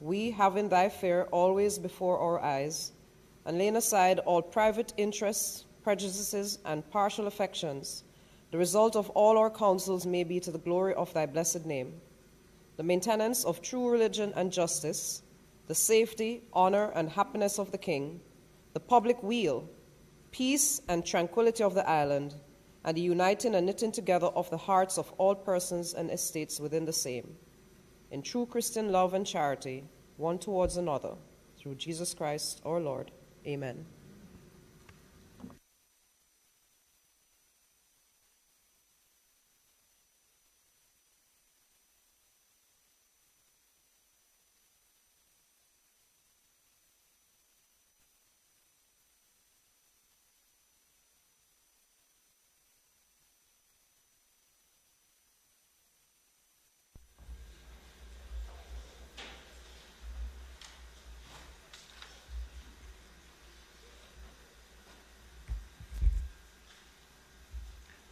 we, having thy fear always before our eyes, and laying aside all private interests, prejudices, and partial affections, the result of all our counsels may be to the glory of thy blessed name, the maintenance of true religion and justice, the safety, honor, and happiness of the king, the public weal, peace and tranquility of the island, and the uniting and knitting together of the hearts of all persons and estates within the same, in true Christian love and charity, one towards another, through Jesus Christ our Lord. Amen.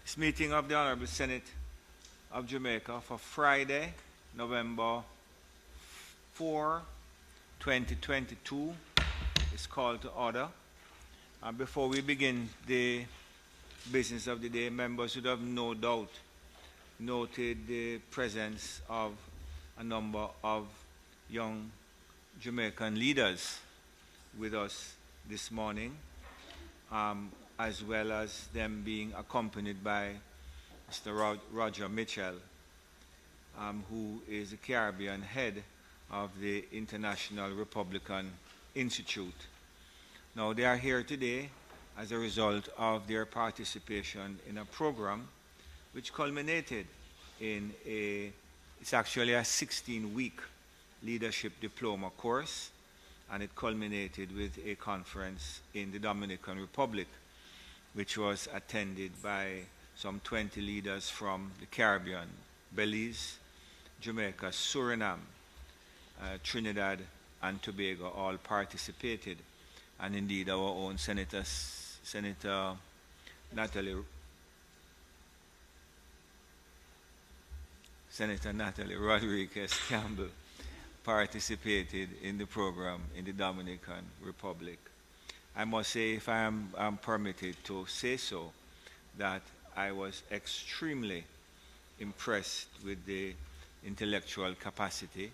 This meeting of the Honourable Senate of Jamaica for Friday, November 4, 2022 is called to order. And before we begin the business of the day, members would have no doubt noted the presence of a number of young Jamaican leaders with us this morning, as well as them being accompanied by Mr. Roger Mitchell, who is the Caribbean head of the International Republican Institute. Now, they are here today as a result of their participation in a program which culminated in it's actually a 16-week leadership diploma course, and it culminated with a conference in the Dominican Republic, which was attended by some 20 leaders from the Caribbean, Belize, Jamaica, Suriname, Trinidad, and Tobago all participated. And indeed, our own Senator Natalie Rodriguez Campbell participated in the program in the Dominican Republic. I must say, if I am permitted to say so, that I was extremely impressed with the intellectual capacity,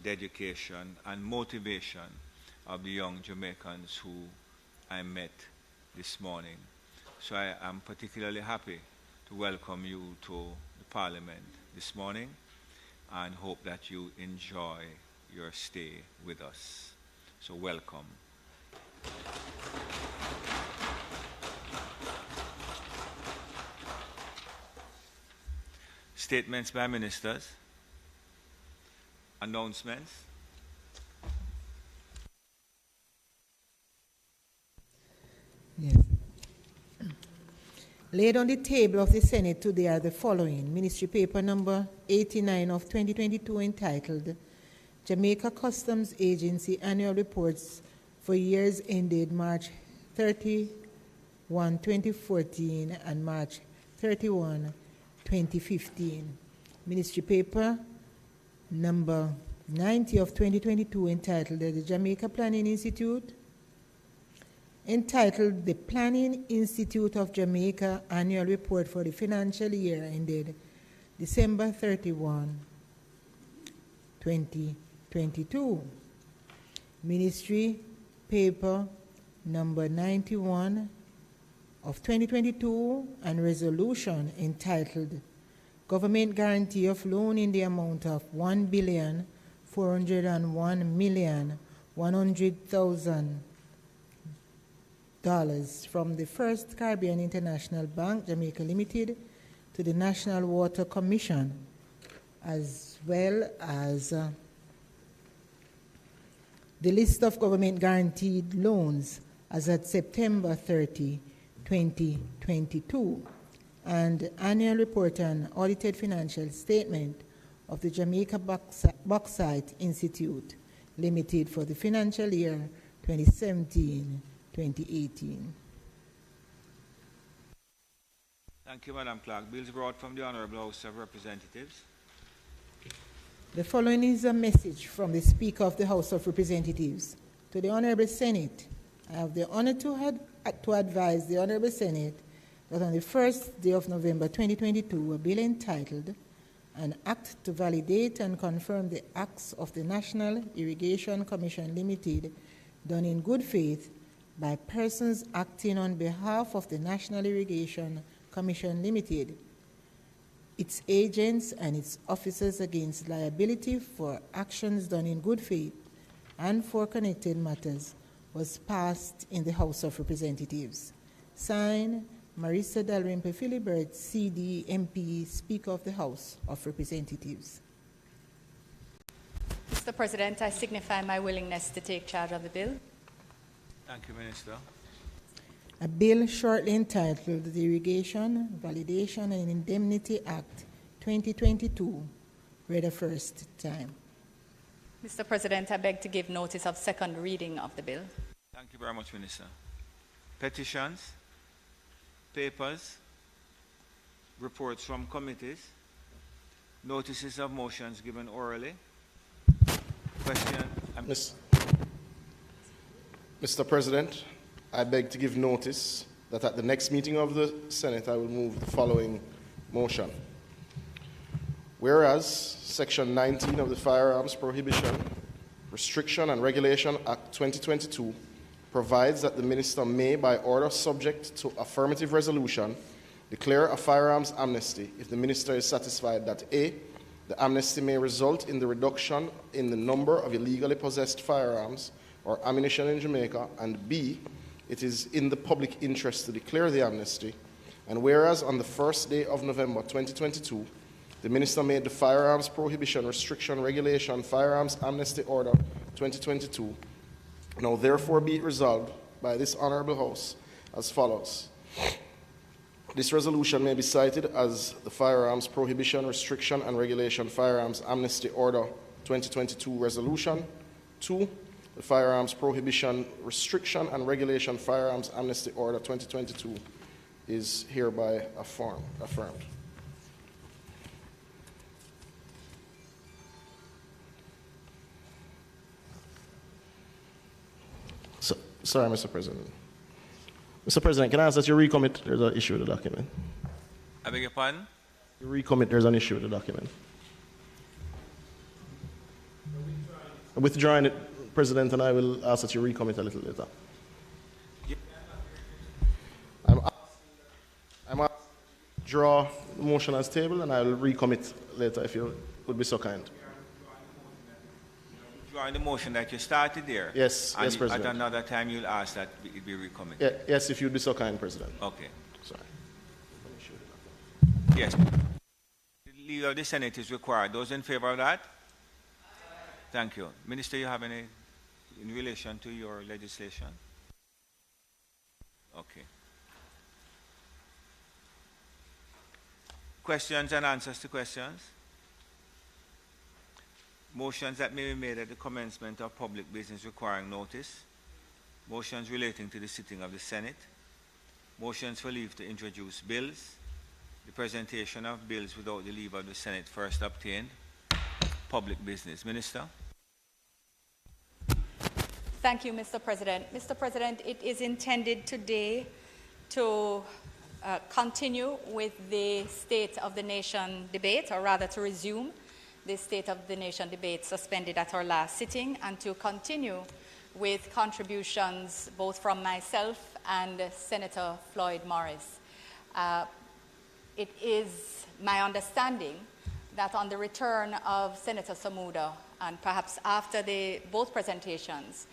dedication, and motivation of the young Jamaicans who I met this morning. So I am particularly happy to welcome you to the Parliament this morning and hope that you enjoy your stay with us. So welcome. Statements by ministers. Announcements. Yes. Laid on the table of the Senate today are the following: Ministry Paper number 89 of 2022 entitled Jamaica Customs Agency Annual Reports for years ended March 31, 2014 and March 31, 2015. Ministry Paper number 90 of 2022 entitled the Jamaica Planning Institute, entitled the Planning Institute of Jamaica Annual Report for the financial year ended December 31, 2022. Ministry Paper number 91 of 2022 and resolution entitled Government Guarantee of Loan in the amount of $1,401,100,000 from the First Caribbean International Bank, Jamaica Limited, to the National Water Commission, as well as the list of government guaranteed loans as at September 30, 2022, and annual report and audited financial statement of the Jamaica Bauxite Institute Limited for the financial year 2017-2018. Thank you, Madam Clerk. Bills brought from the Honourable House of Representatives. The following is a message from the Speaker of the House of Representatives. To the Honourable Senate, I have the honour to advise the Honourable Senate that on the first day of November 2022, a bill entitled An Act to Validate and Confirm the Acts of the National Irrigation Commission Limited, done in good faith by persons acting on behalf of the National Irrigation Commission Limited, its agents and its officers against liability for actions done in good faith and for connected matters, was passed in the House of Representatives. Signed, Marisa Dalrympe Philibert, CD, MP, Speaker of the House of Representatives. Mr. President, I signify my willingness to take charge of the bill. Thank you, Minister. A bill shortly entitled the Irrigation, Validation and Indemnity Act 2022, read a first time. Mr. President, I beg to give notice of second reading of the bill. Thank you very much, Minister. Petitions, papers, reports from committees, notices of motions given orally. Question. Mr. President, I beg to give notice that at the next meeting of the Senate, I will move the following motion. Whereas Section 19 of the Firearms Prohibition, Restriction and Regulation Act 2022 provides that the Minister may, by order subject to affirmative resolution, declare a firearms amnesty if the Minister is satisfied that A, the amnesty may result in the reduction in the number of illegally possessed firearms or ammunition in Jamaica, and B, it is in the public interest to declare the amnesty, and whereas on the first day of November 2022, the Minister made the Firearms Prohibition, Restriction, Regulation, Firearms Amnesty Order 2022, now therefore be it resolved by this Honourable House as follows. This resolution may be cited as the Firearms Prohibition, Restriction and Regulation Firearms Amnesty Order 2022 Resolution. 2. The Firearms Prohibition, Restriction and Regulation Firearms Amnesty Order 2022 is hereby affirmed. Sorry, Mr. President. Mr. President, can I ask that you recommit? There's an issue with the document. I beg your pardon? You recommit, there's an issue with the document. I'm withdrawing it, President, and I will ask that you recommit a little later. I'm asking to draw the motion as table, and I will recommit later if you would be so kind. On the motion that you started there. Yes, and yes, President. At another time, you'll ask that it be recommitted. Yeah, yes, if you'd be so kind, President. Okay. Sorry. Yes. The leader of the Senate is required. Those in favor of that? Thank you. Minister, you have any in relation to your legislation? Okay. Questions and answers to questions? Motions that may be made at the commencement of public business requiring notice. Motions relating to the sitting of the Senate. Motions for leave to introduce bills. The presentation of bills without the leave of the Senate first obtained. Public business. Minister. Thank you, Mr. President. Mr. President, it is intended today to continue with the State of the Nation debate, or rather to resume the State of the Nation debate suspended at our last sitting, and to continue with contributions both from myself and Senator Floyd Morris. It is my understanding that on the return of Senator Samuda, and perhaps after both presentations,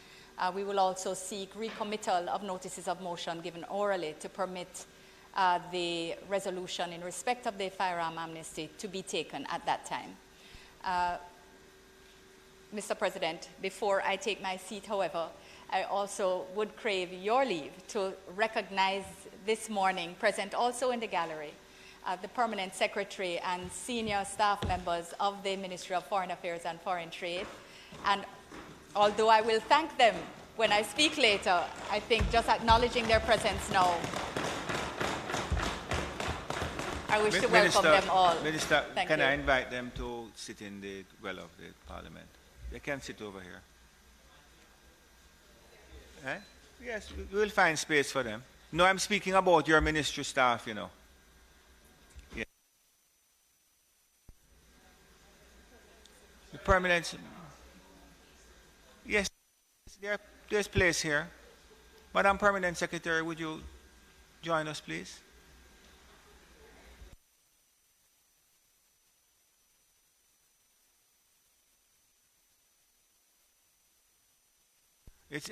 we will also seek recommittal of notices of motion given orally to permit the resolution in respect of the firearm amnesty to be taken at that time. Mr. President, before I take my seat, however, I also would crave your leave to recognize this morning, present also in the gallery, the Permanent Secretary and senior staff members of the Ministry of Foreign Affairs and Foreign Trade. And although I will thank them when I speak later, I think just acknowledging their presence now, I wish to welcome them all. Minister, can I invite them to sit in the well of the Parliament. They can sit over here. Eh? Yes, we will find space for them. No, I'm speaking about your ministry staff, you know. Yeah. The permanent. Yes, there's place here. Madam Permanent Secretary, would you join us, please? It's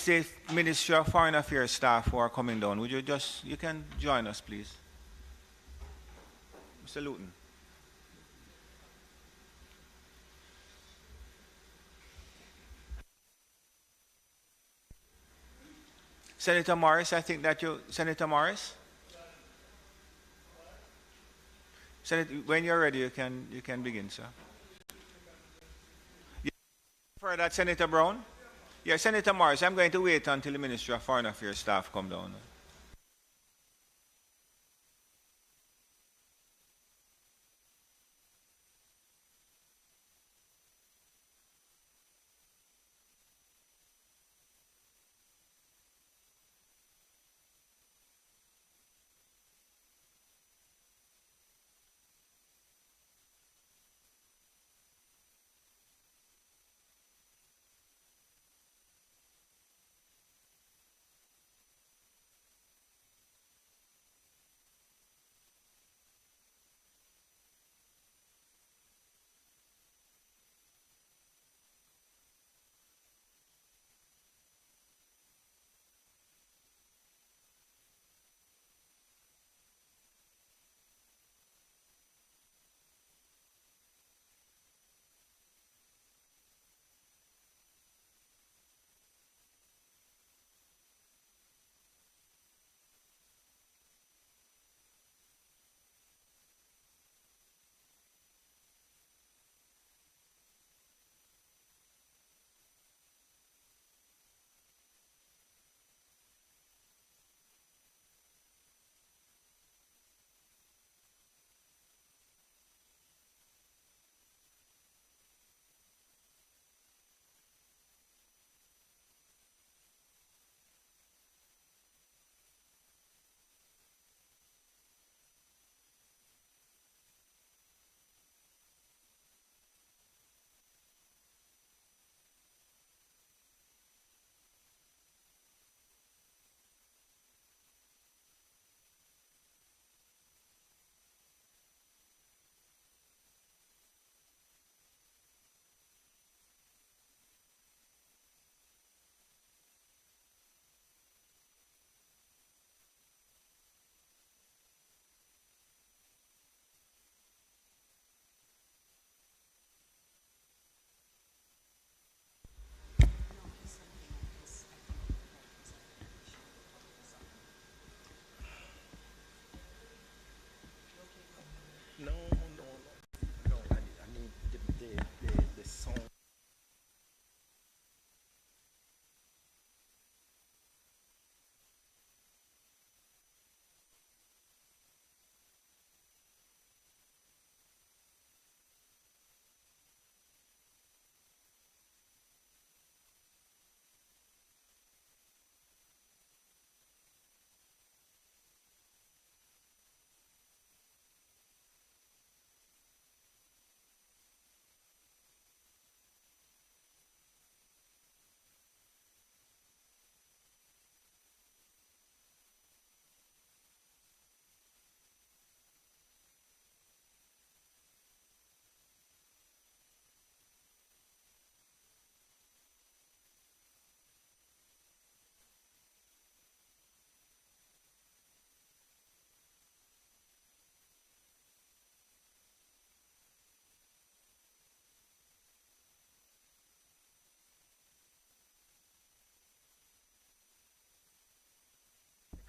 the Ministry of Foreign Affairs staff who are coming down. Would you can join us, please? Mr. Luton. Senator Morris, I think that Senator Morris? When you're ready, you can begin, sir. For that, Senator Brown? Yeah, Senator Morris, I'm going to wait until the Ministry of Foreign Affairs staff come down.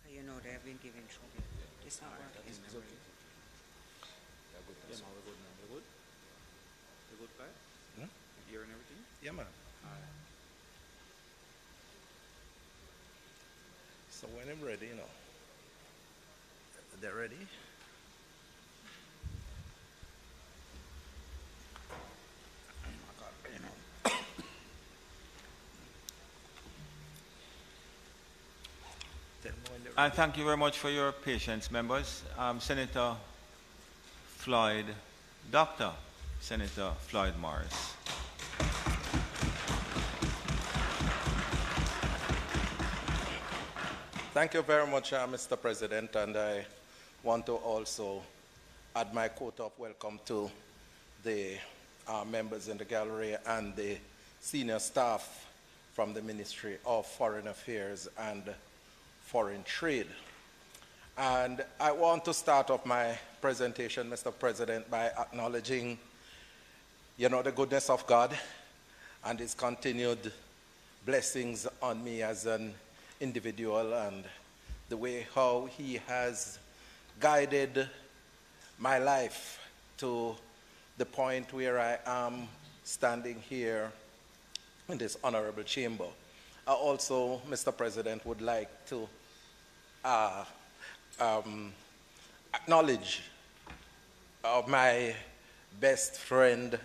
You know they have been giving trouble. It's not working. It's okay. Yeah, good. Yeah, man, we're good now. We're good? We're good, guys? Hmm? Here and everything? Yeah, man. Alright. So when I'm ready, you know. They're ready? And thank you very much for your patience, members. Senator Floyd, Dr. Senator Floyd Morris. Thank you very much, Mr. President, and I want to also add my quote of welcome to the members in the gallery and the senior staff from the Ministry of Foreign Affairs and Foreign Trade. And I want to start off my presentation, Mr. President, by acknowledging, the goodness of God and His continued blessings on me as an individual and the way how He has guided my life to the point where I am standing here in this honorable chamber. I also, Mr. President, would like to acknowledge my best friend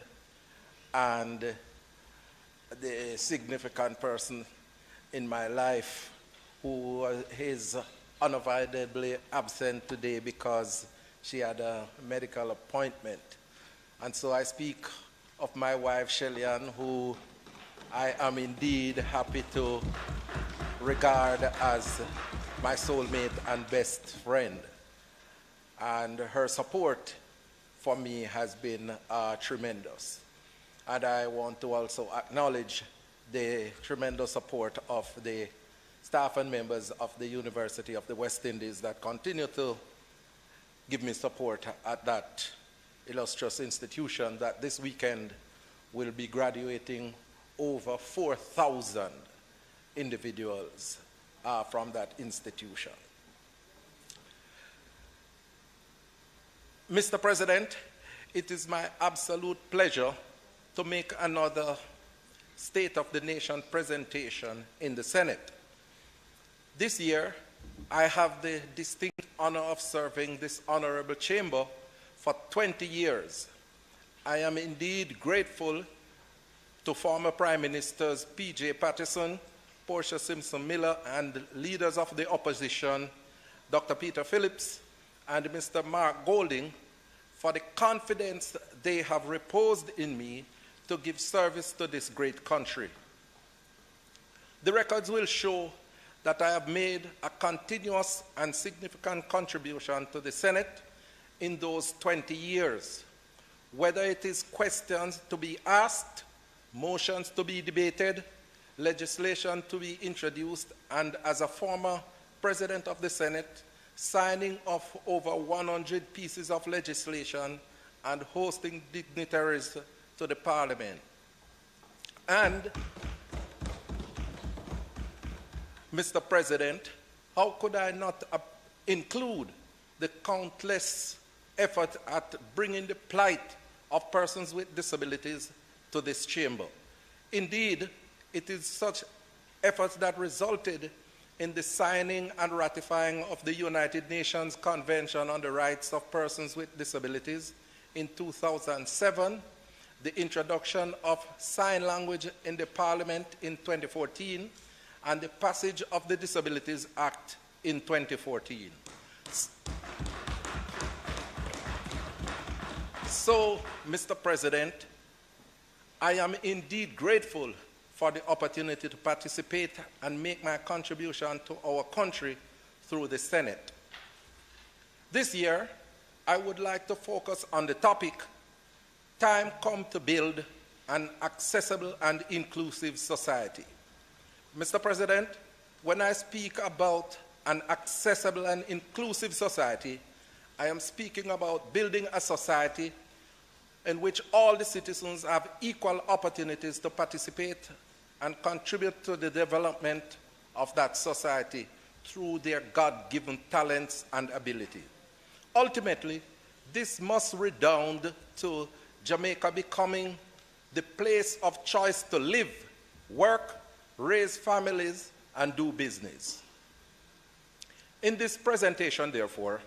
and the significant person in my life who is unavoidably absent today because she had a medical appointment. And so I speak of my wife, Shellyan, who I am indeed happy to regard as my soulmate and best friend. And her support for me has been tremendous. And I want to also acknowledge the tremendous support of the staff and members of the University of the West Indies that continue to give me support at that illustrious institution that this weekend will be graduating over 4,000 individuals from that institution. Mr. President, it is my absolute pleasure to make another State of the Nation presentation in the Senate. This year, I have the distinct honor of serving this honorable chamber for 20 years. I am indeed grateful to former Prime Ministers P.J. Patterson, Portia Simpson-Miller, and leaders of the opposition, Dr. Peter Phillips and Mr. Mark Golding, for the confidence they have reposed in me to give service to this great country. The records will show that I have made a continuous and significant contribution to the Senate in those 20 years, whether it is questions to be asked, motions to be debated, legislation to be introduced, and as a former President of the Senate, signing off over 100 pieces of legislation and hosting dignitaries to the Parliament. And Mr. President, how could I not include the countless effort at bringing the plight of persons with disabilities to this chamber? Indeed, it is such efforts that resulted in the signing and ratifying of the United Nations Convention on the Rights of Persons with Disabilities in 2007, the introduction of sign language in the Parliament in 2014, and the passage of the Disabilities Act in 2014. So, Mr. President, I am indeed grateful for the opportunity to participate and make my contribution to our country through the Senate. This year, I would like to focus on the topic, Time Come to Build an Accessible and Inclusive Society. Mr. President, when I speak about an accessible and inclusive society, I am speaking about building a society in which all the citizens have equal opportunities to participate and contribute to the development of that society through their God-given talents and ability. Ultimately, this must redound to Jamaica becoming the place of choice to live, work, raise families, and do business. In this presentation, therefore,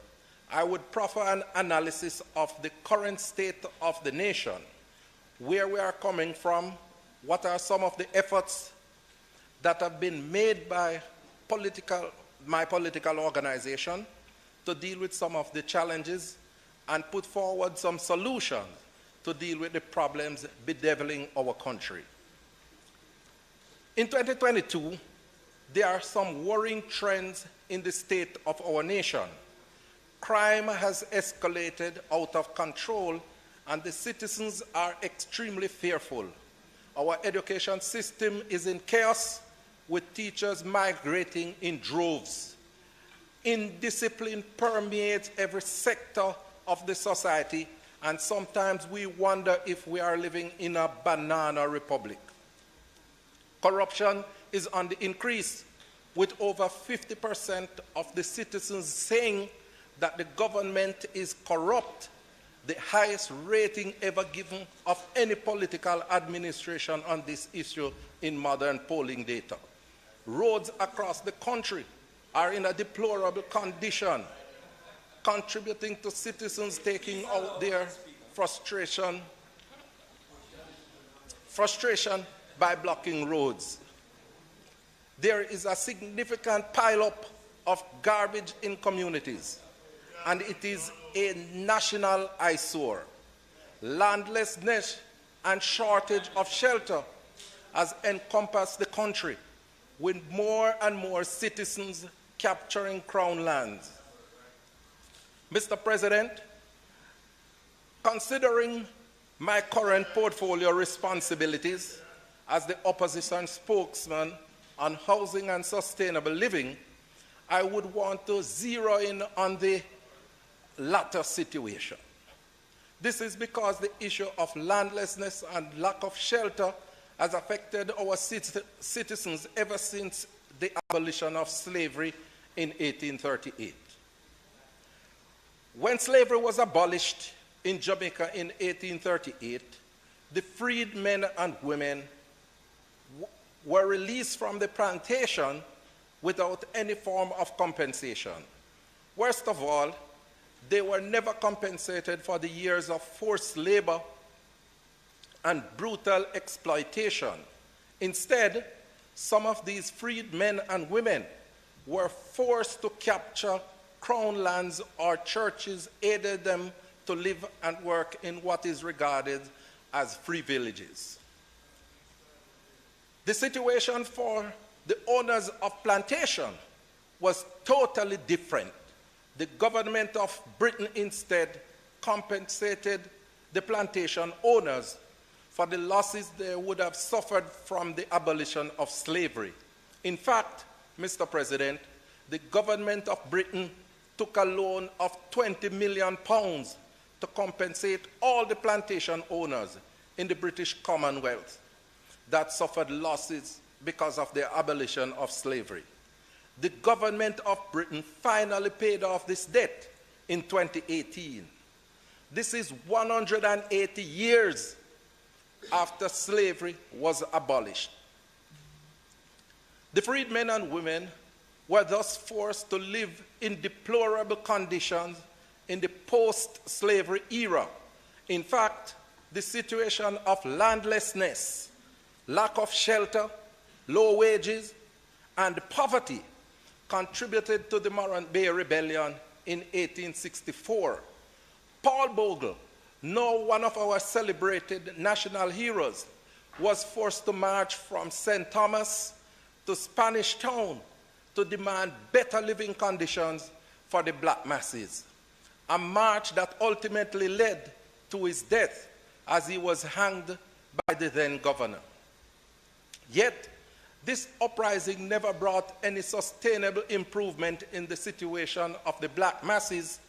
I would proffer an analysis of the current state of the nation, where we are coming from, what are some of the efforts that have been made by my political organization to deal with some of the challenges and put forward some solutions to deal with the problems bedeviling our country. In 2022, there are some worrying trends in the state of our nation. Crime has escalated out of control, and the citizens are extremely fearful. Our education system is in chaos, with teachers migrating in droves. Indiscipline permeates every sector of the society, and sometimes we wonder if we are living in a banana republic. Corruption is on the increase, with over 50% of the citizens saying that the government is corrupt, the highest rating ever given of any political administration on this issue in modern polling data. Roads across the country are in a deplorable condition, contributing to citizens taking out their frustration by blocking roads. There is a significant pileup of garbage in communities, and it is a national eyesore. Landlessness and shortage of shelter has encompassed the country, with more and more citizens capturing crown lands. Mr. President, considering my current portfolio responsibilities as the opposition spokesman on housing and sustainable living, I would want to zero in on the latter situation. This is because the issue of landlessness and lack of shelter has affected our citizens ever since the abolition of slavery in 1838. When slavery was abolished in Jamaica in 1838, the freed men and women were released from the plantation without any form of compensation. Worst of all, they were never compensated for the years of forced labor and brutal exploitation. Instead, some of these freed men and women were forced to capture crown lands, or churches aided them to live and work in what is regarded as free villages. The situation for the owners of plantation was totally different. The government of Britain instead compensated the plantation owners for the losses they would have suffered from the abolition of slavery. In fact, Mr. President, the government of Britain took a loan of £20 million to compensate all the plantation owners in the British Commonwealth that suffered losses because of the abolition of slavery. The government of Britain finally paid off this debt in 2018. This is 180 years after slavery was abolished. The freed men and women were thus forced to live in deplorable conditions in the post-slavery era. In fact, the situation of landlessness, lack of shelter, low wages, and poverty contributed to the Morant Bay Rebellion in 1864. Paul Bogle, now one of our celebrated national heroes, was forced to march from St. Thomas to Spanish Town to demand better living conditions for the black masses. A march that ultimately led to his death as he was hanged by the then governor. Yet, this uprising never brought any sustainable improvement in the situation of the black masses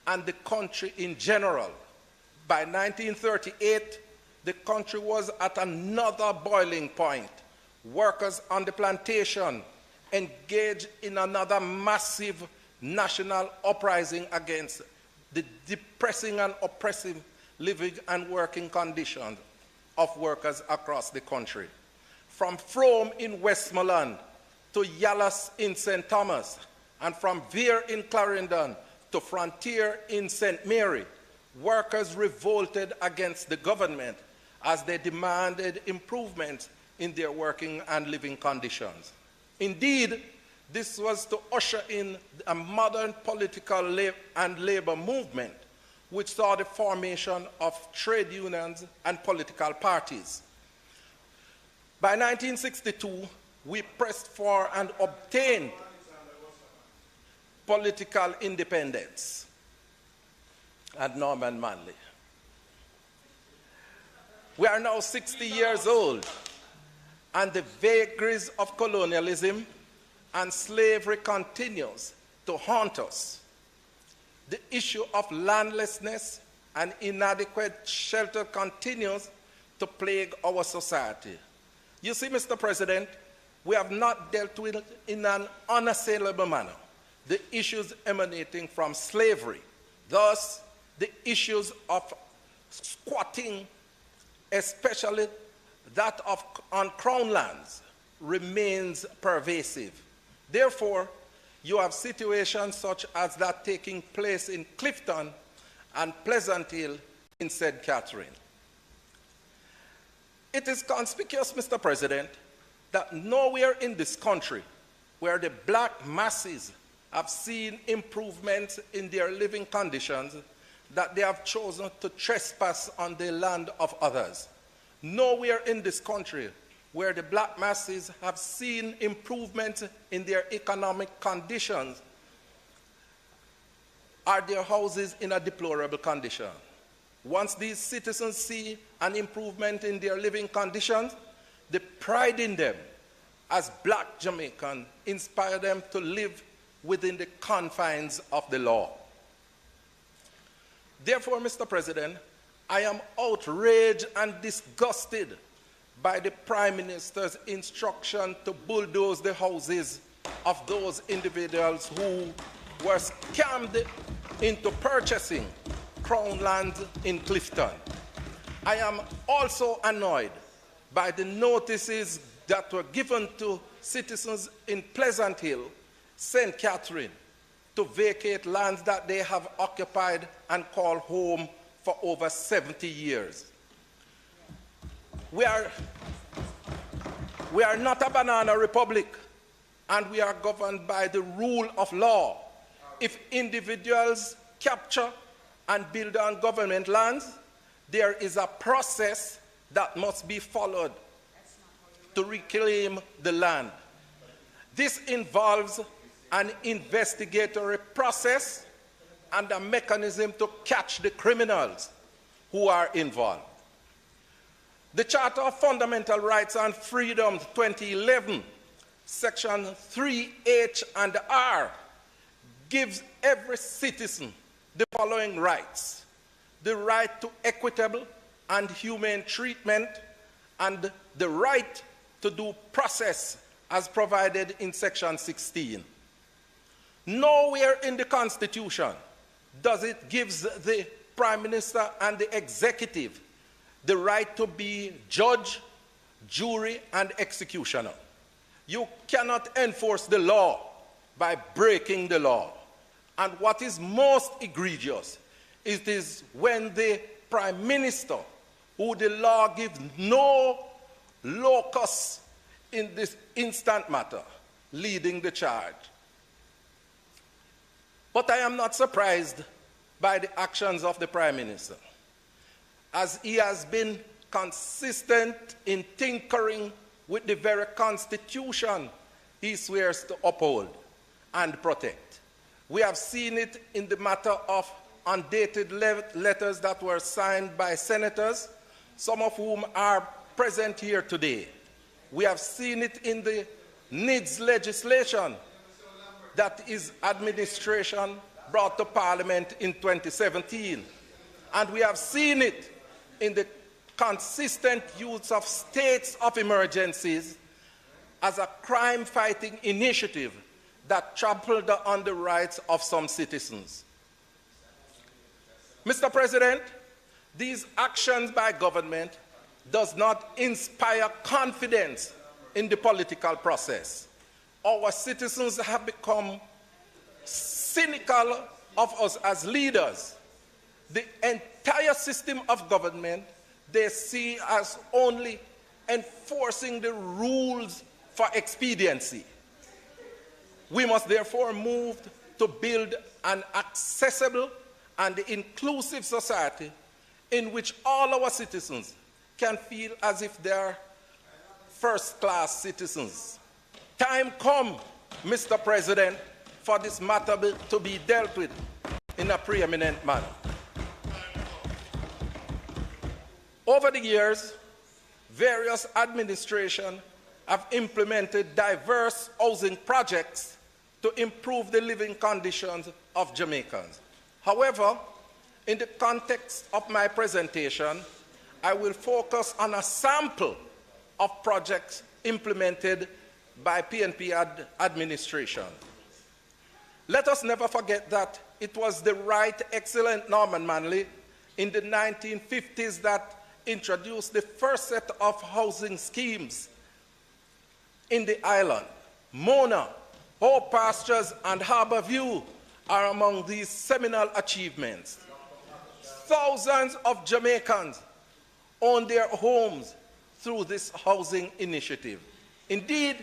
and the country in general. By 1938, the country was at another boiling point. Workers on the plantation engaged in another massive national uprising against the depressing and oppressive living and working conditions of workers across the country. From Frome in Westmoreland to Yallas in St. Thomas, and from Vere in Clarendon to Frontier in St. Mary, workers revolted against the government as they demanded improvements in their working and living conditions. Indeed, This was to usher in a modern political and labor movement which saw the formation of trade unions and political parties. By 1962, we pressed for and obtained political independence at Norman Manley. We are now 60 years old, and the vagaries of colonialism and slavery continues to haunt us. The issue of landlessness and inadequate shelter continues to plague our society. You see, Mr. President, we have not dealt with it in an unassailable manner, the issues emanating from slavery. Thus, the issues of squatting, especially that on crown lands, remains pervasive. Therefore, you have situations such as that taking place in Clifton and Pleasant Hill in St. Catherine. It is conspicuous, Mr. President, that nowhere in this country where the black masses have seen improvements in their living conditions that they have chosen to trespass on the land of others. Nowhere in this country where the black masses have seen improvements in their economic conditions are their houses in a deplorable condition. Once these citizens see an improvement in their living conditions, the pride in them as black Jamaicans inspire them to live within the confines of the law. Therefore, Mr. President, I am outraged and disgusted by the Prime Minister's instruction to bulldoze the houses of those individuals who were scammed into purchasing crown land in Clifton. I am also annoyed by the notices that were given to citizens in Pleasant Hill, St. Catherine, to vacate lands that they have occupied and called home for over 70 years. We are not a banana republic, and we are governed by the rule of law. If individuals capture and build on government lands, there is a process that must be followed to reclaim the land. This involves an investigatory process and a mechanism to catch the criminals who are involved. The Charter of Fundamental Rights and Freedoms 2011, Section 3H and R, gives every citizen the following rights: the right to equitable and humane treatment, and the right to due process as provided in Section 16. Nowhere in the Constitution does it give the Prime Minister and the executive the right to be judge, jury, and executioner. You cannot enforce the law by breaking the law. And what is most egregious is when the Prime Minister, who the law gives no locus in this instant matter, leading the charge. But I am not surprised by the actions of the Prime Minister, as he has been consistent in tinkering with the very Constitution he swears to uphold and protect. We have seen it in the matter of undated letters that were signed by senators, some of whom are present here today. We have seen it in the NIDS legislation that his administration brought to Parliament in 2017. And we have seen it in the consistent use of states of emergencies as a crime-fighting initiative that trampled on the rights of some citizens. Mr. President, these actions by government does not inspire confidence in the political process. Our citizens have become cynical of us as leaders. The entire system of government they see as only enforcing the rules for expediency. We must therefore move to build an accessible and inclusive society in which all our citizens can feel as if they are first-class citizens. Time come, Mr. President, for this matter to be dealt with in a preeminent manner. Over the years, various administrations have implemented diverse housing projects to improve the living conditions of Jamaicans. However, in the context of my presentation, I will focus on a sample of projects implemented by PNP administration. Let us never forget that it was the Right Excellent Norman Manley in the 1950s that introduced the first set of housing schemes in the island. Mona, Hope Pastures, and Harbour View are among these seminal achievements. Thousands of Jamaicans own their homes through this housing initiative. Indeed,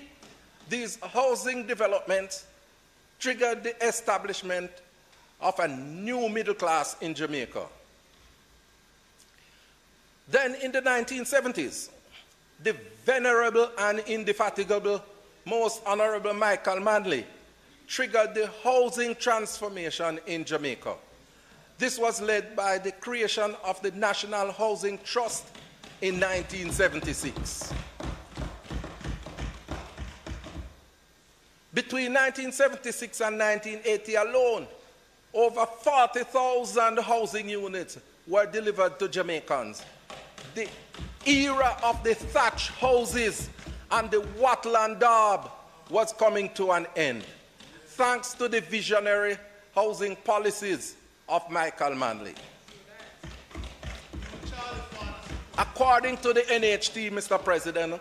these housing developments triggered the establishment of a new middle class in Jamaica. Then in the 1970s, the venerable and indefatigable Most Honourable Michael Manley triggered the housing transformation in Jamaica. This was led by the creation of the National Housing Trust in 1976. Between 1976 and 1980 alone, over 40,000 housing units were delivered to Jamaicans. The era of the thatch houses and the wattle and daub was coming to an end, thanks to the visionary housing policies of Michael Manley. According to the NHT, Mr. President,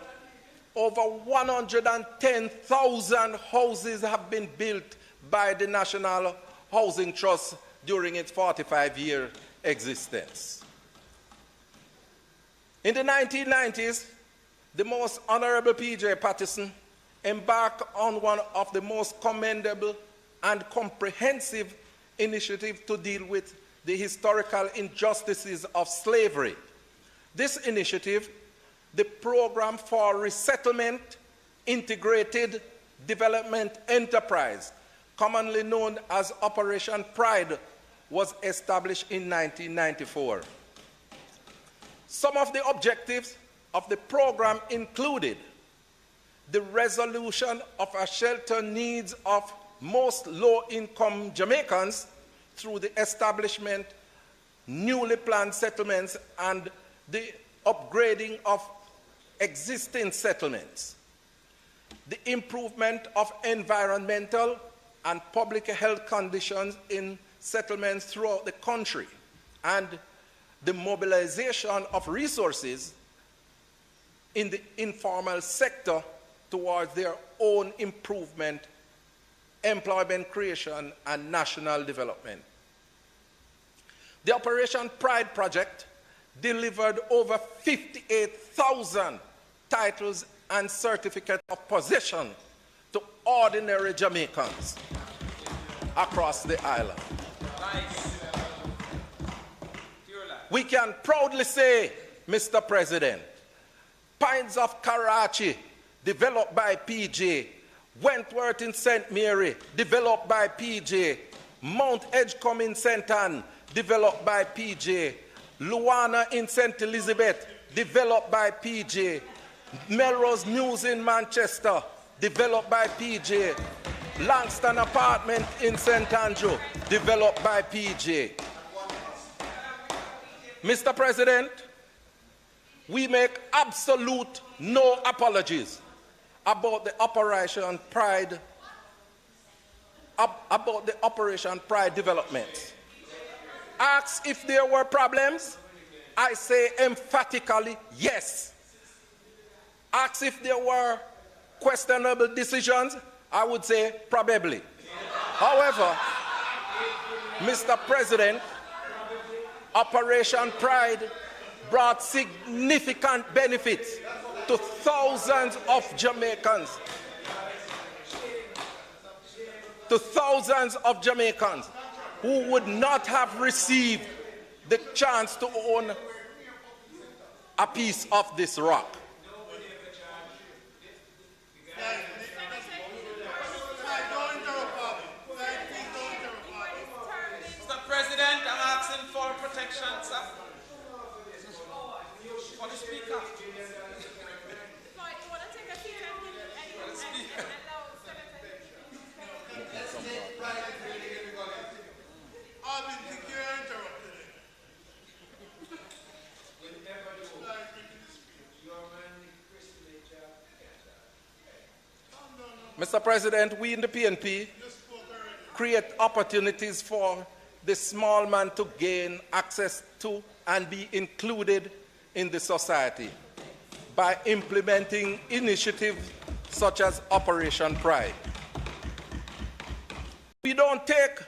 over 110,000 houses have been built by the National Housing Trust during its 45-year existence. In the 1990s, the Most Honourable P.J. Patterson embarked on one of the most commendable and comprehensive initiatives to deal with the historical injustices of slavery. This initiative, the Program for Resettlement Integrated Development Enterprise, commonly known as Operation Pride, was established in 1994. Some of the objectives of the program included the resolution of a shelter needs of most low-income Jamaicans through the establishment, newly planned settlements, and the upgrading of existing settlements, the improvement of environmental and public health conditions in settlements throughout the country, and the mobilization of resources in the informal sector towards their own improvement, employment creation, and national development. The Operation Pride project delivered over 58,000 titles and certificates of possession to ordinary Jamaicans across the island. We can proudly say, Mr. President, Pines of Karachi, developed by PJ, Wentworth in St. Mary, developed by PJ, Mount Edgecombe in St. Anne, developed by PJ, Luana in St. Elizabeth, developed by PJ, Melrose News in Manchester, developed by PJ, Langston Apartment in St. Andrew, developed by PJ. Mr. President, we make absolute no apologies about the Operation Pride, development. Ask if there were problems, I say emphatically yes. Ask if there were questionable decisions, I would say probably. However, Mr. President, Operation Pride brought significant benefits to thousands of Jamaicans. to thousands of Jamaicans who would not have received the chance to own a piece of this rock. Mr. President, I'm asking for protection, sir. For the Speaker. Mr. President, we in the PNP create opportunities for the small man to gain access to and be included in the society by implementing initiatives such as Operation Pride. We don't take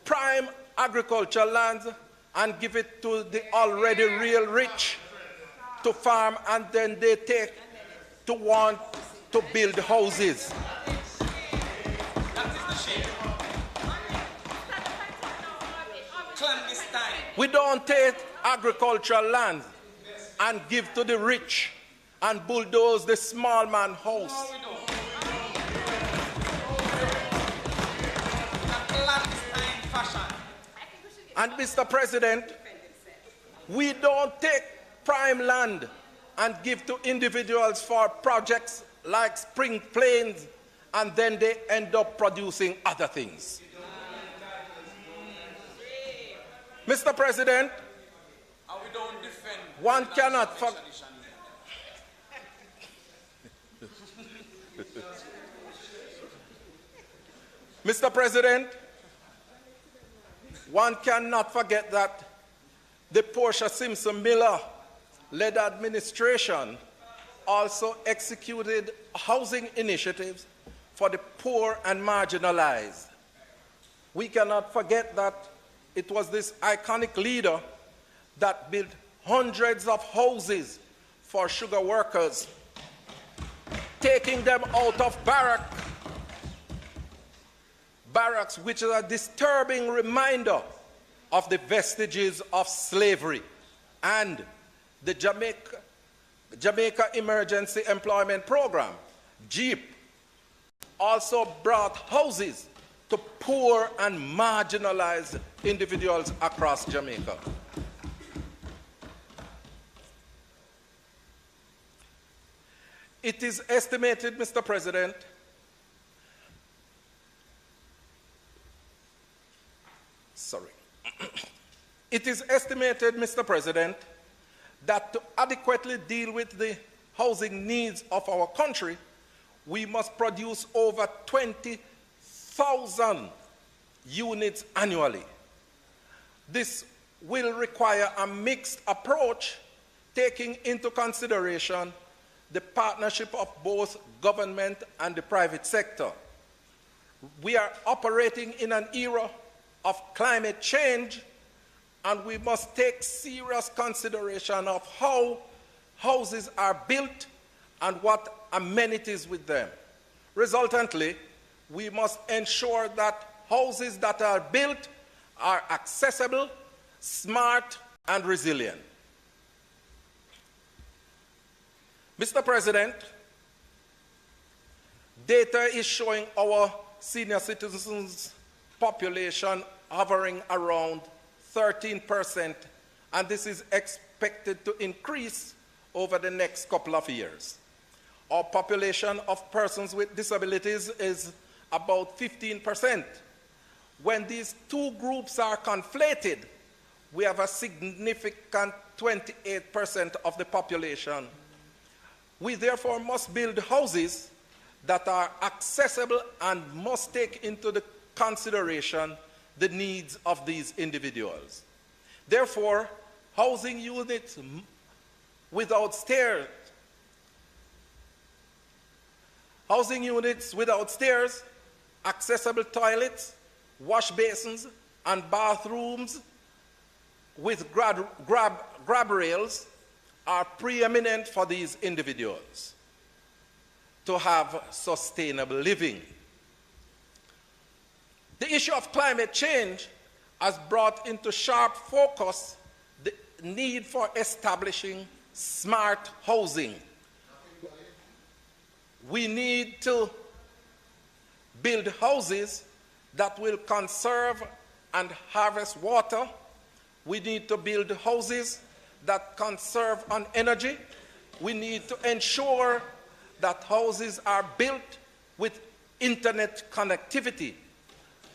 prime agricultural lands and give it to the already real rich to farm, and then they take to want to build houses. We don't take agricultural land and give to the rich and bulldoze the small man house. No, we don't. And Mr. President, we don't take prime land and give to individuals for projects like Spring Plains, and then they end up producing other things. Mr. President, we don't defend one cannot forget. Mr. President, one cannot forget that the Portia Simpson Miller-led administration also executed housing initiatives for the poor and marginalized. We cannot forget that it was this iconic leader that built hundreds of houses for sugar workers, taking them out of barracks, which is a disturbing reminder of the vestiges of slavery. And the Jamaica Emergency Employment Program, JEEP, also brought houses to poor and marginalized individuals across Jamaica. It is estimated, Mr. President, it is estimated, Mr. President, that to adequately deal with the housing needs of our country, we must produce over 20,000 units annually. This will require a mixed approach, taking into consideration the partnership of both government and the private sector. We are operating in an era of climate change, and we must take serious consideration of how houses are built and what amenities with them. Resultantly, we must ensure that houses that are built are accessible, smart, and resilient. Mr. President, data is showing our senior citizens' population hovering around 13%, and this is expected to increase over the next couple of years. Our population of persons with disabilities is about 15%. When these two groups are conflated, we have a significant 28% of the population. We therefore must build houses that are accessible and must take into the consideration the needs of these individuals. Therefore, housing units without stairs, accessible toilets, wash basins, and bathrooms with grab rails are preeminent for these individuals to have sustainable living. The issue of climate change has brought into sharp focus the need for establishing smart housing. We need to build houses that will conserve and harvest water. We need to build houses that conserve on energy. We need to ensure that houses are built with internet connectivity.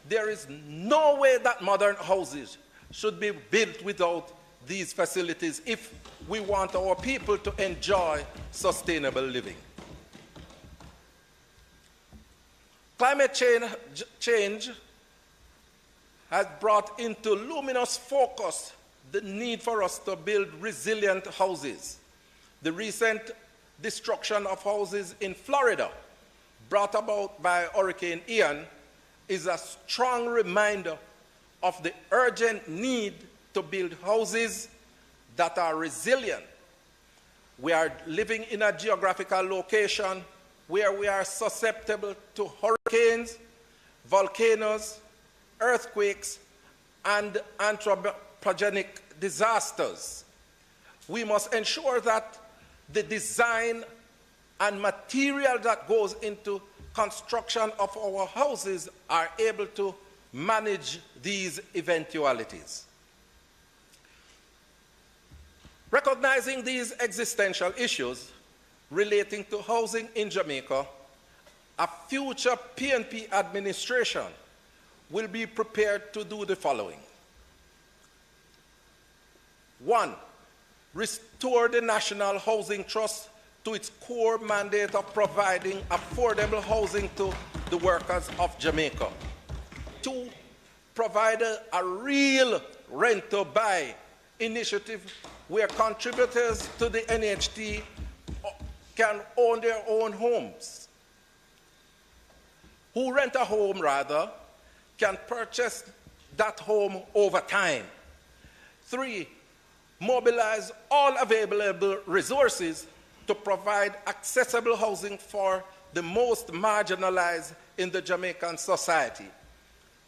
There is no way that modern houses should be built without these facilities if we want our people to enjoy sustainable living. Climate change has brought into luminous focus the need for us to build resilient houses. The recent destruction of houses in Florida, brought about by Hurricane Ian, is a strong reminder of the urgent need to build houses that are resilient. We are living in a geographical location where we are susceptible to hurricanes, volcanoes, earthquakes, and anthropogenic disasters. We must ensure that the design and material that goes into construction of our houses are able to manage these eventualities. Recognizing these existential issues relating to housing in Jamaica, a future PNP administration will be prepared to do the following. 1, restore the National Housing Trust to its core mandate of providing affordable housing to the workers of Jamaica. 2, provide a real rent-to-buy initiative where contributors to the NHT can own their own homes. Who rent a home, rather, can purchase that home over time. 3, mobilize all available resources to provide accessible housing for the most marginalized in the Jamaican society.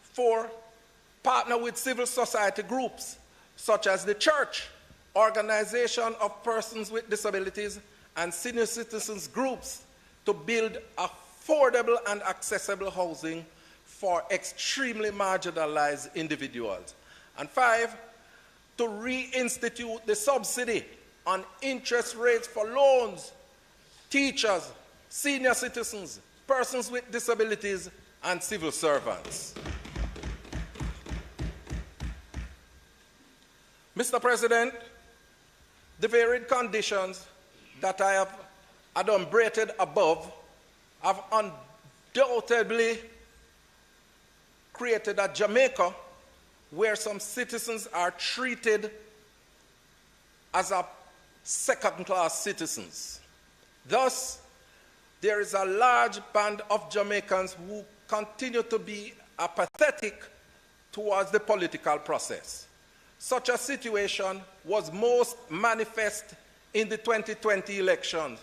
4, partner with civil society groups such as the church, organization of persons with disabilities, and senior citizens groups to build affordable and accessible housing for extremely marginalized individuals. And 5, to reinstitute the subsidy on interest rates for loans, teachers, senior citizens, persons with disabilities, and civil servants. Mr. President, the varied conditions that I have adumbrated above have undoubtedly created a Jamaica where some citizens are treated as a second-class citizens. Thus, there is a large band of Jamaicans who continue to be apathetic towards the political process. Such a situation was most manifest in the 2020 elections,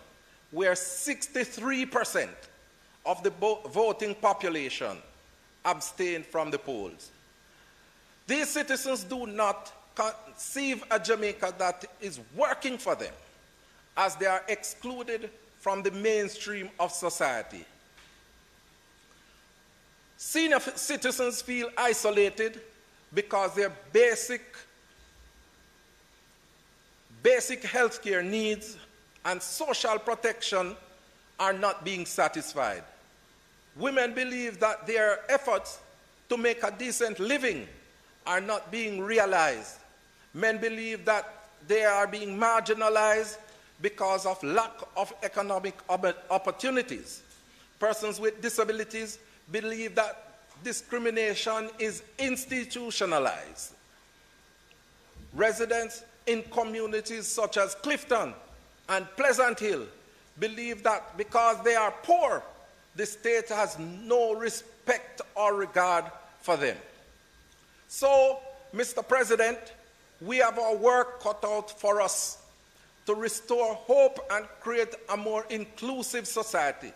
where 63% of the voting population abstained from the polls. These citizens do not conceive a Jamaica that is working for them, as they are excluded from the mainstream of society. Senior citizens feel isolated because their basic healthcare needs and social protection are not being satisfied. Women believe that their efforts to make a decent living are not being realized. Men believe that they are being marginalized because of lack of economic opportunities. Persons with disabilities believe that discrimination is institutionalized. Residents in communities such as Clifton and Pleasant Hill believe that because they are poor, the state has no respect or regard for them. So, Mr. President, we have our work cut out for us to restore hope and create a more inclusive society,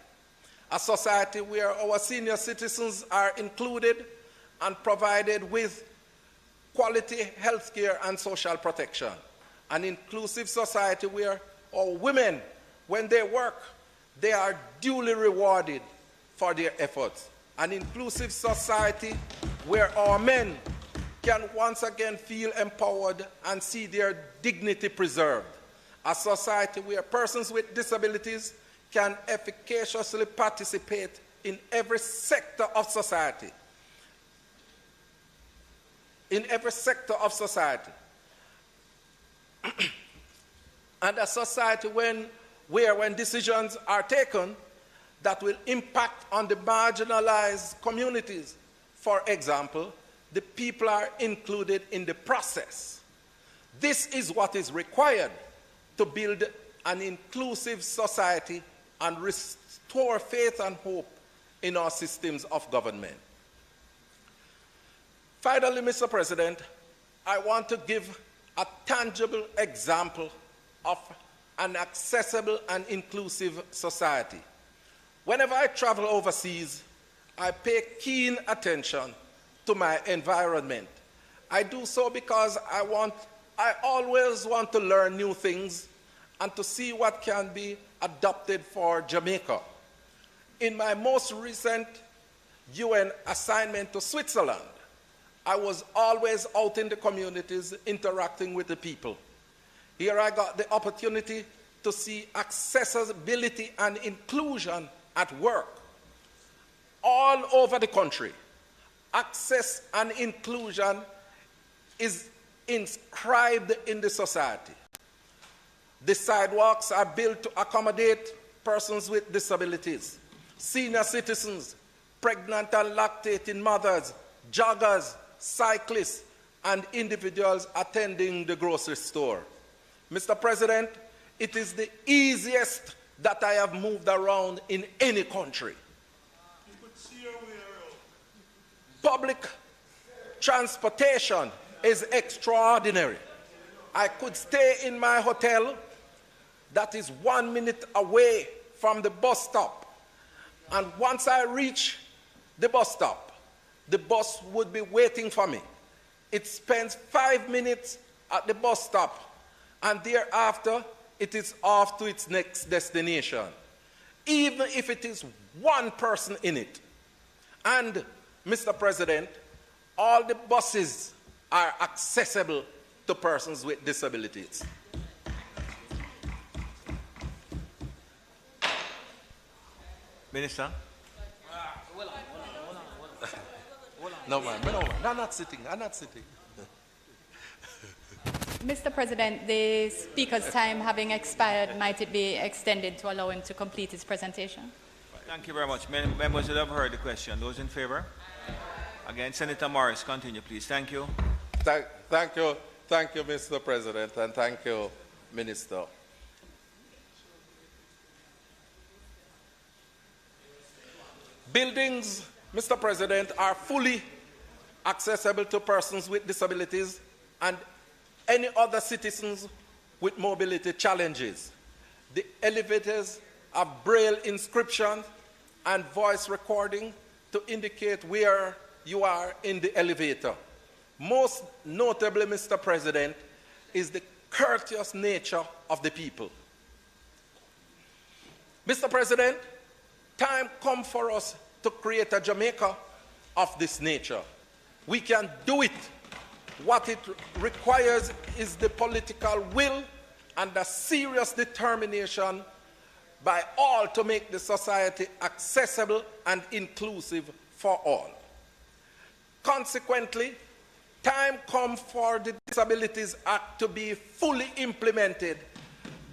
a society where our senior citizens are included and provided with quality health care and social protection. An inclusive society where our women, when they work, they are duly rewarded for their efforts. An inclusive society where our men can once again feel empowered and see their dignity preserved. A society where persons with disabilities can efficaciously participate in every sector of society. In every sector of society. And a society where when decisions are taken that will impact on the marginalized communities, for example, the people are included in the process. This is what is required to build an inclusive society and restore faith and hope in our systems of government. Finally, Mr. President, I want to give a tangible example of an accessible and inclusive society. Whenever I travel overseas, I pay keen attention to my environment. I do so because I always want to learn new things and to see what can be adopted for Jamaica. In my most recent UN assignment to Switzerland, I was always out in the communities interacting with the people. Here I got the opportunity to see accessibility and inclusion at work all over the country. Access and inclusion is inscribed in the society. The sidewalks are built to accommodate persons with disabilities, senior citizens, pregnant and lactating mothers, joggers, cyclists, and individuals attending the grocery store. Mr. President, it is the easiest that I have moved around in any country. Public transportation is extraordinary. I could stay in my hotel that is 1 minute away from the bus stop. And once I reach the bus stop, the bus would be waiting for me. It spends 5 minutes at the bus stop, and thereafter it is off to its next destination, even if it is one person in it. And, Mr. President, all the buses are accessible to persons with disabilities. Minister? No, man, I'm not sitting. Mr. President, the Speaker's time having expired, might it be extended to allow him to complete his presentation? Thank you very much. Members will have heard the question. Those in favor? Again, Senator Morris, continue, please. Thank you. Thank you, Mr. President, and thank you, Minister. Buildings, Mr. President, are fully accessible to persons with disabilities and any other citizens with mobility challenges. The elevators have braille inscription and voice recording to indicate where you are in the elevator. Most notably, Mr. President, is the courteous nature of the people. Mr. President, time comes for us to create a Jamaica of this nature. We can do it. What it requires is the political will and a serious determination by all to make the society accessible and inclusive for all. Consequently, time comes for the Disabilities Act to be fully implemented.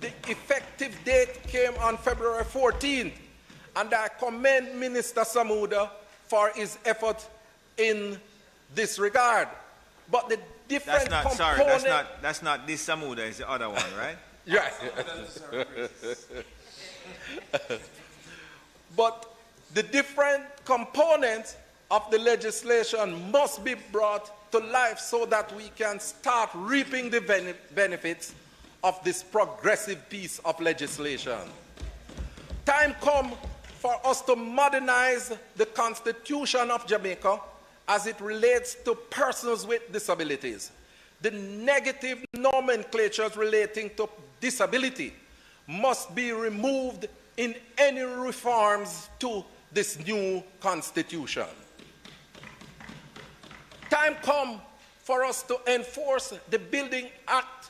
The effective date came on February 14th, and I commend Minister Samuda for his effort in this regard. But the different components... Sorry, that's not this Samuda, it's the other one, right? Yeah. But the different components of the legislation must be brought to life so that we can start reaping the benefits of this progressive piece of legislation. Time comes for us to modernize the Constitution of Jamaica as it relates to persons with disabilities. The negative nomenclatures relating to disability must be removed in any reforms to this new constitution. Time come for us to enforce the Building Act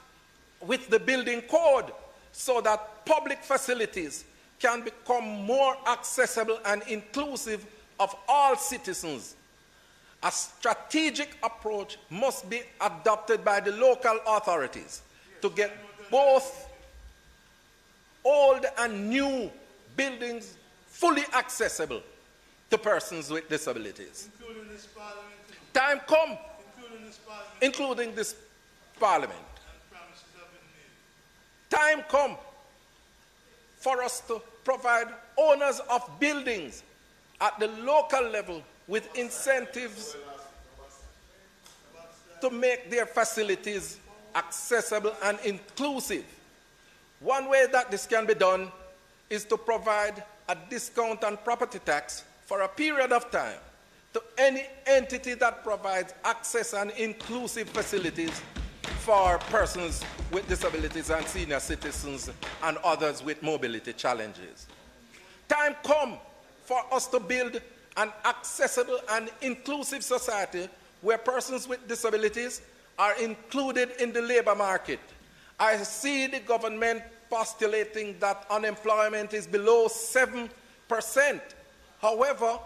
with the Building Code so that public facilities can become more accessible and inclusive of all citizens. A strategic approach must be adopted by the local authorities to get both old and new buildings fully accessible to persons with disabilities. Including this parliament. Time come, Including this parliament. including this parliament. And promises have been made. Time come for us to provide owners of buildings at the local level with incentives to make their facilities accessible and inclusive. One way that this can be done is to provide a discount on property tax for a period of time to any entity that provides access and inclusive facilities for persons with disabilities and senior citizens and others with mobility challenges. Time come for us to build an accessible and inclusive society where persons with disabilities are included in the labor market. I see the government postulating that unemployment is below 7%. However,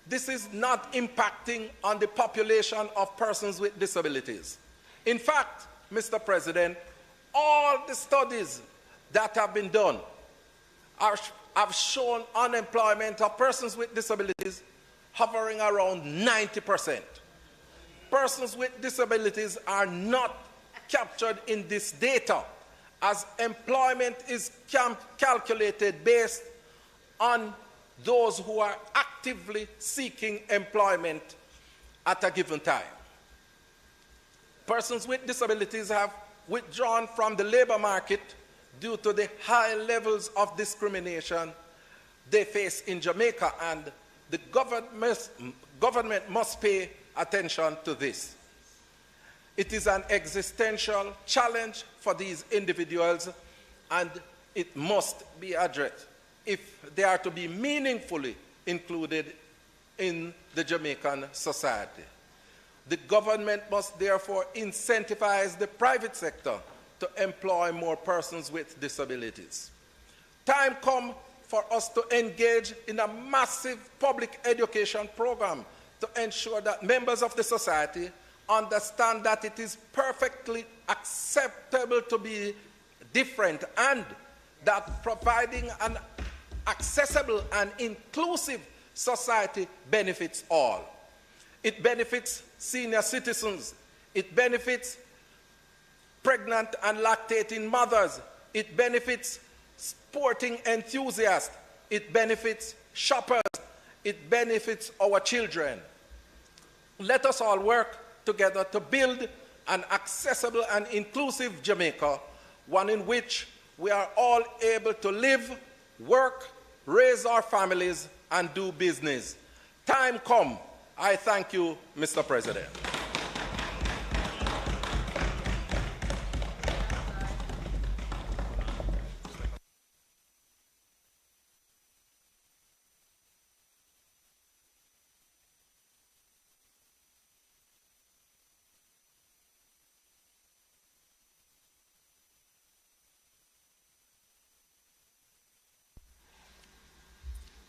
this is not impacting on the population of persons with disabilities. In fact, Mr. President, all the studies that have been done have shown unemployment of persons with disabilities hovering around 90%. Persons with disabilities are not captured in this data, as employment is calculated based on those who are actively seeking employment at a given time. Persons with disabilities have withdrawn from the labor market due to the high levels of discrimination they face in Jamaica, and the government must pay attention to this. It is an existential challenge for these individuals, and it must be addressed if they are to be meaningfully included in the Jamaican society. The government must therefore incentivize the private sector to employ more persons with disabilities. Time comes for us to engage in a massive public education program to ensure that members of the society understand that it is perfectly acceptable to be different, and that providing an accessible and inclusive society benefits all. It benefits senior citizens. It benefits pregnant and lactating mothers. It benefits sporting enthusiasts. It benefits shoppers. It benefits our children. Let us all work together to build an accessible and inclusive Jamaica, one in which we are all able to live, work, raise our families, and do business. Time come. I thank you, Mr. President.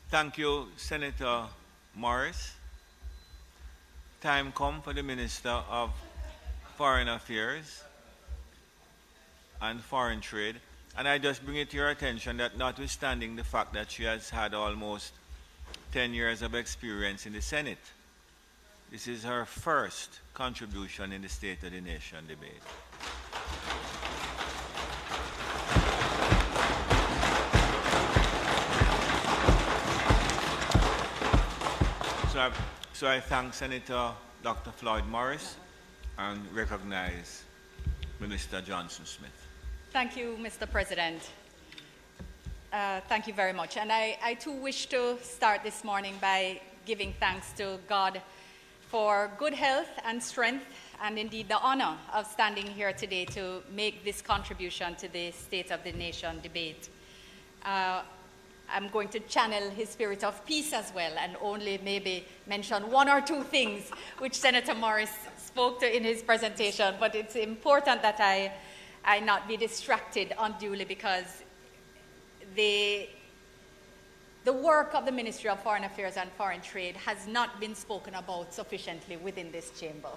Thank you, Senator Morris. Time come for the Minister of Foreign Affairs and Foreign Trade. And I just bring it to your attention that notwithstanding the fact that she has had almost 10 years of experience in the Senate, this is her first contribution in the State of the Nation debate. So I thank Senator Dr. Floyd Morris and recognize Minister Johnson Smith. Thank you, Mr. President. Thank you very much. And I too wish to start this morning by giving thanks to God for good health and strength, and indeed the honor of standing here today to make this contribution to the State of the Nation debate. I'm going to channel his spirit of peace as well and only maybe mention one or two things which Senator Morris spoke to in his presentation, but it's important that I not be distracted unduly because the work of the Ministry of Foreign Affairs and Foreign Trade has not been spoken about sufficiently within this chamber.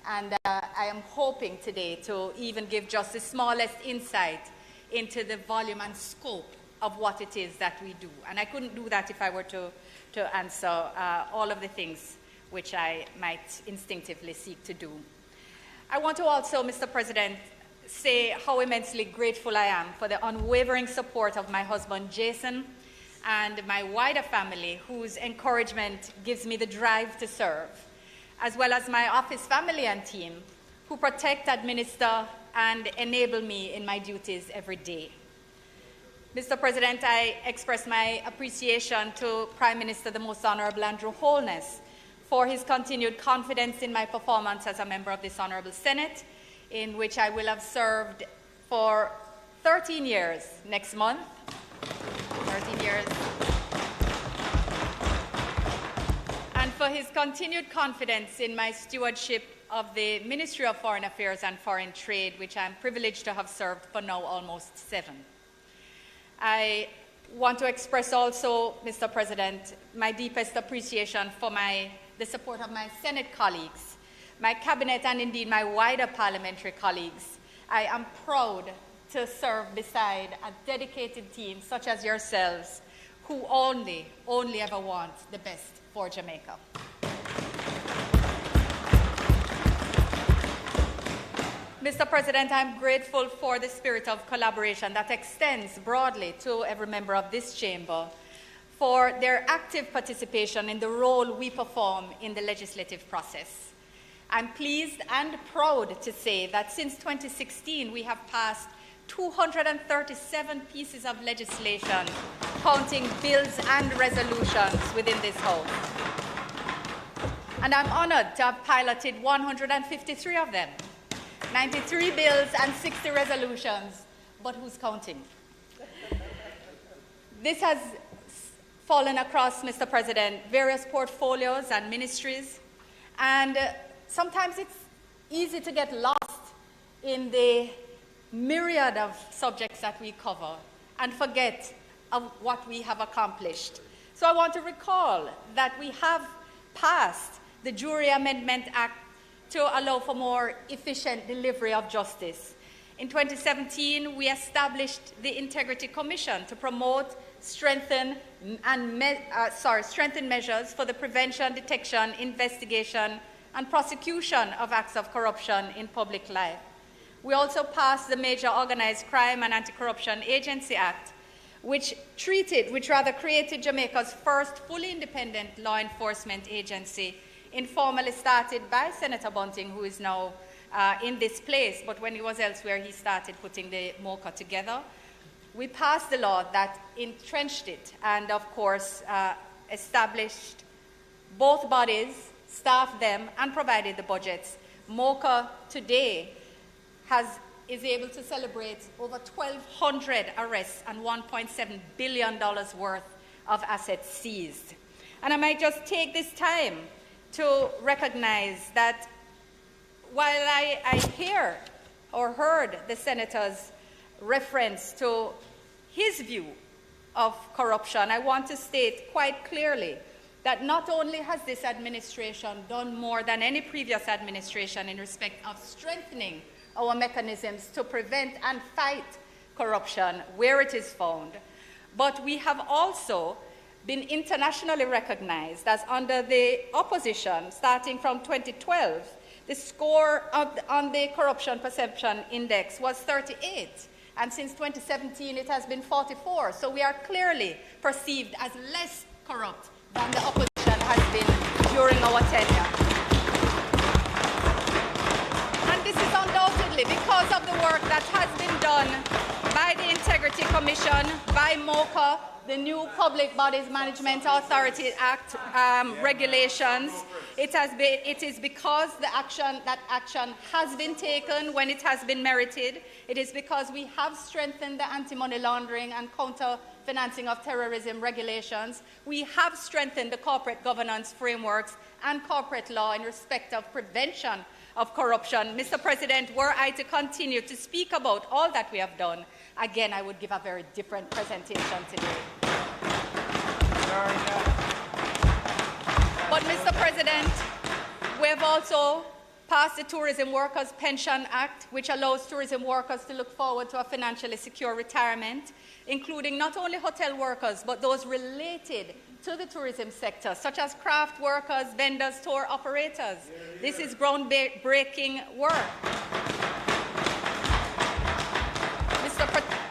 And I am hoping today to even give just the smallest insight into the volume and scope of what it is that we do. And I couldn't do that if I were to answer all of the things which I might instinctively seek to do. I want to also, Mr. President, say how immensely grateful I am for the unwavering support of my husband, Jason, and my wider family, whose encouragement gives me the drive to serve, as well as my office family and team, who protect, administer, and enable me in my duties every day. Mr. President, I express my appreciation to Prime Minister the Most Honourable Andrew Holness for his continued confidence in my performance as a member of this Honourable Senate, in which I will have served for 13 years next month. 13 years. And for his continued confidence in my stewardship of the Ministry of Foreign Affairs and Foreign Trade, which I'm privileged to have served for now almost 7. I want to express also, Mr. President, my deepest appreciation for the support of my Senate colleagues, my cabinet, and indeed my wider parliamentary colleagues. I am proud to serve beside a dedicated team such as yourselves, who only ever want the best for Jamaica. Mr. President, I'm grateful for the spirit of collaboration that extends broadly to every member of this chamber, for their active participation in the role we perform in the legislative process. I'm pleased and proud to say that since 2016, we have passed 237 pieces of legislation, counting bills and resolutions within this House. And I'm honored to have piloted 153 of them, 93 bills and 60 resolutions, but who's counting? This has fallen across, Mr. President, various portfolios and ministries, and sometimes it's easy to get lost in the myriad of subjects that we cover and forget of what we have accomplished. So I want to recall that we have passed the Jury Amendment Act to allow for more efficient delivery of justice. In 2017, we established the Integrity Commission to promote, strengthen measures for the prevention, detection, investigation, and prosecution of acts of corruption in public life. We also passed the Major Organized Crime and Anti-Corruption Agency Act, which created Jamaica's first fully independent law enforcement agency, informally started by Senator Bunting, who is now in this place, but when he was elsewhere, he started putting the MOCA together. We passed the law that entrenched it and, of course, established both bodies, staffed them, and provided the budgets. MOCA today is able to celebrate over 1,200 arrests and $1.7 billion worth of assets seized. And I might just take this time to recognize that while I hear or heard the Senator's reference to his view of corruption, I want to state quite clearly that not only has this administration done more than any previous administration in respect of strengthening our mechanisms to prevent and fight corruption where it is found, but we have also been internationally recognized as under the opposition, starting from 2012, the score on the Corruption Perception Index was 38, and since 2017 it has been 44. So we are clearly perceived as less corrupt than the opposition has been during our tenure. And this is undoubtedly because of the work that has been done by the Integrity Commission, by MOCA, the new Public Bodies Management Authority Act regulations. It is because that action has been taken when it has been merited. It is because we have strengthened the anti-money laundering and counter-financing of terrorism regulations. We have strengthened the corporate governance frameworks and corporate law in respect of prevention of corruption. Mr. President, were I to continue to speak about all that we have done, again, I would give a very different presentation today. But, Mr. President, we have also passed the Tourism Workers Pension Act, which allows tourism workers to look forward to a financially secure retirement, including not only hotel workers, but those related to the tourism sector, such as craft workers, vendors, tour operators. This is groundbreaking work.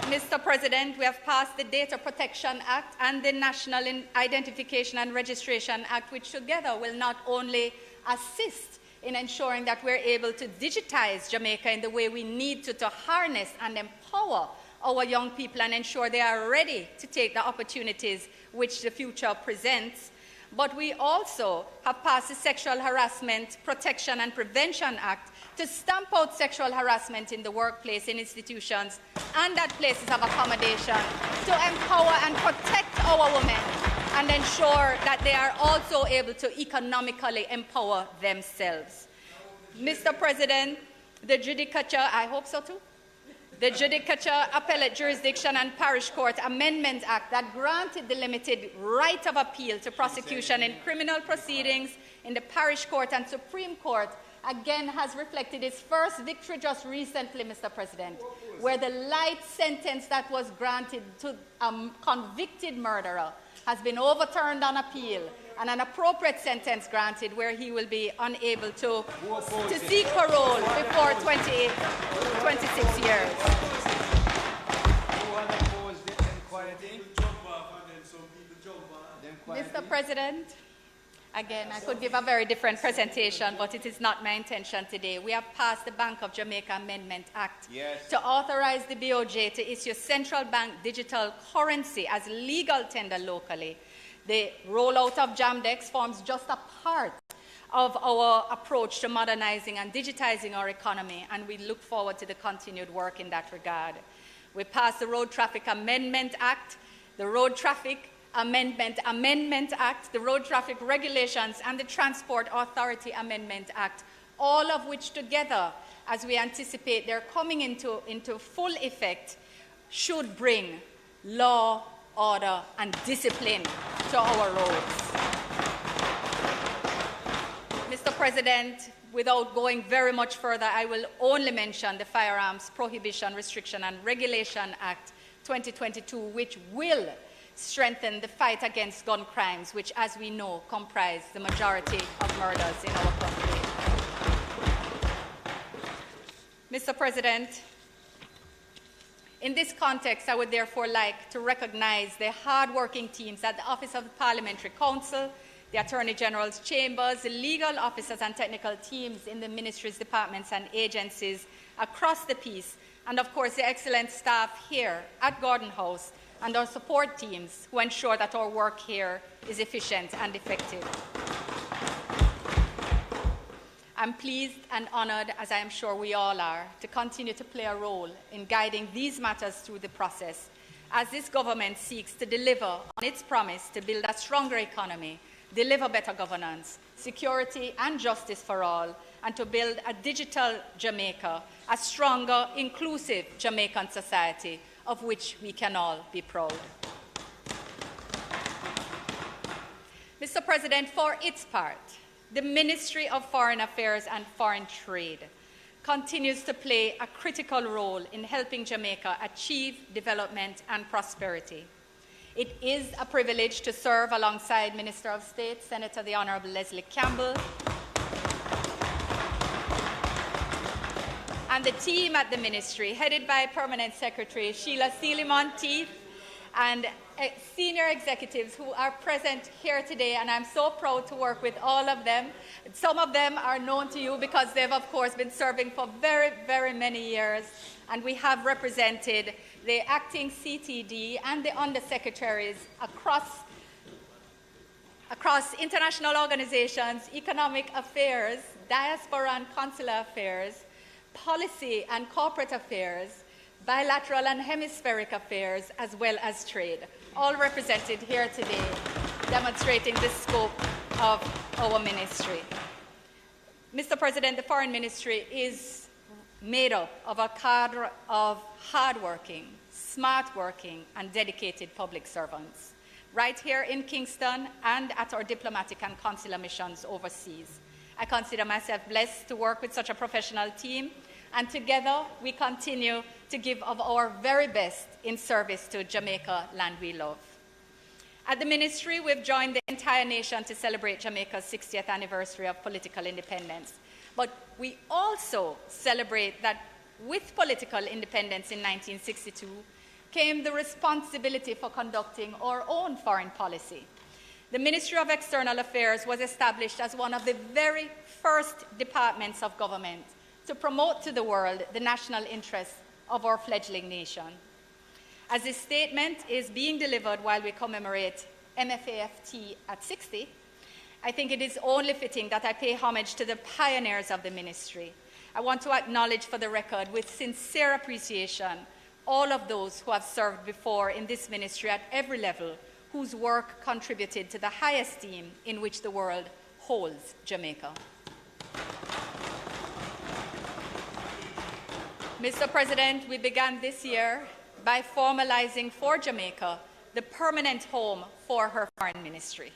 Mr. President, we have passed the Data Protection Act and the National Identification and Registration Act, which together will not only assist in ensuring that we're able to digitize Jamaica in the way we need to harness and empower our young people and ensure they are ready to take the opportunities which the future presents. But we also have passed the Sexual Harassment Protection and Prevention Act to stamp out sexual harassment in the workplace, in institutions, and at places of accommodation, to empower and protect our women and ensure that they are also able to economically empower themselves. Mr. President, the Judicature, I hope so too, the Judicature Appellate Jurisdiction and Parish Court Amendment Act that granted the limited right of appeal to prosecution in criminal proceedings in the Parish Court and Supreme Court again has reflected its first victory just recently, Mr. President, where the light sentence that was granted to a convicted murderer has been overturned on appeal and an appropriate sentence granted where he will be unable to seek parole before 26 years. Mr. President, again, I could give a very different presentation, but it is not my intention today. We have passed the Bank of Jamaica Amendment Act to authorize the BOJ to issue central bank digital currency as legal tender locally. The rollout of JAMDEX forms just a part of our approach to modernizing and digitizing our economy, and we look forward to the continued work in that regard. We passed the Road Traffic Amendment Act, the Road Traffic Amendment Act, the Road Traffic Regulations, and the Transport Authority Amendment Act, all of which together, as we anticipate they're coming into full effect, should bring law, order, and discipline to our roads. Mr. President, without going very much further, I will only mention the Firearms Prohibition, Restriction, and Regulation Act 2022, which will strengthen the fight against gun crimes, which, as we know, comprise the majority of murders in our country. Mr. President, in this context, I would therefore like to recognize the hard-working teams at the Office of the Parliamentary Council, the Attorney General's chambers, the legal officers and technical teams in the ministries, departments, and agencies across the piece, and of course the excellent staff here at Gordon House and our support teams who ensure that our work here is efficient and effective. I'm pleased and honored, as I am sure we all are, to continue to play a role in guiding these matters through the process as this government seeks to deliver on its promise to build a stronger economy, deliver better governance, security and justice for all, and to build a digital Jamaica, a stronger, inclusive Jamaican society of which we can all be proud. Mr. President, for its part, the Ministry of Foreign Affairs and Foreign Trade continues to play a critical role in helping Jamaica achieve development and prosperity. It is a privilege to serve alongside Minister of State, Senator the Honourable Leslie Campbell, and the team at the ministry, headed by Permanent Secretary Sheila Sealy-Monteith and senior executives who are present here today, and I'm so proud to work with all of them. Some of them are known to you because they've, of course, been serving for very, very many years, and we have represented the acting CTD and the undersecretaries across international organizations, economic affairs, diaspora and consular affairs, policy and corporate affairs, bilateral and hemispheric affairs, as well as trade, all represented here today, demonstrating the scope of our ministry. Mr. President, the Foreign Ministry is made up of a cadre of hardworking, smart-working, and dedicated public servants, right here in Kingston and at our diplomatic and consular missions overseas. I consider myself blessed to work with such a professional team, and together we continue to give of our very best in service to Jamaica, land we love. At the Ministry, we've joined the entire nation to celebrate Jamaica's 60th anniversary of political independence. But we also celebrate that with political independence in 1962 came the responsibility for conducting our own foreign policy. The Ministry of External Affairs was established as one of the very first departments of government to promote to the world the national interests of our fledgling nation. As this statement is being delivered while we commemorate MFAFT at 60, I think it is only fitting that I pay homage to the pioneers of the ministry. I want to acknowledge for the record with sincere appreciation all of those who have served before in this ministry at every level, whose work contributed to the high esteem in which the world holds Jamaica. Mr. President, we began this year by formalizing for Jamaica the permanent home for her foreign ministry.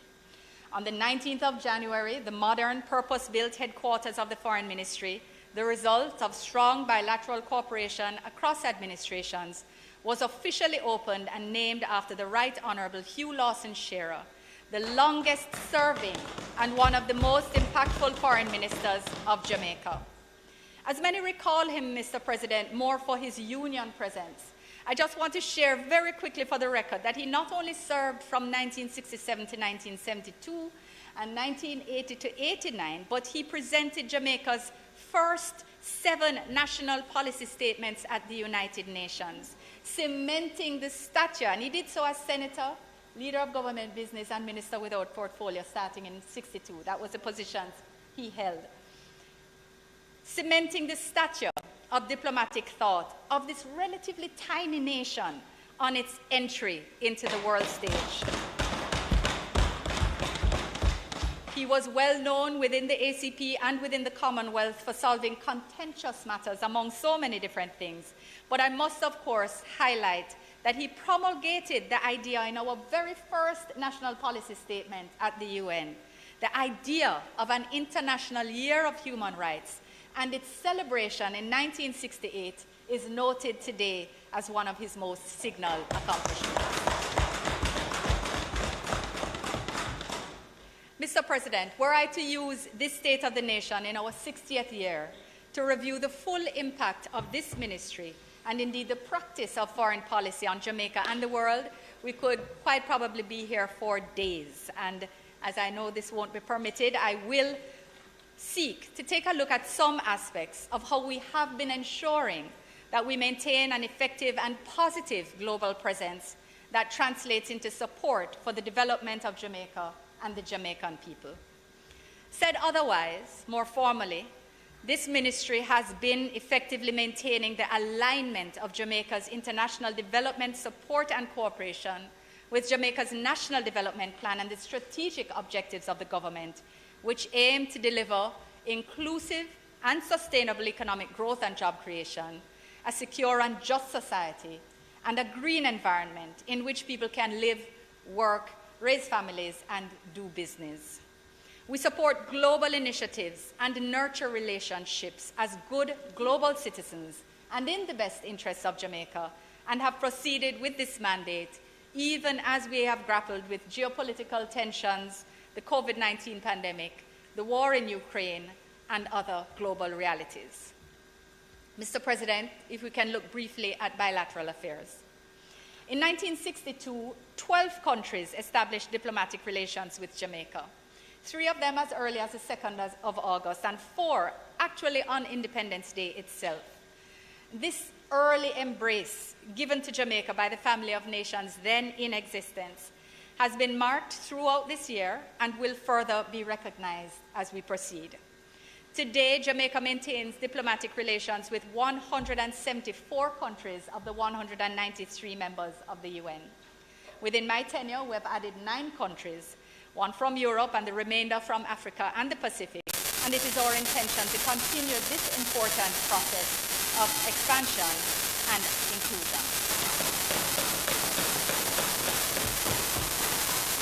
On the 19th of January, the modern, purpose-built headquarters of the Foreign Ministry, the result of strong bilateral cooperation across administrations, was officially opened and named after the Right Honourable Hugh Lawson Shearer, the longest-serving and one of the most impactful foreign ministers of Jamaica. As many recall him, Mr. President, more for his union presence, I just want to share very quickly for the record that he not only served from 1967 to 1972 and 1980 to 89, but he presented Jamaica's first 7 national policy statements at the United Nations, cementing the stature, and he did so as Senator, Leader of Government Business, and Minister without Portfolio starting in 62. That was the positions he held. Cementing the stature of diplomatic thought of this relatively tiny nation on its entry into the world stage. He was well known within the ACP and within the Commonwealth for solving contentious matters among so many different things. But I must, of course, highlight that he promulgated the idea in our very first national policy statement at the UN, the idea of an International Year of Human Rights, and its celebration in 1968 is noted today as one of his most signal accomplishments. Mr. President, were I to use this State of the Nation in our 60th year to review the full impact of this ministry and indeed the practice of foreign policy on Jamaica and the world, we could quite probably be here for days. And as I know this won't be permitted, I will seek to take a look at some aspects of how we have been ensuring that we maintain an effective and positive global presence that translates into support for the development of Jamaica and the Jamaican people. Said otherwise, more formally, this ministry has been effectively maintaining the alignment of Jamaica's international development support and cooperation with Jamaica's national development plan and the strategic objectives of the government, which aim to deliver inclusive and sustainable economic growth and job creation, a secure and just society, and a green environment in which people can live, work, raise families, and do business. We support global initiatives and nurture relationships as good global citizens and in the best interests of Jamaica, and have proceeded with this mandate even as we have grappled with geopolitical tensions, the COVID-19 pandemic, the war in Ukraine, and other global realities. Mr. President, if we can look briefly at bilateral affairs. In 1962, 12 countries established diplomatic relations with Jamaica. 3 of them as early as the 2nd of August, and 4 actually on Independence Day itself. This early embrace given to Jamaica by the family of nations then in existence has been marked throughout this year and will further be recognized as we proceed. Today, Jamaica maintains diplomatic relations with 174 countries of the 193 members of the UN. Within my tenure, we have added 9 countries, 1 from Europe and the remainder from Africa and the Pacific, and it is our intention to continue this important process of expansion and inclusion.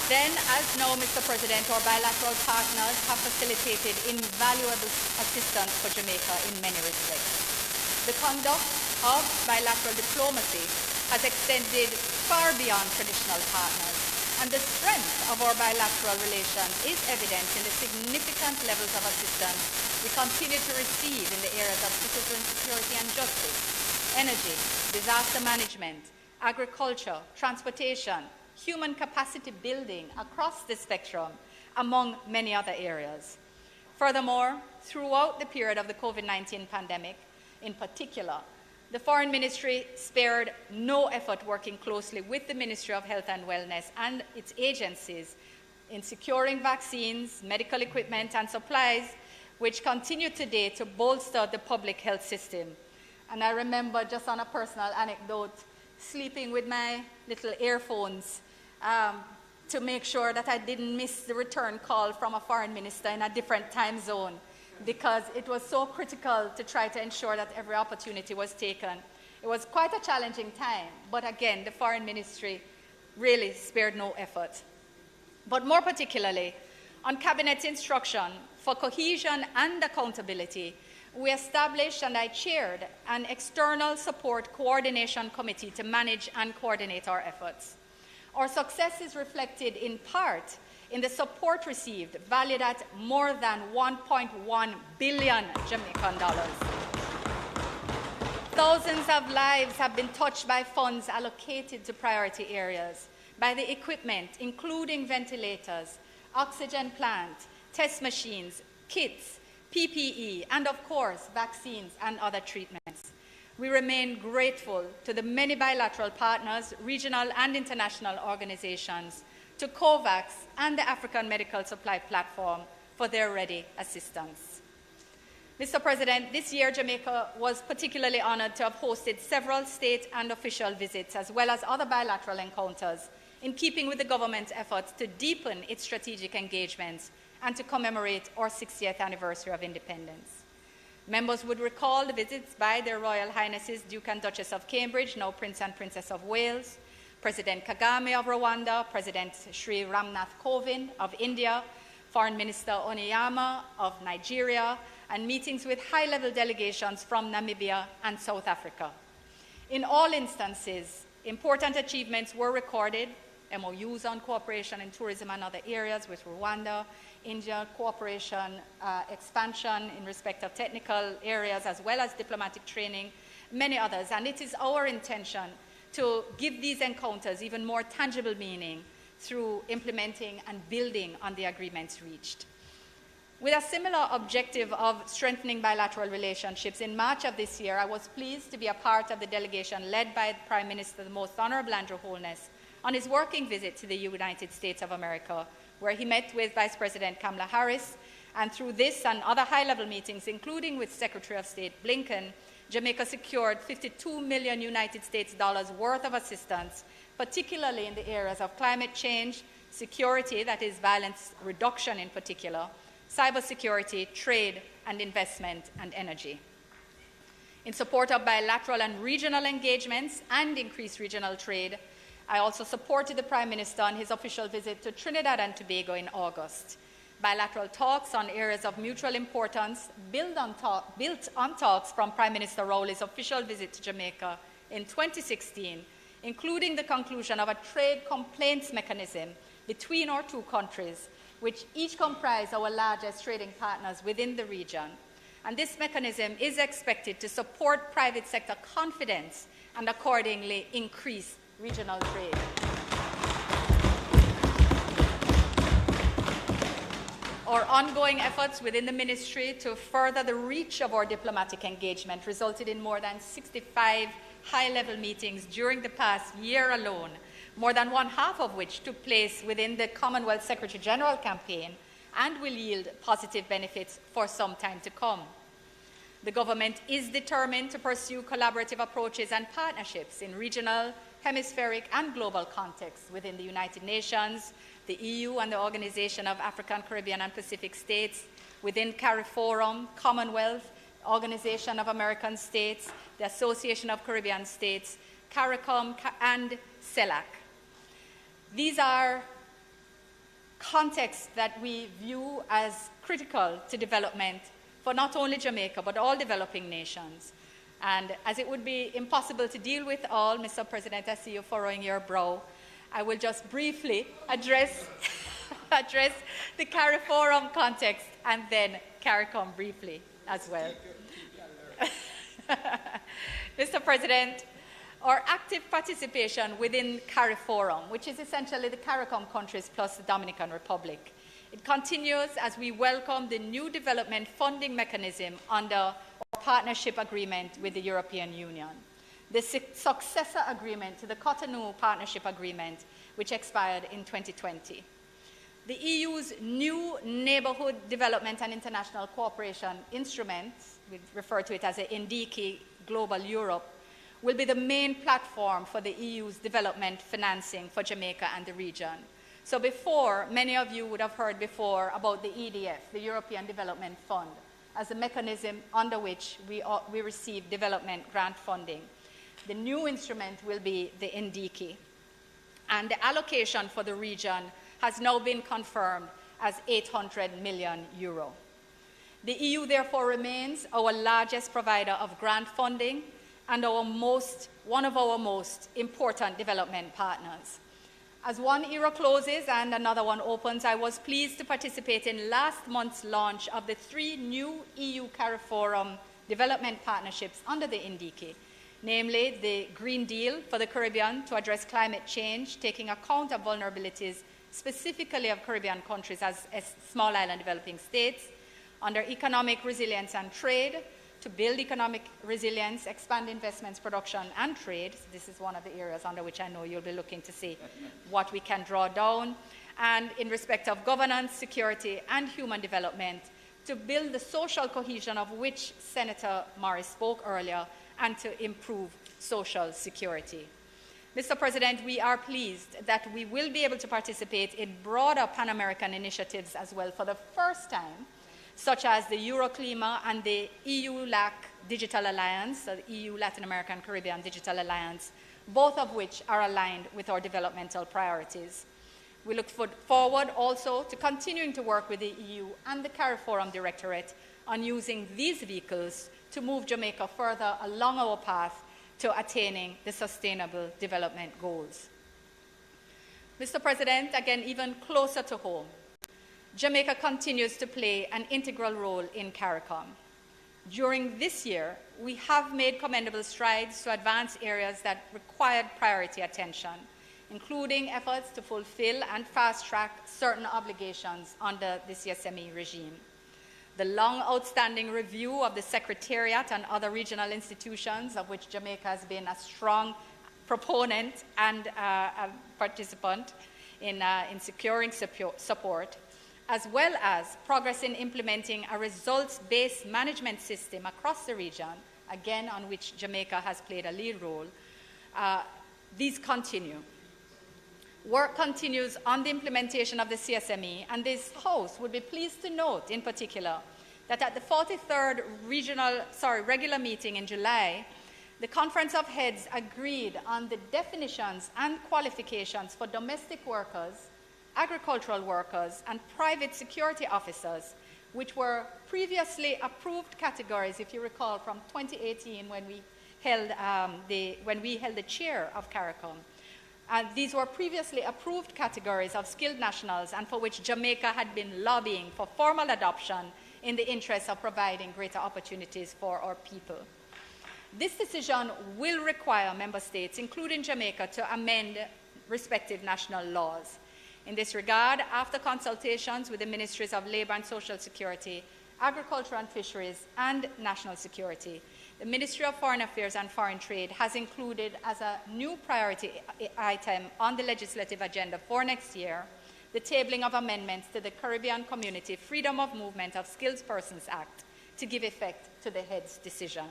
Then, as now, Mr. President, our bilateral partners have facilitated invaluable assistance for Jamaica in many respects. The conduct of bilateral diplomacy has extended far beyond traditional partners, and the strength of our bilateral relations is evident in the significant levels of assistance we continue to receive in the areas of citizen security and justice, energy, disaster management, agriculture, transportation, human capacity building across the spectrum, among many other areas. Furthermore, throughout the period of the COVID-19 pandemic, in particular, the Foreign Ministry spared no effort working closely with the Ministry of Health and Wellness and its agencies in securing vaccines, medical equipment, and supplies, which continue today to bolster the public health system. And I remember, just on a personal anecdote, sleeping with my little earphones to make sure that I didn't miss the return call from a foreign minister in a different time zone, because it was so critical to try to ensure that every opportunity was taken. It was quite a challenging time, but again, the foreign ministry really spared no effort. But more particularly, on Cabinet's instruction for cohesion and accountability, we established and I chaired an external support coordination committee to manage and coordinate our efforts. Our success is reflected in part in the support received, valued at more than 1.1 billion Jamaican dollars. Thousands of lives have been touched by funds allocated to priority areas, by the equipment, including ventilators, oxygen plants, test machines, kits, PPE, and of course, vaccines and other treatments. We remain grateful to the many bilateral partners, regional and international organizations, to COVAX and the African Medical Supply Platform for their ready assistance. Mr. President, this year Jamaica was particularly honored to have hosted several state and official visits, as well as other bilateral encounters, in keeping with the government's efforts to deepen its strategic engagements and to commemorate our 60th anniversary of independence. Members would recall the visits by their Royal Highnesses Duke and Duchess of Cambridge, now Prince and Princess of Wales, President Kagame of Rwanda, President Sri Ramnath Kovind of India, Foreign Minister Oniyama of Nigeria, and meetings with high-level delegations from Namibia and South Africa. In all instances, important achievements were recorded, MOUs on cooperation in tourism and other areas with Rwanda, India cooperation expansion in respect of technical areas, as well as diplomatic training, many others. And it is our intention to give these encounters even more tangible meaning through implementing and building on the agreements reached. With a similar objective of strengthening bilateral relationships, in March of this year, I was pleased to be a part of the delegation led by the Prime Minister, the Most Honourable Andrew Holness, on his working visit to the United States of America, where he met with Vice President Kamala Harris, and through this and other high-level meetings, including with Secretary of State Blinken, Jamaica secured $52 million United States worth of assistance, particularly in the areas of climate change, security, that is violence reduction in particular, cybersecurity, trade and investment, and energy. In support of bilateral and regional engagements and increased regional trade, I also supported the Prime Minister on his official visit to Trinidad and Tobago in August. Bilateral talks on areas of mutual importance built on talks from Prime Minister Rowley's official visit to Jamaica in 2016, including the conclusion of a trade complaints mechanism between our two countries, which each comprise our largest trading partners within the region. And this mechanism is expected to support private sector confidence and accordingly increase regional trade. Our ongoing efforts within the ministry to further the reach of our diplomatic engagement resulted in more than 65 high-level meetings during the past year alone, more than one-half of which took place within the Commonwealth Secretary General campaign and will yield positive benefits for some time to come. The government is determined to pursue collaborative approaches and partnerships in regional, hemispheric, and global contexts within the United Nations, the EU and the Organization of African, Caribbean, and Pacific States, within CARIFORUM, Commonwealth, Organization of American States, the Association of Caribbean States, CARICOM, and CELAC. These are contexts that we view as critical to development for not only Jamaica, but all developing nations. And as it would be impossible to deal with all, Mr. President, I see you furrowing your brow, I will just briefly address the CARIFORUM context and then CARICOM briefly as well. Mr. President, our active participation within CARIFORUM, which is essentially the CARICOM countries plus the Dominican Republic, it continues as we welcome the new development funding mechanism under our partnership agreement with the European Union, the successor agreement to the Cotonou Partnership Agreement, which expired in 2020. The EU's new Neighbourhood Development and International Cooperation Instrument, we refer to it as the NDC Global Europe, will be the main platform for the EU's development financing for Jamaica and the region. So before, many of you would have heard before about the EDF, the European Development Fund, as a mechanism under which we receive development grant funding. The new instrument will be the NDC. And the allocation for the region has now been confirmed as €800 million. The EU therefore remains our largest provider of grant funding and one of our most important development partners. As one era closes and another one opens, I was pleased to participate in last month's launch of the 3 new EU CARIFORUM development partnerships under the NDC, namely the Green Deal for the Caribbean to address climate change, taking account of vulnerabilities specifically of Caribbean countries as small island developing states, under economic resilience and trade, to build economic resilience, expand investments, production, and trade. So this is one of the areas under which I know you'll be looking to see what we can draw down. And in respect of governance, security, and human development, to build the social cohesion of which Senator Morris spoke earlier, and to improve social security. Mr. President, we are pleased that we will be able to participate in broader Pan-American initiatives as well for the first time, such as the Euroclima and the EU-LAC Digital Alliance, the EU Latin American Caribbean Digital Alliance, both of which are aligned with our developmental priorities. We look forward also to continuing to work with the EU and the CARIFORUM Directorate on using these vehicles to move Jamaica further along our path to attaining the Sustainable Development Goals. Mr. President, again, even closer to home, Jamaica continues to play an integral role in CARICOM. During this year, we have made commendable strides to advance areas that required priority attention, including efforts to fulfill and fast-track certain obligations under the CSME regime. The long outstanding review of the Secretariat and other regional institutions, of which Jamaica has been a strong proponent and a participant in securing support, as well as progress in implementing a results-based management system across the region, again on which Jamaica has played a lead role, these continue. Work continues on the implementation of the CSME, and this House would be pleased to note in particular that at the 43rd regular meeting in July, the Conference of Heads agreed on the definitions and qualifications for domestic workers, agricultural workers, and private security officers, which were previously approved categories, if you recall, from 2018 when we held the chair of CARICOM. These were previously approved categories of skilled nationals and for which Jamaica had been lobbying for formal adoption in the interest of providing greater opportunities for our people. This decision will require member states, including Jamaica, to amend respective national laws. In this regard, after consultations with the Ministries of Labour and Social Security, Agriculture and Fisheries, and National Security, the Ministry of Foreign Affairs and Foreign Trade has included as a new priority item on the legislative agenda for next year the tabling of amendments to the Caribbean Community Freedom of Movement of Skilled Persons Act to give effect to the head's decision.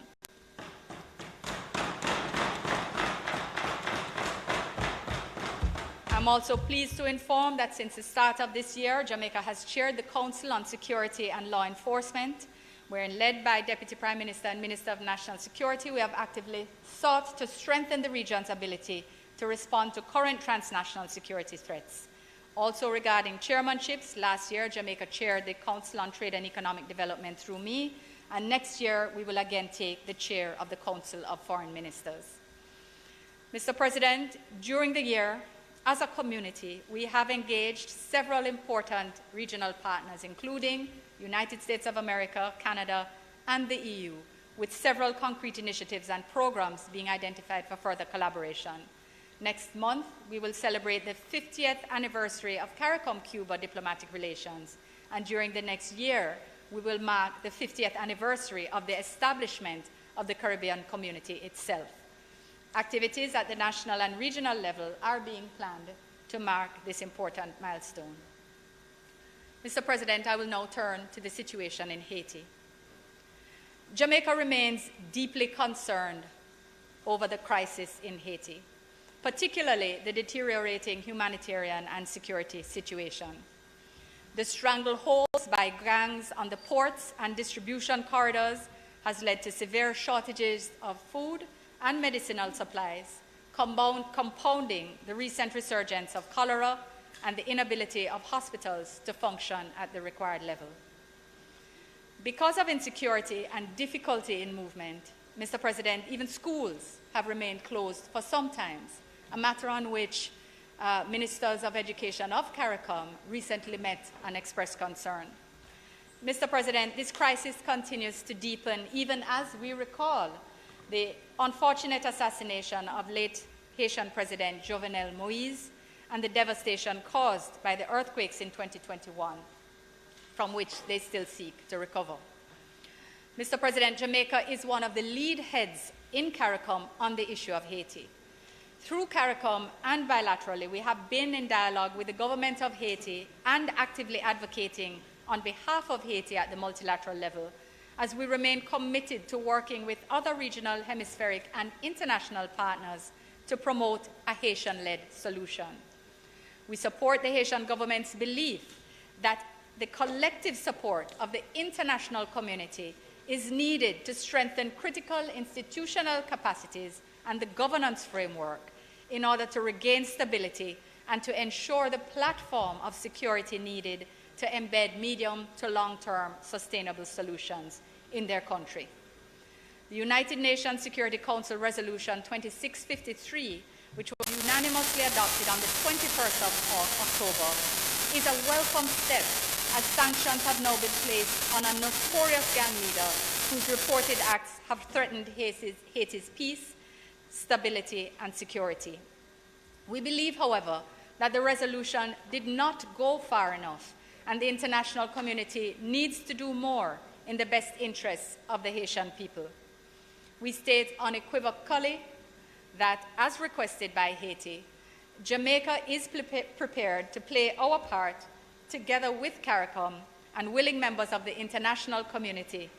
I'm also pleased to inform that since the start of this year, Jamaica has chaired the Council on Security and Law Enforcement, wherein led by Deputy Prime Minister and Minister of National Security, we have actively sought to strengthen the region's ability to respond to current transnational security threats. Also regarding chairmanships, last year Jamaica chaired the Council on Trade and Economic Development through me, and next year we will again take the chair of the Council of Foreign Ministers. Mr. President, during the year, as a community, we have engaged several important regional partners, including United States of America, Canada, and the EU, with several concrete initiatives and programs being identified for further collaboration. Next month, we will celebrate the 50th anniversary of CARICOM-Cuba diplomatic relations, and during the next year, we will mark the 50th anniversary of the establishment of the Caribbean community itself. Activities at the national and regional level are being planned to mark this important milestone. Mr. President, I will now turn to the situation in Haiti. Jamaica remains deeply concerned over the crisis in Haiti, particularly the deteriorating humanitarian and security situation. The strangleholds by gangs on the ports and distribution corridors has led to severe shortages of food and medicinal supplies, compounding the recent resurgence of cholera and the inability of hospitals to function at the required level. Because of insecurity and difficulty in movement, Mr. President, even schools have remained closed for some time, a matter on which Ministers of Education of CARICOM recently met and expressed concern. Mr. President, this crisis continues to deepen even as we recall the unfortunate assassination of late Haitian President Jovenel Moïse and the devastation caused by the earthquakes in 2021, from which they still seek to recover. Mr. President, Jamaica is one of the lead heads in CARICOM on the issue of Haiti. Through CARICOM and bilaterally, we have been in dialogue with the government of Haiti and actively advocating on behalf of Haiti at the multilateral level, as we remain committed to working with other regional, hemispheric, and international partners to promote a Haitian-led solution. We support the Haitian government's belief that the collective support of the international community is needed to strengthen critical institutional capacities and the governance framework in order to regain stability and to ensure the platform of security needed to embed medium to long-term sustainable solutions in their country. The United Nations Security Council Resolution 2653, which was unanimously adopted on the 21st of October, is a welcome step as sanctions have now been placed on a notorious gang leader whose reported acts have threatened Haiti's peace, stability, and security. We believe, however, that the resolution did not go far enough, and the international community needs to do more in the best interests of the Haitian people. We state unequivocally that, as requested by Haiti, Jamaica is prepared to play our part together with CARICOM and willing members of the international community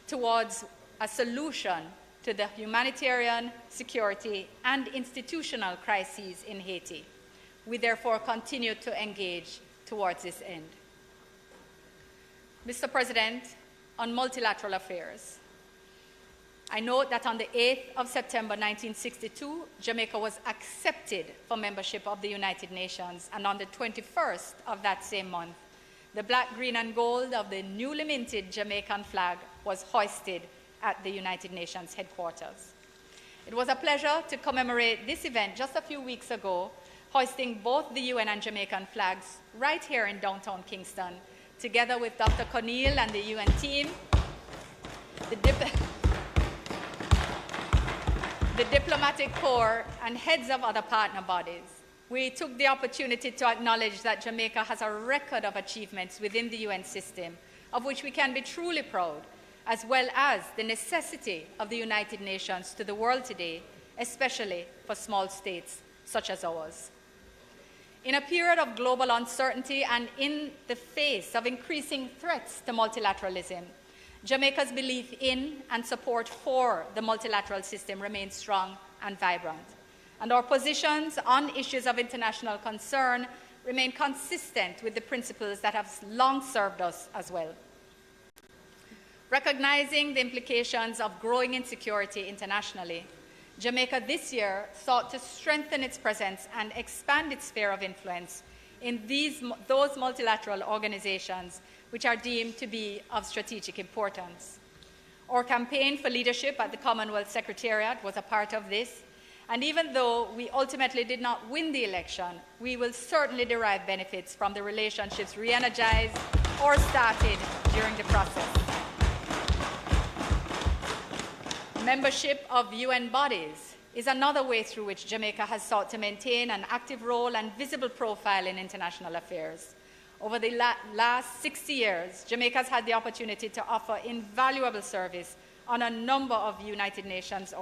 towards a solution to the humanitarian, security, and institutional crises in Haiti. We therefore continue to engage towards this end. Mr. President, on multilateral affairs, I note that on the 8th of September 1962, Jamaica was accepted for membership of the United Nations, and on the 21st of that same month, the black, green, and gold of the newly minted Jamaican flag was hoisted at the United Nations headquarters. It was a pleasure to commemorate this event just a few weeks ago, hoisting both the UN and Jamaican flags right here in downtown Kingston, together with Dr. Cornel and the UN team. the diplomatic corps, and heads of other partner bodies, we took the opportunity to acknowledge that Jamaica has a record of achievements within the UN system, of which we can be truly proud, as well as the necessity of the United Nations to the world today, especially for small states such as ours. In a period of global uncertainty and in the face of increasing threats to multilateralism, Jamaica's belief in and support for the multilateral system remains strong and vibrant, and our positions on issues of international concern remain consistent with the principles that have long served us as well. Recognizing the implications of growing insecurity internationally, Jamaica this year sought to strengthen its presence and expand its sphere of influence in those multilateral organizations which are deemed to be of strategic importance. Our campaign for leadership at the Commonwealth Secretariat was a part of this, and even though we ultimately did not win the election, we will certainly derive benefits from the relationships re-energized or started during the process. Membership of UN bodies is another way through which Jamaica has sought to maintain an active role and visible profile in international affairs. Over the last 60 years, Jamaica has had the opportunity to offer invaluable service on a number of United Nations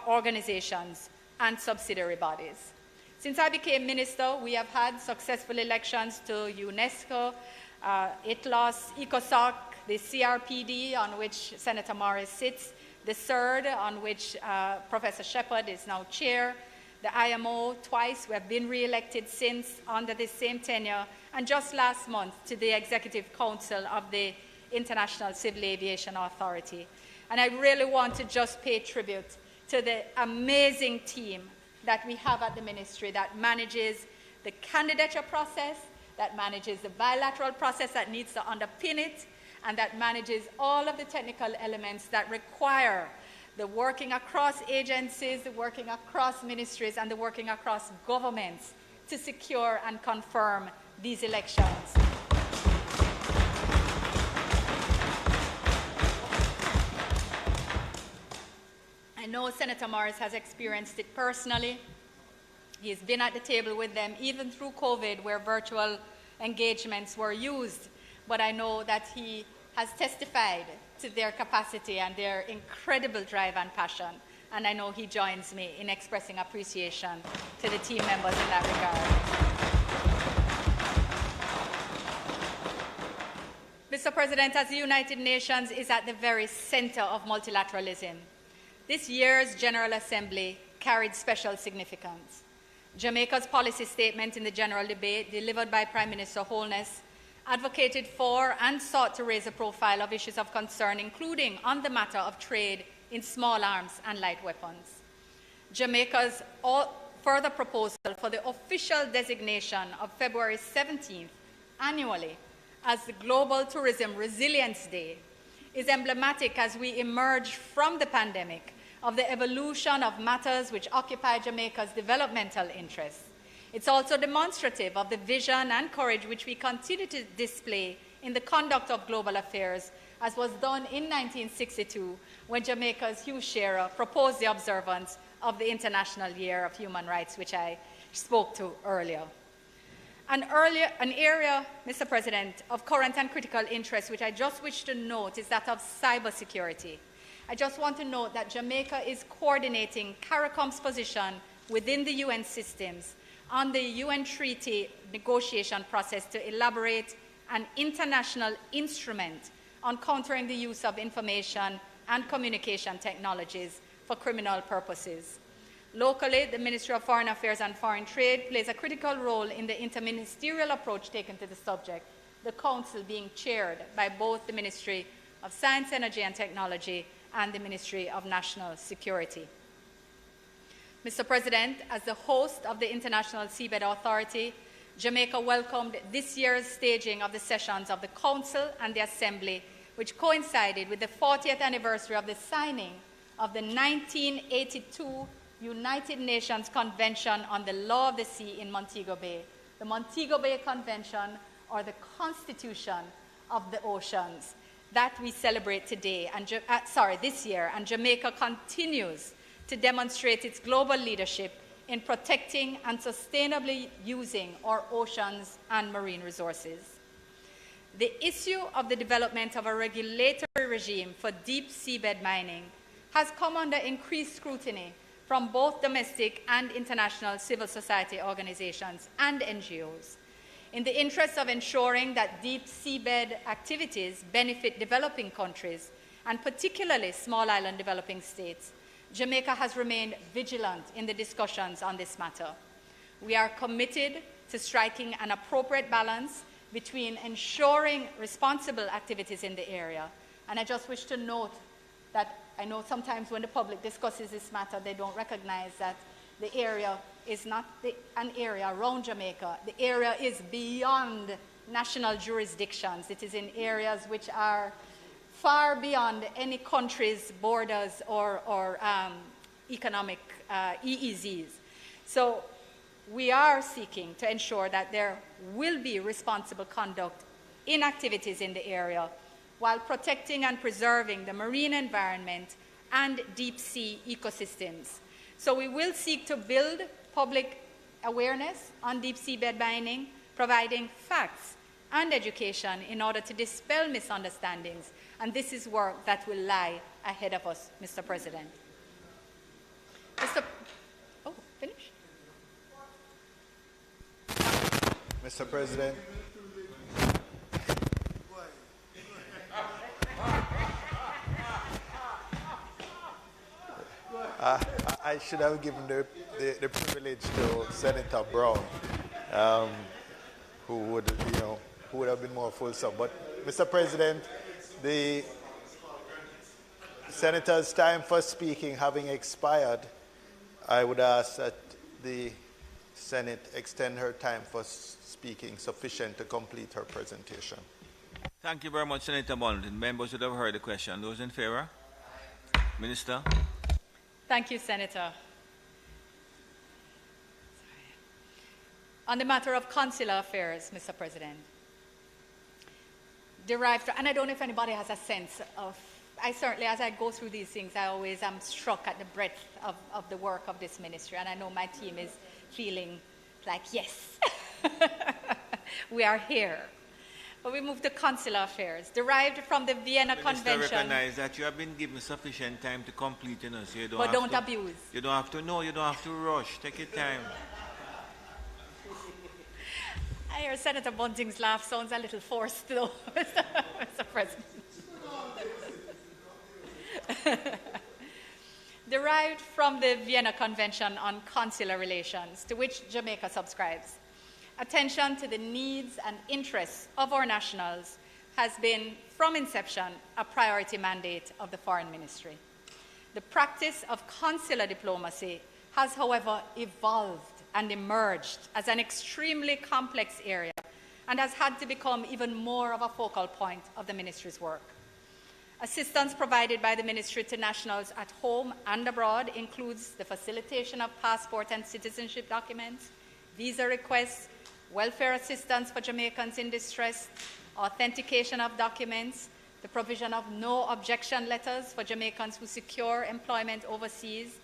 organizations and subsidiary bodies. Since I became minister, we have had successful elections to UNESCO, ITLOS, ECOSOC, the CRPD, on which Senator Morris sits, the CERD, on which Professor Shepherd is now chair, the IMO twice. We have been re-elected since under the same tenure, and just last month to the Executive Council of the International Civil Aviation Authority. And I really want to just pay tribute to the amazing team that we have at the ministry that manages the candidature process, that manages the bilateral process that needs to underpin it, and that manages all of the technical elements that require the working across agencies, the working across ministries, and the working across governments to secure and confirm these elections. I know Senator Morris has experienced it personally. He's been at the table with them even through COVID, where virtual engagements were used. But I know that he has testified to their capacity and their incredible drive and passion. And I know he joins me in expressing appreciation to the team members in that regard. Mr. President, as the United Nations is at the very center of multilateralism, this year's General Assembly carried special significance. Jamaica's policy statement in the general debate, delivered by Prime Minister Holness, advocated for and sought to raise a profile of issues of concern, including on the matter of trade in small arms and light weapons. Jamaica's further proposal for the official designation of February 17th annually as the Global Tourism Resilience Day is emblematic as we emerge from the pandemic of the evolution of matters which occupy Jamaica's developmental interests. It's also demonstrative of the vision and courage which we continue to display in the conduct of global affairs, as was done in 1962 when Jamaica's Hugh Shearer proposed the observance of the International Year of Human Rights, which I spoke to earlier. An area, Mr. President, of current and critical interest, which I just wish to note, is that of cybersecurity. I just want to note that Jamaica is coordinating CARICOM's position within the UN systems on the UN treaty negotiation process to elaborate an international instrument on countering the use of information and communication technologies for criminal purposes. Locally, the Ministry of Foreign Affairs and Foreign Trade plays a critical role in the interministerial approach taken to the subject, the Council being chaired by both the Ministry of Science, Energy and Technology and the Ministry of National Security. Mr. President, as the host of the International Seabed Authority, Jamaica welcomed this year's staging of the sessions of the Council and the Assembly, which coincided with the 40th anniversary of the signing of the 1982 United Nations Convention on the Law of the Sea in Montego Bay, the Montego Bay Convention, or the Constitution of the Oceans, that we celebrate today, this year, and Jamaica continues to demonstrate its global leadership in protecting and sustainably using our oceans and marine resources. The issue of the development of a regulatory regime for deep seabed mining has come under increased scrutiny from both domestic and international civil society organizations and NGOs. In the interest of ensuring that deep seabed activities benefit developing countries, and particularly small island developing states, Jamaica has remained vigilant in the discussions on this matter. We are committed to striking an appropriate balance between ensuring responsible activities in the area. And I just wish to note that I know sometimes when the public discusses this matter, they don't recognize that the area is not an area around Jamaica. The area is beyond national jurisdictions. It is in areas which are far beyond any country's borders or economic EEZs. So we are seeking to ensure that there will be responsible conduct in activities in the area while protecting and preserving the marine environment and deep sea ecosystems. So we will seek to build public awareness on deep seabed mining, providing facts and education in order to dispel misunderstandings. And this is work that will lie ahead of us, Mr. President. Oh, finish? Mr. President. I should have given the privilege to Senator Brown, who would have been more fulsome. But Mr. President, the Senator's time for speaking having expired, I would ask that the Senate extend her time for speaking sufficient to complete her presentation. Thank you very much, Senator Bond. Members would have heard the question. Those in favor? Minister. Thank you, Senator. On the matter of consular affairs, Mr. President, derived from, and I don't know if anybody has a sense of, I certainly, as I go through these things, I always am struck at the breadth of the work of this ministry, and I know my team is feeling like, yes, we are here. But we move to consular affairs, derived from the Vienna Convention. Recognize that you have been given sufficient time to complete, so you don't but have don't to, abuse. You don't have to, no, you don't have to rush. Take your time. I hear Senator Bunting's laugh sounds a little forced, though, Mr. President. Derived from the Vienna Convention on Consular Relations, to which Jamaica subscribes, attention to the needs and interests of our nationals has been, from inception, a priority mandate of the Foreign Ministry. The practice of consular diplomacy has, however, evolved and emerged as an extremely complex area and has had to become even more of a focal point of the Ministry's work. Assistance provided by the Ministry to nationals at home and abroad includes the facilitation of passport and citizenship documents, visa requests, welfare assistance for Jamaicans in distress, authentication of documents, the provision of no objection letters for Jamaicans who secure employment overseas,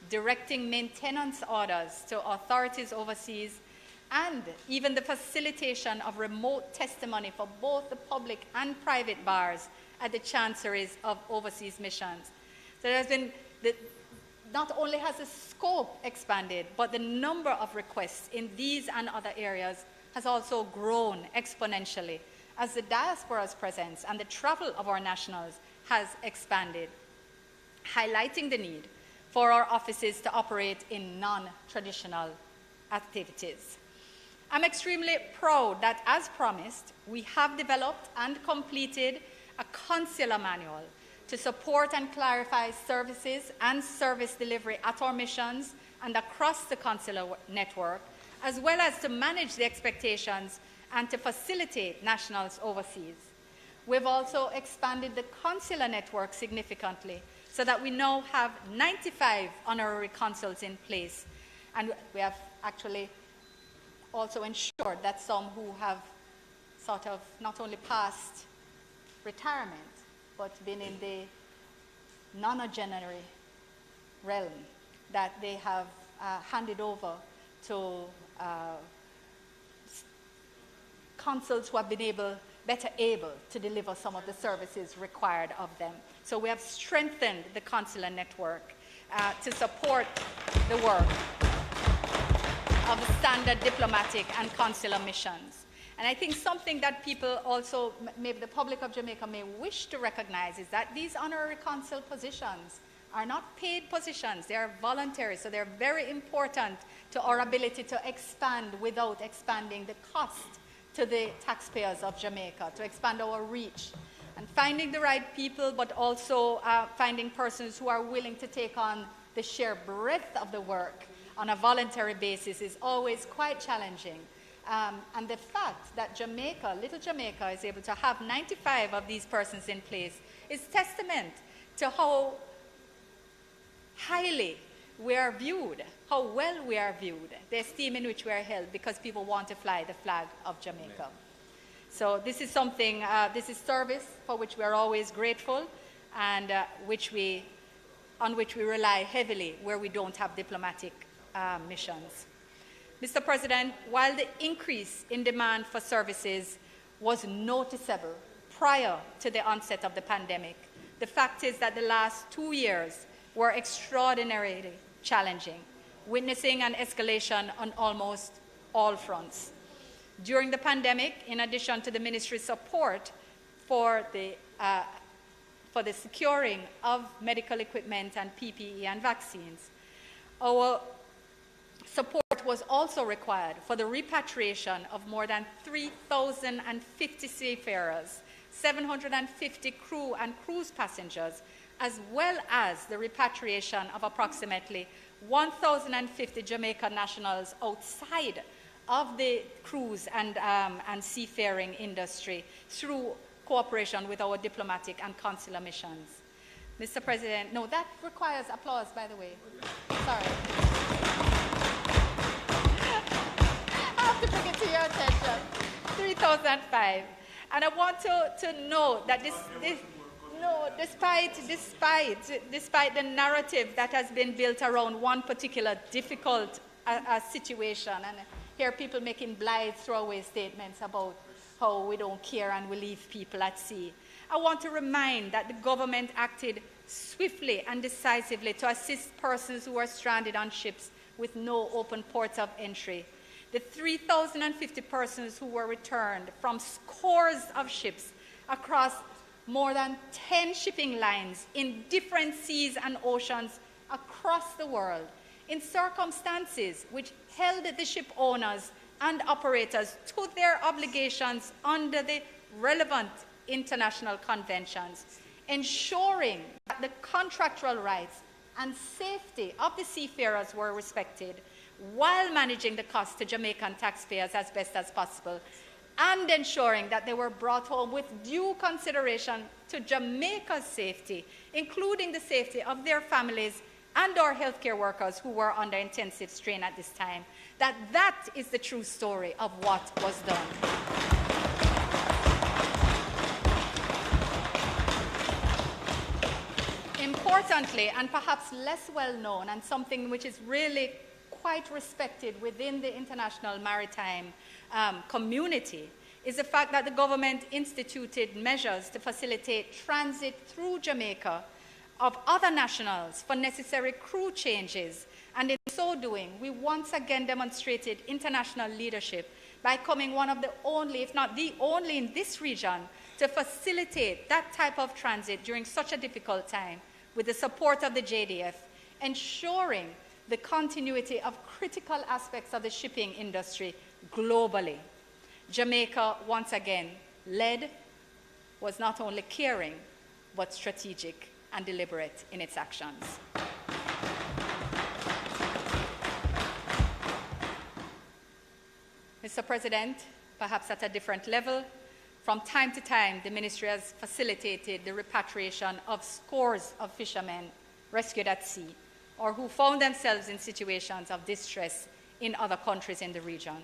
directing maintenance orders to authorities overseas, and even the facilitation of remote testimony for both the public and private bars at the chanceries of overseas missions. So there has been, not only has the scope expanded, but the number of requests in these and other areas has also grown exponentially as the diaspora's presence and the travel of our nationals has expanded, highlighting the need for our offices to operate in non-traditional activities. I'm extremely proud that, as promised, we have developed and completed a consular manual to support and clarify services and service delivery at our missions and across the consular network, as well as to manage the expectations and to facilitate nationals overseas. We've also expanded the consular network significantly so that we now have 95 honorary consuls in place. And we have actually also ensured that some who have sort of not only passed retirement, but been in the nonagenary realm that they have handed over to consuls who have been better able to deliver some of the services required of them. So we have strengthened the consular network to support the work of the standard diplomatic and consular missions. And I think something that people also, maybe the public of Jamaica may wish to recognize, is that these honorary consul positions are not paid positions, they are voluntary, so they're very important to our ability to expand without expanding the cost to the taxpayers of Jamaica, to expand our reach. And finding the right people, but also finding persons who are willing to take on the sheer breadth of the work on a voluntary basis is always quite challenging. And the fact that Jamaica, little Jamaica, is able to have 95 of these persons in place is testament to how highly we are viewed, how well we are viewed, the esteem in which we are held, because people want to fly the flag of Jamaica. So this is something, this is service for which we are always grateful, and on which we rely heavily where we don't have diplomatic missions. Mr. President, while the increase in demand for services was noticeable prior to the onset of the pandemic, the fact is that the last 2 years were extraordinarily challenging, witnessing an escalation on almost all fronts. During the pandemic, in addition to the ministry's support for the securing of medical equipment and PPE and vaccines, our support was also required for the repatriation of more than 3,050 seafarers, 750 crew and cruise passengers, as well as the repatriation of approximately 1,050 Jamaican nationals outside of the cruise and seafaring industry through cooperation with our diplomatic and consular missions. Mr. President, no, that requires applause, by the way. Sorry. I have to bring it to your attention. 3,005. And I want to note that despite the narrative that has been built around one particular difficult situation, and hear people making blithe throwaway statements about how we don't care and we leave people at sea, I want to remind that the government acted swiftly and decisively to assist persons who are stranded on ships with no open ports of entry. The 3,050 persons who were returned from scores of ships across more than 10 shipping lines in different seas and oceans across the world, in circumstances which held the ship owners and operators to their obligations under the relevant international conventions, ensuring that the contractual rights and safety of the seafarers were respected, while managing the cost to Jamaican taxpayers as best as possible, and ensuring that they were brought home with due consideration to Jamaica's safety, including the safety of their families and our healthcare workers who were under intensive strain at this time, that is the true story of what was done. Importantly, and perhaps less well known, and something which is really quite respected within the international maritime community, is the fact that the government instituted measures to facilitate transit through Jamaica of other nationals for necessary crew changes, and in so doing, we once again demonstrated international leadership by becoming one of the only, if not the only in this region, to facilitate that type of transit during such a difficult time with the support of the JDF, ensuring the continuity of critical aspects of the shipping industry globally. Jamaica, once again, led, was not only caring, but strategic and deliberate in its actions. Mr. President, perhaps at a different level, from time to time, the ministry has facilitated the repatriation of scores of fishermen rescued at sea or who found themselves in situations of distress in other countries in the region.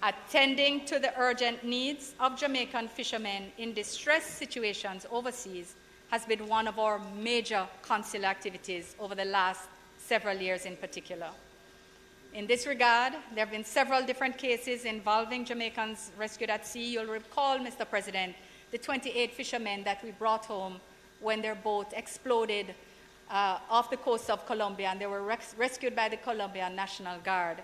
Attending to the urgent needs of Jamaican fishermen in distress situations overseas has been one of our major consular activities over the last several years in particular. In this regard, there have been several different cases involving Jamaicans rescued at sea. You'll recall, Mr. President, the 28 fishermen that we brought home when their boat exploded off the coast of Colombia, and they were rescued by the Colombian National Guard.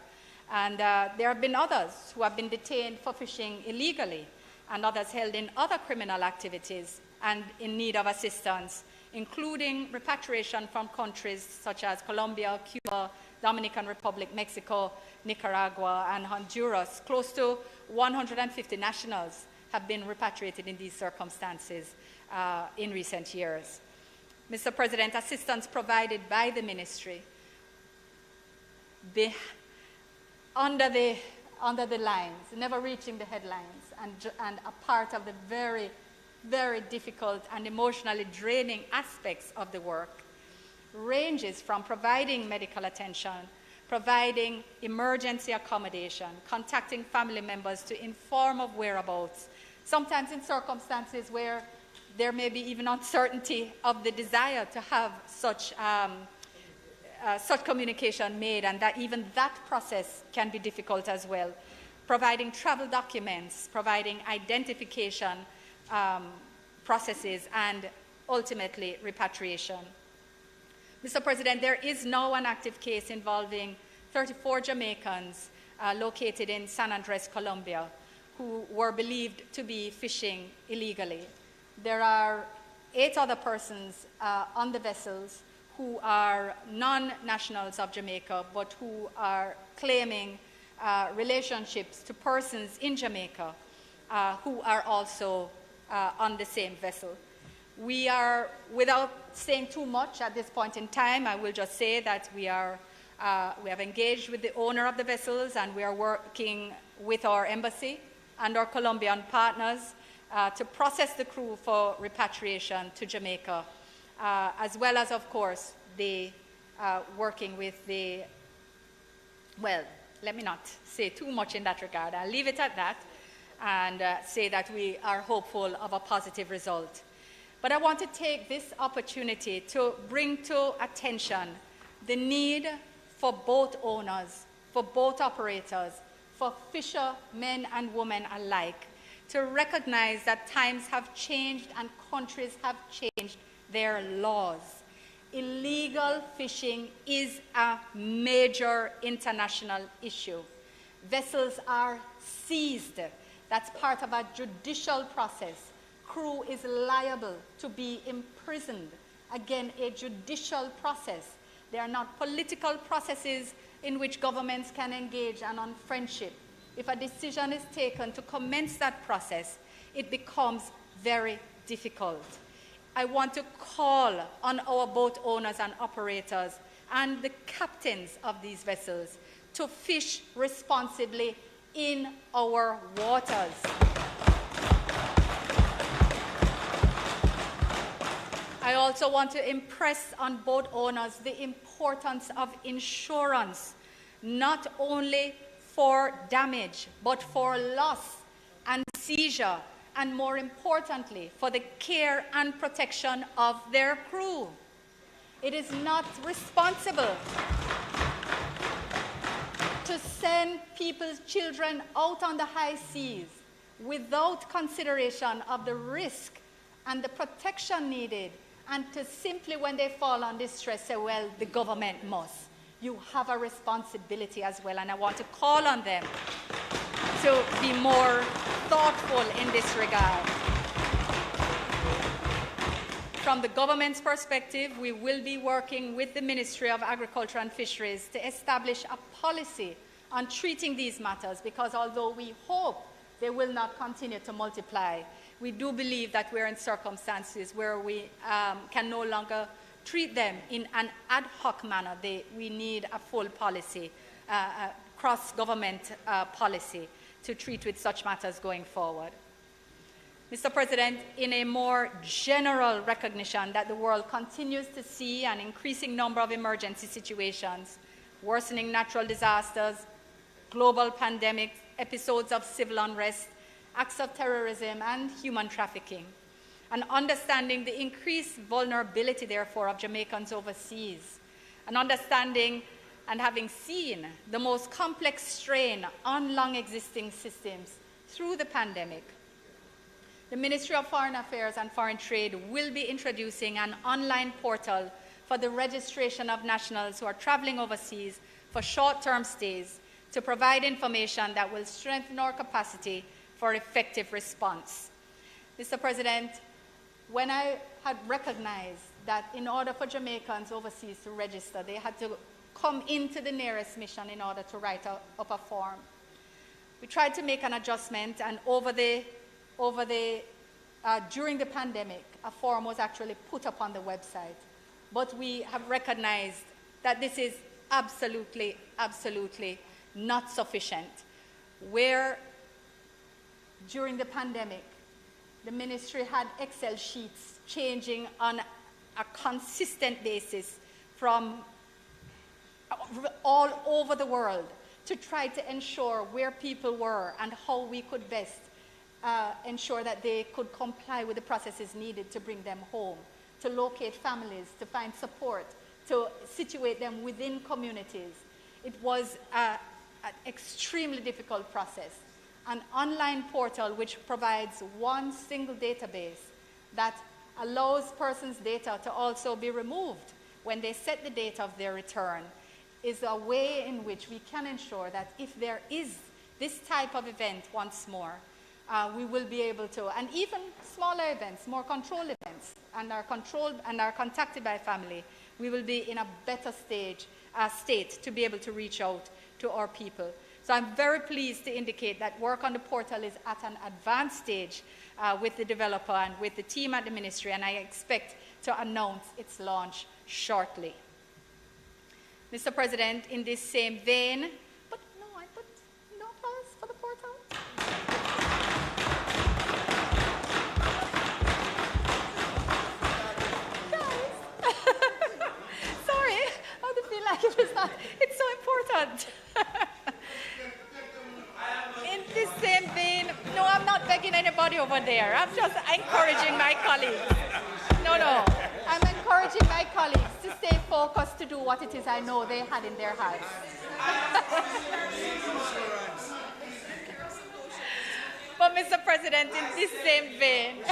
And there have been others who have been detained for fishing illegally, and others held in other criminal activities and in need of assistance, including repatriation from countries such as Colombia, Cuba, Dominican Republic, Mexico, Nicaragua, and Honduras. Close to 150 nationals have been repatriated in these circumstances in recent years. Mr. President, assistance provided by the ministry under the lines, never reaching the headlines, and a part of the very, very difficult and emotionally draining aspects of the work, ranges from providing medical attention, providing emergency accommodation, contacting family members to inform of whereabouts, sometimes in circumstances where there may be even uncertainty of the desire to have such communication made, and that even that process can be difficult as well. Providing travel documents, providing identification processes, and ultimately repatriation. Mr. President, there is now an active case involving 34 Jamaicans located in San Andres, Colombia, who were believed to be fishing illegally. There are 8 other persons on the vessels who are non-nationals of Jamaica, but who are claiming relationships to persons in Jamaica who are also on the same vessel. We are, without saying too much at this point in time, I will just say that we have engaged with the owner of the vessels, and we are working with our embassy and our Colombian partners to process the crew for repatriation to Jamaica, as well as, of course, working with the, well, let me not say too much in that regard. I'll leave it at that and say that we are hopeful of a positive result. But I want to take this opportunity to bring to attention the need for boat owners, for boat operators, for fishermen and women alike, to recognize that times have changed and countries have changed their laws. Illegal fishing is a major international issue. Vessels are seized. That's part of a judicial process. Crew is liable to be imprisoned. Again, a judicial process. They are not political processes in which governments can engage and on friendship. If a decision is taken to commence that process, it becomes very difficult. I want to call on our boat owners and operators and the captains of these vessels to fish responsibly in our waters. I also want to impress on boat owners the importance of insurance, not only for damage, but for loss and seizure, and more importantly, for the care and protection of their crew. It is not responsible to send people's children out on the high seas without consideration of the risk and the protection needed, and to simply, when they fall on distress, say, well, the government must. You have a responsibility as well, and I want to call on them to be more thoughtful in this regard. From the government's perspective, we will be working with the Ministry of Agriculture and Fisheries to establish a policy on treating these matters, because although we hope they will not continue to multiply, we do believe that we're in circumstances where we can no longer treat them in an ad hoc manner. We need a full policy, cross-government policy to treat with such matters going forward. Mr. President, in a more general recognition that the world continues to see an increasing number of emergency situations, worsening natural disasters, global pandemics, episodes of civil unrest, acts of terrorism, and human trafficking, and understanding the increased vulnerability, therefore, of Jamaicans overseas, and understanding and having seen the most complex strain on long-existing systems through the pandemic, the Ministry of Foreign Affairs and Foreign Trade will be introducing an online portal for the registration of nationals who are traveling overseas for short-term stays to provide information that will strengthen our capacity for effective response. Mr. President, when I had recognized that in order for Jamaicans overseas to register, they had to come into the nearest mission in order to write up a form, we tried to make an adjustment, and during the pandemic, a form was actually put up on the website. But we have recognized that this is absolutely, absolutely not sufficient. Where during the pandemic, the ministry had Excel sheets changing on a consistent basis from all over the world to try to ensure where people were and how we could best ensure that they could comply with the processes needed to bring them home, to locate families, to find support, to situate them within communities. It was an extremely difficult process. An online portal which provides one single database that allows persons' data to also be removed when they set the date of their return is a way in which we can ensure that if there is this type of event once more, we will be able to, and even smaller events, more controlled events, and are controlled and are contacted by family, we will be in a better state to be able to reach out to our people. So I'm very pleased to indicate that work on the portal is at an advanced stage with the developer and with the team at the ministry, and I expect to announce its launch shortly. Mr. President, in this same vein, but no, I put no applause for the portal. Guys, sorry, I would feel like it was not, it's so important. In this same vein, no, I'm not begging anybody over there. I'm just encouraging my colleagues. No, I'm encouraging my colleagues to stay focused to do what it is I know they had in their hearts. But Mr. President, in this same vein,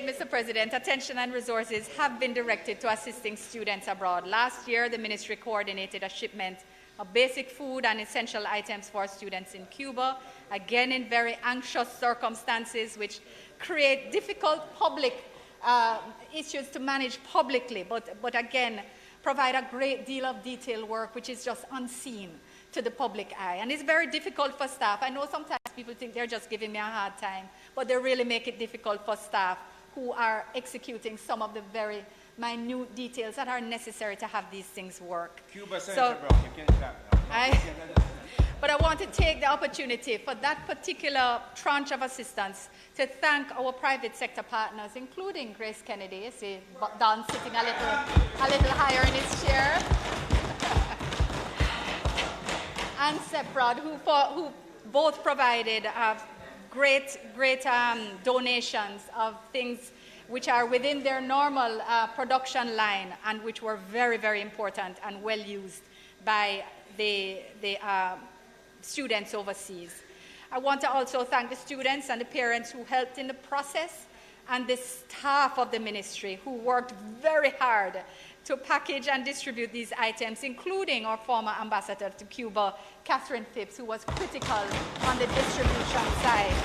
Mr. President, attention and resources have been directed to assisting students abroad. Last year, the ministry coordinated a shipment of basic food and essential items for students in Cuba, again in very anxious circumstances which create difficult public issues to manage publicly, but again provide a great deal of detailed work which is just unseen to the public eye. And it's very difficult for staff. I know sometimes people think they're just giving me a hard time, but they really make it difficult for staff who are executing some of the very minute details that are necessary to have these things work. Cuba, so, Brown, you can stop now. But I want to take the opportunity for that particular tranche of assistance to thank our private sector partners, including Grace Kennedy. You see Don sitting a little higher in his chair. And Seprod, who both provided great donations of things which are within their normal production line and which were very, very important and well used by the students overseas. I want to also thank the students and the parents who helped in the process and the staff of the ministry who worked very hard to package and distribute these items, including our former ambassador to Cuba, Catherine Phipps, who was critical on the distribution side.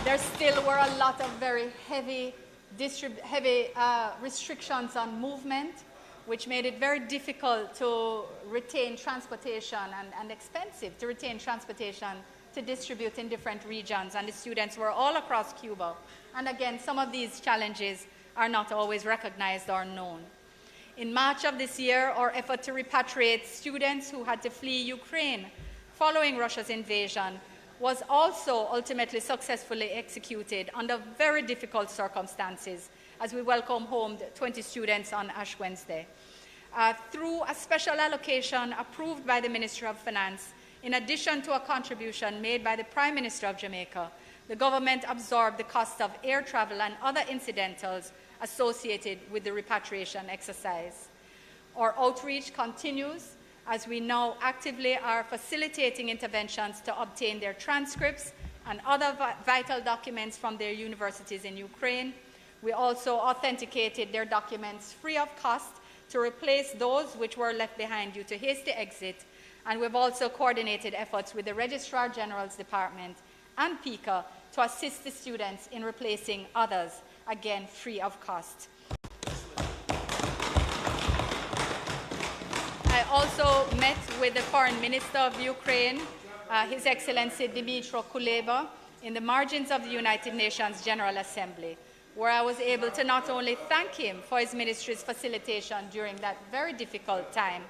There still were a lot of very heavy restrictions on movement, which made it very difficult to retain transportation and expensive to retain transportation to distribute in different regions. And the students were all across Cuba. And again, some of these challenges are not always recognized or known. In March of this year, our effort to repatriate students who had to flee Ukraine following Russia's invasion was also ultimately successfully executed under very difficult circumstances as we welcomed home 20 students on Ash Wednesday. Through a special allocation approved by the Ministry of Finance In addition to a contribution made by the Prime Minister of Jamaica, the government absorbed the cost of air travel and other incidentals associated with the repatriation exercise. Our outreach continues as we now actively are facilitating interventions to obtain their transcripts and other vital documents from their universities in Ukraine. We also authenticated their documents free of cost to replace those which were left behind due to hasty exit, and we've also coordinated efforts with the Registrar General's Department and PICA to assist the students in replacing others, again free of cost. I also met with the Foreign Minister of Ukraine, His Excellency Dmytro Kuleba, in the margins of the United Nations General Assembly, where I was able to not only thank him for his ministry's facilitation during that very difficult time,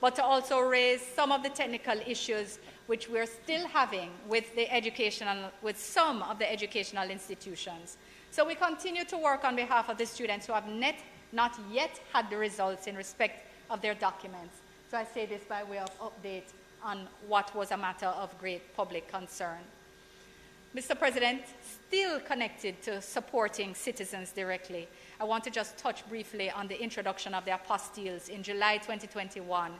but to also raise some of the technical issues which we're still having with some of the educational institutions. So we continue to work on behalf of the students who have not yet had the results in respect of their documents. So I say this by way of update on what was a matter of great public concern. Mr. President, still connected to supporting citizens directly, I want to just touch briefly on the introduction of the apostilles in July 2021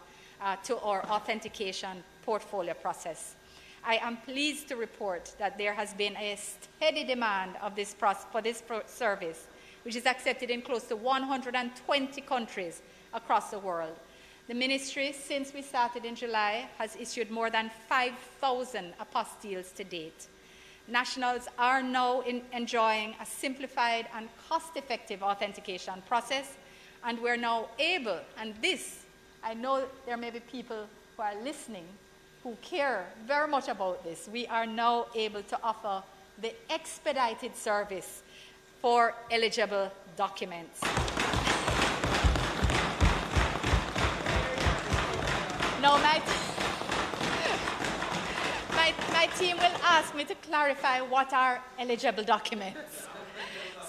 to our authentication portfolio process. I am pleased to report that there has been a steady demand of for this service, which is accepted in close to 120 countries across the world. The ministry, since we started in July, has issued more than 5,000 apostilles to date. Nationals are now enjoying a simplified and cost-effective authentication process, and we're now able, and this, I know there may be people who are listening who care very much about this, we are now able to offer the expedited service for eligible documents. Now, my team will ask me to clarify what are eligible documents.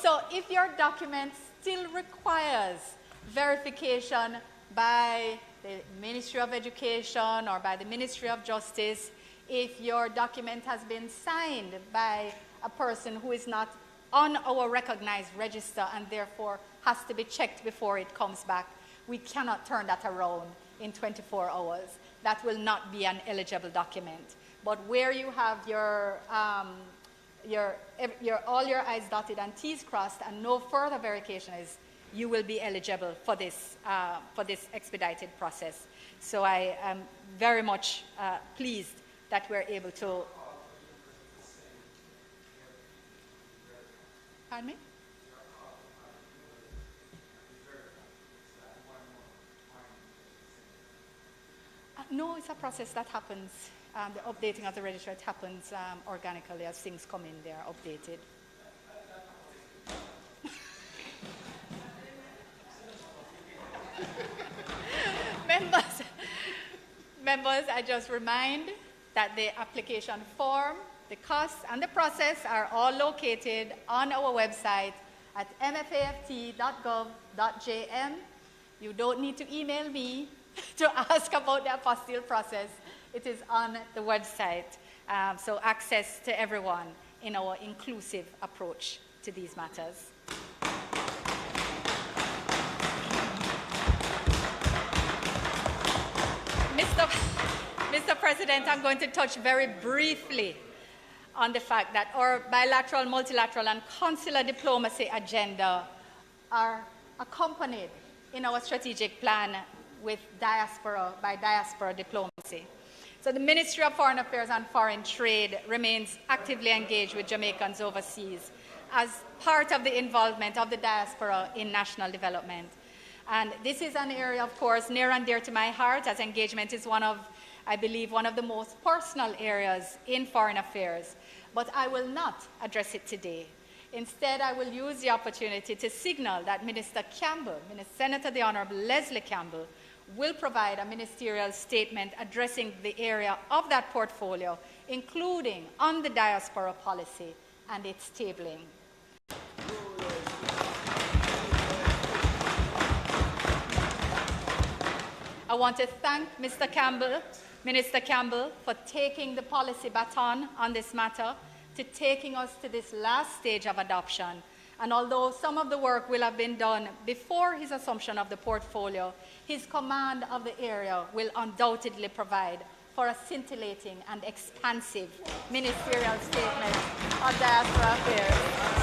So if your document still requires verification by the Ministry of Education or by the Ministry of Justice, if your document has been signed by a person who is not on our recognized register and therefore has to be checked before it comes back, we cannot turn that around in 24 hours. That will not be an eligible document. But where you have all your I's dotted and T's crossed and no further verification you will be eligible for this expedited process. So I am very much pleased that we're able to. Pardon me? No, it's a process that happens. The updating of the register, it happens organically as things come in, they are updated. Members, I just remind that the application form, the costs, and the process are all located on our website at mfaft.gov.jm. You don't need to email me to ask about the apostille process. It is on the website, so access to everyone in our inclusive approach to these matters. Mr. President, I'm going to touch very briefly on the fact that our bilateral, multilateral, and consular diplomacy agenda are accompanied in our strategic plan with diaspora diplomacy. So the Ministry of Foreign Affairs and Foreign Trade remains actively engaged with Jamaicans overseas as part of the involvement of the diaspora in national development. And this is an area, of course, near and dear to my heart, as engagement is I believe, one of the most personal areas in foreign affairs. But I will not address it today. Instead, I will use the opportunity to signal that Minister Campbell, Senator the Honourable Leslie Campbell, will provide a ministerial statement addressing the area of that portfolio, including on the diaspora policy and its tabling. I want to thank Mr. Campbell Minister Campbell, for taking the policy baton on this matter, to taking us to this last stage of adoption. And although some of the work will have been done before his assumption of the portfolio, his command of the area will undoubtedly provide for a scintillating and expansive ministerial statement on diaspora affairs.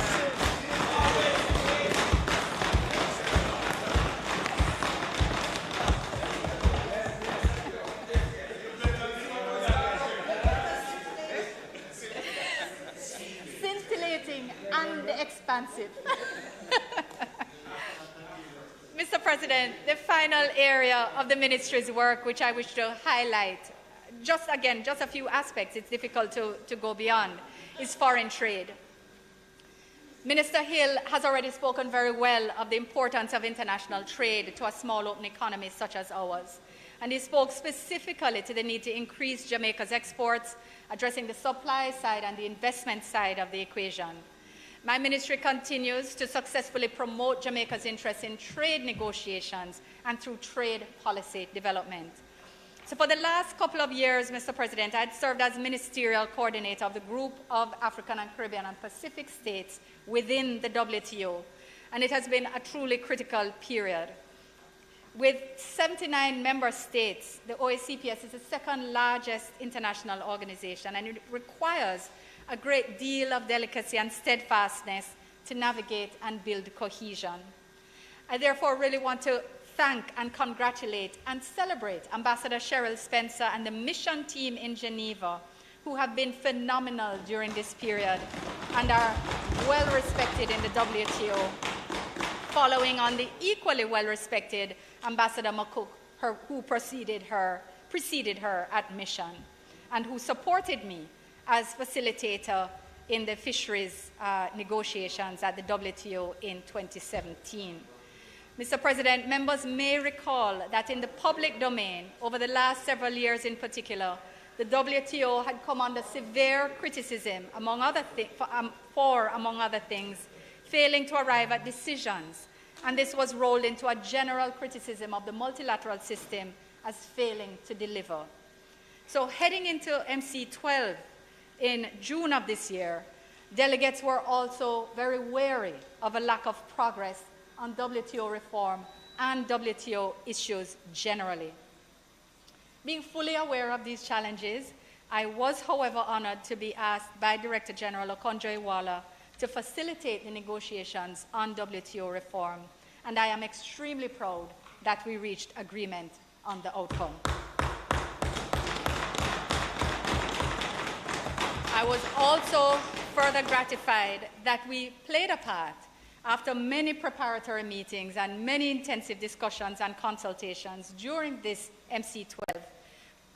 And expansive. Mr. President, the final area of the ministry's work which I wish to highlight, just a few aspects, it's difficult to go beyond, is foreign trade. Minister Hill has already spoken very well of the importance of international trade to a small open economy such as ours. And he spoke specifically to the need to increase Jamaica's exports, addressing the supply side and the investment side of the equation. My ministry continues to successfully promote Jamaica's interests in trade negotiations and through trade policy development. So for the last couple of years, Mr. President, I had served as ministerial coordinator of the group of African and Caribbean and Pacific states within the WTO, and it has been a truly critical period. With 79 member states, the OACPS is the second largest international organization, and it requires a great deal of delicacy and steadfastness to navigate and build cohesion. I therefore really want to thank and congratulate and celebrate Ambassador Cheryl Spencer and the mission team in Geneva, who have been phenomenal during this period and are well respected in the WTO, following on the equally well respected Ambassador McCook, who preceded her at mission, and who supported me as facilitator in the fisheries negotiations at the WTO in 2017. Mr. President, members may recall that in the public domain, over the last several years in particular, the WTO had come under severe criticism, among other things, failing to arrive at decisions. And this was rolled into a general criticism of the multilateral system as failing to deliver. So heading into MC12 in June of this year, delegates were also very wary of a lack of progress on WTO reform and WTO issues generally. Being fully aware of these challenges, I was, however, honored to be asked by Director General Okonjo-Iweala to facilitate the negotiations on WTO reform, and I am extremely proud that we reached agreement on the outcome. I was also further gratified that we played a part after many preparatory meetings and many intensive discussions and consultations during this MC12,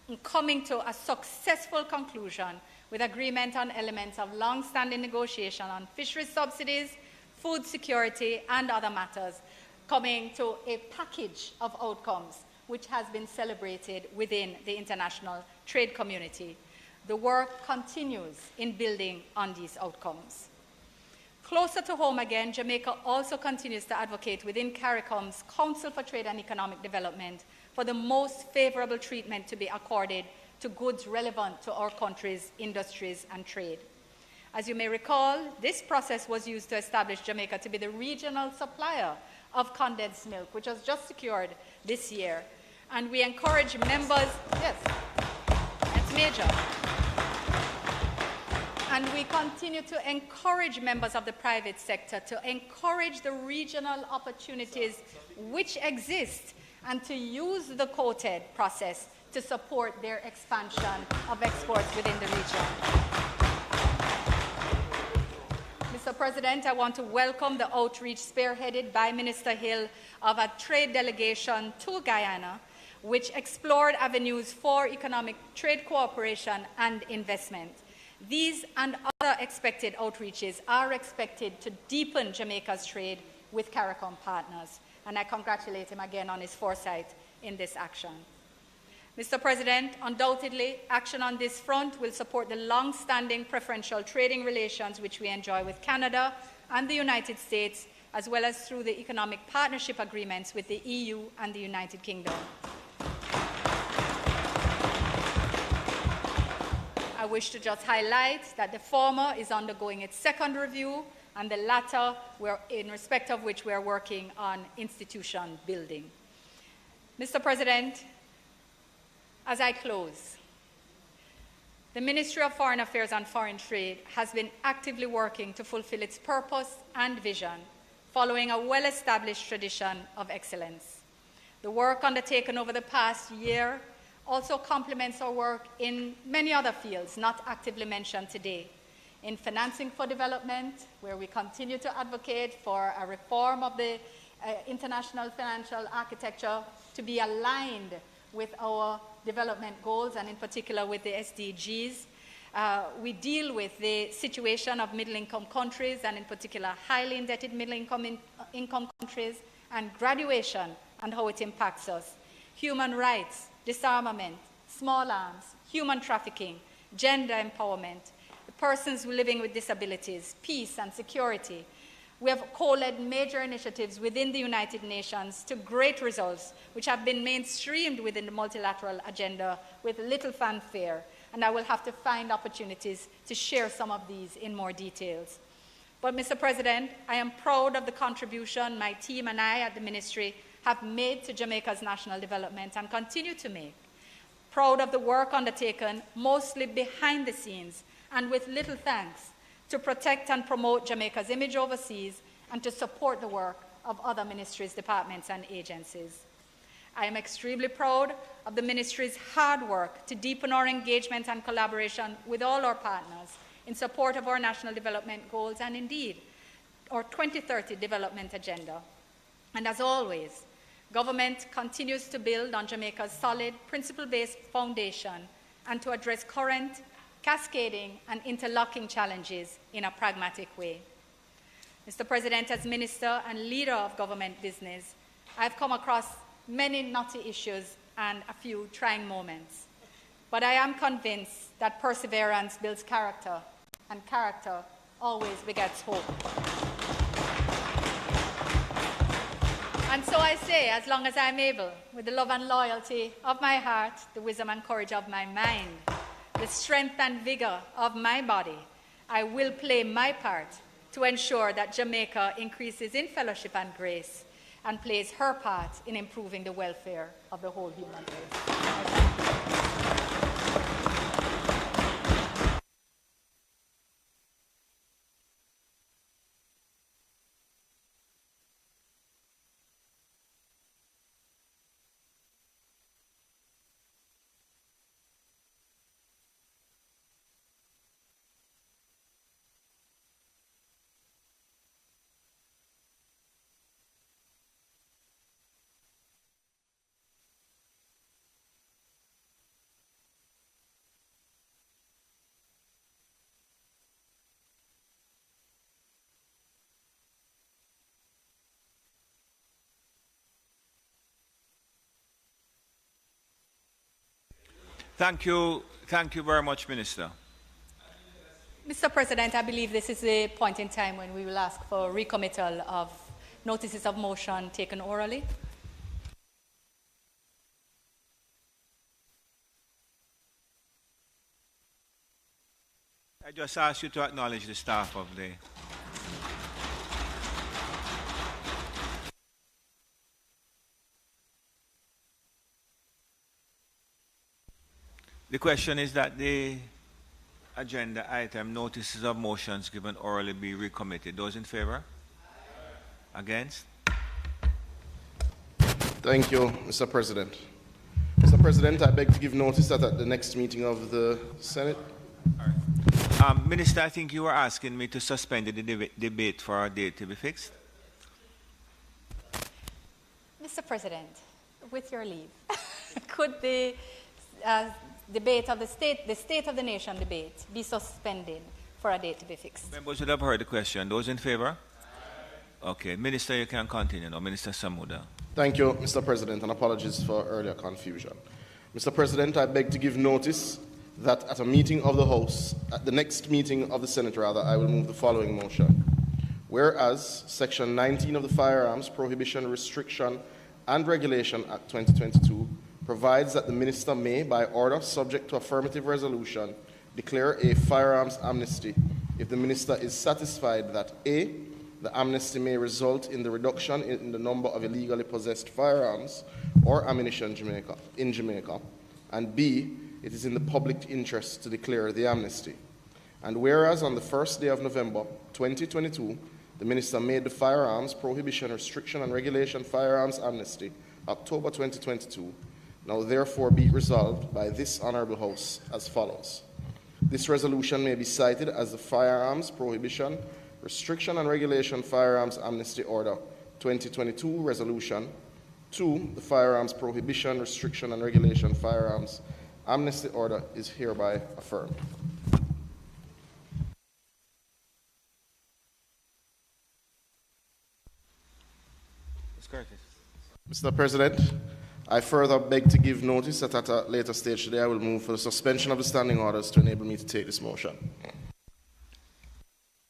in coming to a successful conclusion with agreement on elements of long-standing negotiation on fisheries subsidies, food security, and other matters, coming to a package of outcomes which has been celebrated within the international trade community. The work continues in building on these outcomes. Closer to home again, Jamaica also continues to advocate within CARICOM's Council for Trade and Economic Development for the most favorable treatment to be accorded to goods relevant to our country's industries and trade. As you may recall, this process was used to establish Jamaica to be the regional supplier of condensed milk, which was just secured this year. And we encourage members, yes, that's major. And we continue to encourage members of the private sector to encourage the regional opportunities which exist and to use the quoted process to support their expansion of exports within the region. Mr. President, I want to welcome the outreach spearheaded by Minister Hill of a trade delegation to Guyana, which explored avenues for economic trade cooperation and investment. These and other expected outreaches are expected to deepen Jamaica's trade with CARICOM partners, and I congratulate him again on his foresight in this action. Mr. President, undoubtedly, action on this front will support the long-standing preferential trading relations which we enjoy with Canada and the United States, as well as through the economic partnership agreements with the EU and the United Kingdom. I wish to just highlight that the former is undergoing its second review, and the latter, in respect of which we are working on institution building. Mr. President, as I close, the Ministry of Foreign Affairs and Foreign Trade has been actively working to fulfill its purpose and vision, following a well-established tradition of excellence. The work undertaken over the past year also complements our work in many other fields not actively mentioned today. In financing for development, where we continue to advocate for a reform of the international financial architecture to be aligned with our development goals, and in particular with the SDGs. We deal with the situation of middle-income countries, and in particular highly indebted middle-income countries, and graduation and how it impacts us. Human rights, disarmament, small arms, human trafficking, gender empowerment, the persons living with disabilities, peace and security. We have co-led major initiatives within the United Nations to great results, which have been mainstreamed within the multilateral agenda with little fanfare, and I will have to find opportunities to share some of these in more details. But, Mr. President, I am proud of the contribution my team and I at the Ministry have made to Jamaica's national development and continue to make. Proud of the work undertaken, mostly behind the scenes and with little thanks, to protect and promote Jamaica's image overseas and to support the work of other ministries, departments, and agencies. I am extremely proud of the Ministry's hard work to deepen our engagement and collaboration with all our partners in support of our national development goals and, indeed, our 2030 development agenda. And as always, government continues to build on Jamaica's solid, principle-based foundation and to address current, cascading, and interlocking challenges in a pragmatic way. Mr. President, as Minister and leader of government business, I've come across many knotty issues and a few trying moments. But I am convinced that perseverance builds character, and character always begets hope. And so I say, as long as I'm able, with the love and loyalty of my heart, the wisdom and courage of my mind, the strength and vigor of my body, I will play my part to ensure that Jamaica increases in fellowship and grace and plays her part in improving the welfare of the whole human race. Thank you very much, Minister. Mr. President, I believe this is a point in time when we will ask for recommittal of notices of motion taken orally. I just ask you to acknowledge the staff of the... The question is that the agenda item, notices of motions given orally, be recommitted. Those in favor? Against? Thank you, Mr. President. Mr. President, I beg to give notice that at the next meeting of the Senate. All right. Minister, I think you were asking me to suspend the debate for a date to be fixed. Mr. President, with your leave, could the debate of the State of the Nation debate be suspended for a date to be fixed? Members would have heard the question. Those in favor? Okay. Minister, you can continue now. Minister Samuda. Thank you, Mr. President, and apologies for earlier confusion. Mr. President, I beg to give notice that at a meeting of the House, at the next meeting of the Senate, rather, I will move the following motion. Whereas Section 19 of the Firearms, Prohibition, Restriction, and Regulation Act 2022 provides that the Minister may, by order subject to affirmative resolution, declare a firearms amnesty if the Minister is satisfied that A, the amnesty may result in the reduction in the number of illegally possessed firearms or ammunition in Jamaica, and B, it is in the public interest to declare the amnesty. And whereas on the first day of November 2022, the Minister made the Firearms Prohibition, Restriction and Regulation Firearms Amnesty, October 2022, now therefore be resolved by this Honourable House as follows. This resolution may be cited as the Firearms Prohibition, Restriction and Regulation Firearms Amnesty Order 2022 Resolution. 2. The Firearms Prohibition, Restriction and Regulation Firearms Amnesty Order is hereby affirmed. Mr. President, I further beg to give notice that at a later stage today I will move for the suspension of the standing orders to enable me to take this motion.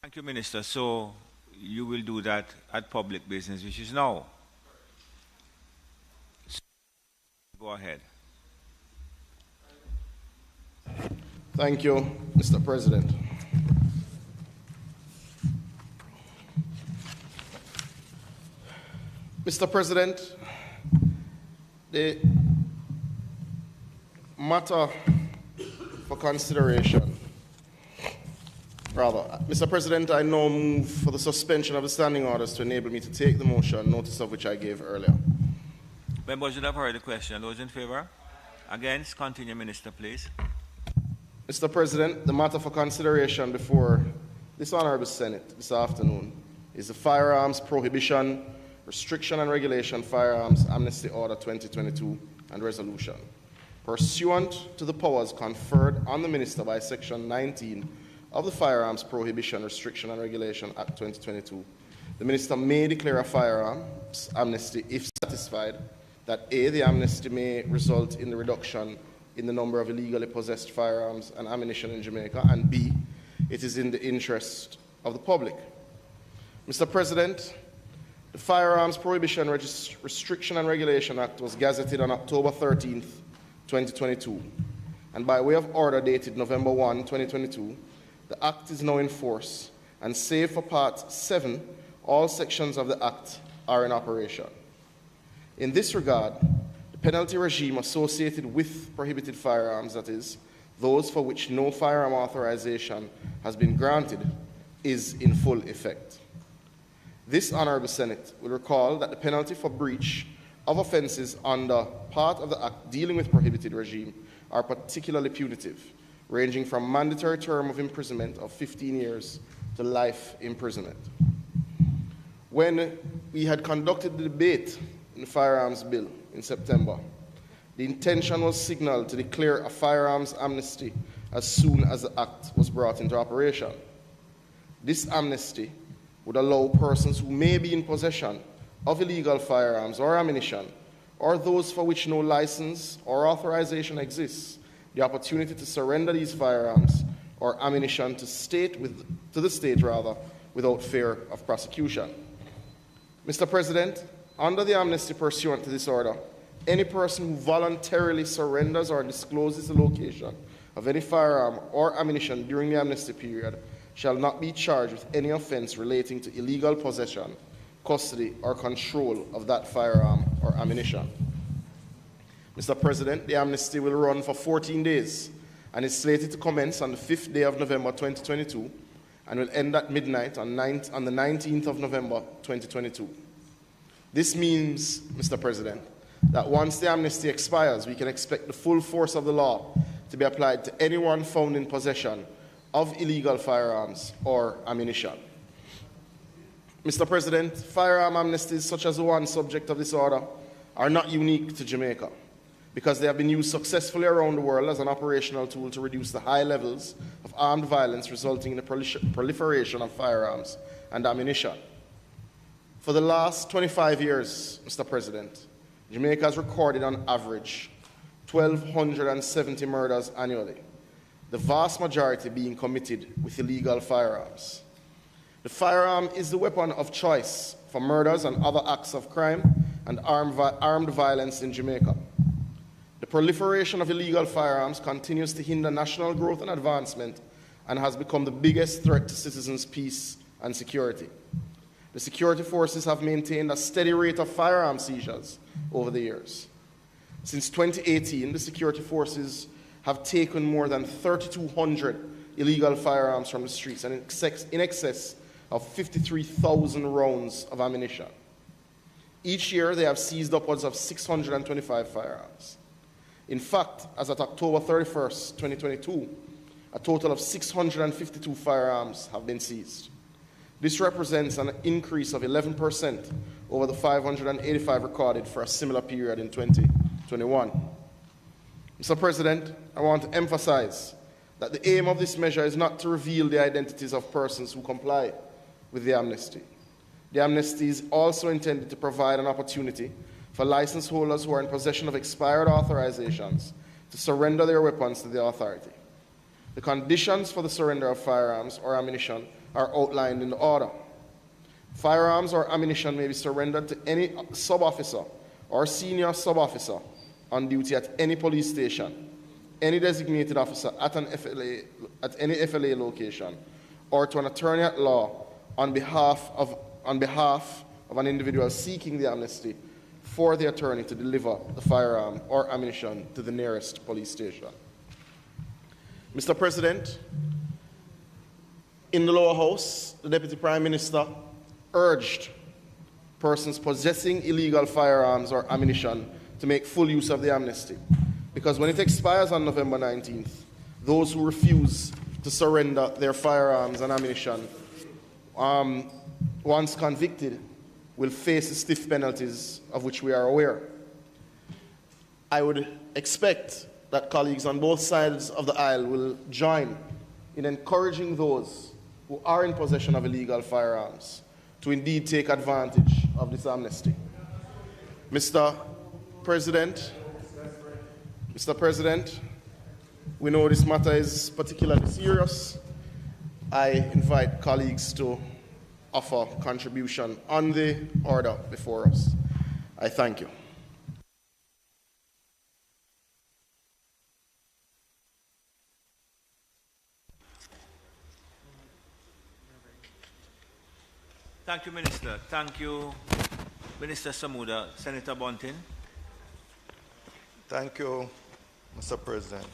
Thank you, Minister. So you will do that at public business, which is now. Go ahead. Thank you, Mr. President. Mr. President, the matter for consideration, Mr. President, I now move for the suspension of the standing orders to enable me to take the motion, notice of which I gave earlier. Members should have heard the question. Those in favor? Against? Continue, Minister, please. Mr. President, the matter for consideration before this Honourable Senate this afternoon is the Firearms Prohibition, Restriction and Regulation Firearms Amnesty Order 2022 and Resolution. Pursuant to the powers conferred on the Minister by Section 19 of the Firearms Prohibition, Restriction and Regulation Act 2022, the Minister may declare a firearms amnesty if satisfied that A, the amnesty may result in the reduction in the number of illegally possessed firearms and ammunition in Jamaica, and B, it is in the interest of the public. Mr. President, the Firearms Prohibition, Restriction and Regulation Act was gazetted on October 13th, 2022, and by way of order dated November 1, 2022, the Act is now in force, and save for Part 7, all sections of the Act are in operation. In this regard, the penalty regime associated with prohibited firearms, that is, those for which no firearm authorization has been granted, is in full effect. This Honourable Senate will recall that the penalty for breach of offences under part of the Act dealing with prohibited regime are particularly punitive, ranging from mandatory term of imprisonment of 15 years to life imprisonment. When we had conducted the debate in the Firearms Bill in September, the intention was signalled to declare a firearms amnesty as soon as the Act was brought into operation. This amnesty would allow persons who may be in possession of illegal firearms or ammunition, or those for which no license or authorization exists, the opportunity to surrender these firearms or ammunition to the state without fear of prosecution. Mr. President, under the amnesty pursuant to this order, any person who voluntarily surrenders or discloses the location of any firearm or ammunition during the amnesty period shall not be charged with any offence relating to illegal possession, custody, or control of that firearm or ammunition. Mr. President, the amnesty will run for 14 days and is slated to commence on the 5th day of November 2022 and will end at midnight on the 19th of November 2022. This means, Mr. President, that once the amnesty expires, we can expect the full force of the law to be applied to anyone found in possession of illegal firearms or ammunition. Mr. President, firearm amnesties such as the one subject of this order are not unique to Jamaica because they have been used successfully around the world as an operational tool to reduce the high levels of armed violence resulting in the proliferation of firearms and ammunition. For the last 25 years, Mr. President, Jamaica has recorded on average 1,270 murders annually, the vast majority being committed with illegal firearms. The firearm is the weapon of choice for murders and other acts of crime and armed violence in Jamaica. The proliferation of illegal firearms continues to hinder national growth and advancement and has become the biggest threat to citizens' peace and security. The security forces have maintained a steady rate of firearm seizures over the years. Since 2018, the security forces have taken more than 3,200 illegal firearms from the streets and in excess of 53,000 rounds of ammunition. Each year, they have seized upwards of 625 firearms. In fact, as at October 31st, 2022, a total of 652 firearms have been seized. This represents an increase of 11% over the 585 recorded for a similar period in 2021. Mr. President, I want to emphasize that the aim of this measure is not to reveal the identities of persons who comply with the amnesty. The amnesty is also intended to provide an opportunity for license holders who are in possession of expired authorizations to surrender their weapons to the authority. The conditions for the surrender of firearms or ammunition are outlined in the order. Firearms or ammunition may be surrendered to any sub-officer or senior sub-officer on duty at any police station, any designated officer at any FLA location, or to an attorney at law on behalf of an individual seeking the amnesty for the attorney to deliver the firearm or ammunition to the nearest police station. Mr. President, in the lower house, the Deputy Prime Minister urged persons possessing illegal firearms or ammunition to make full use of the amnesty, because when it expires on November 19th, those who refuse to surrender their firearms and ammunition, once convicted, will face the stiff penalties of which we are aware. I would expect that colleagues on both sides of the aisle will join in encouraging those who are in possession of illegal firearms to indeed take advantage of this amnesty. Mr. President, we know this matter is particularly serious. I invite colleagues to offer contribution on the order before us. I thank you. Thank you, Minister. Thank you, Minister Samuda. Senator Bunting. Thank you, Mr. President.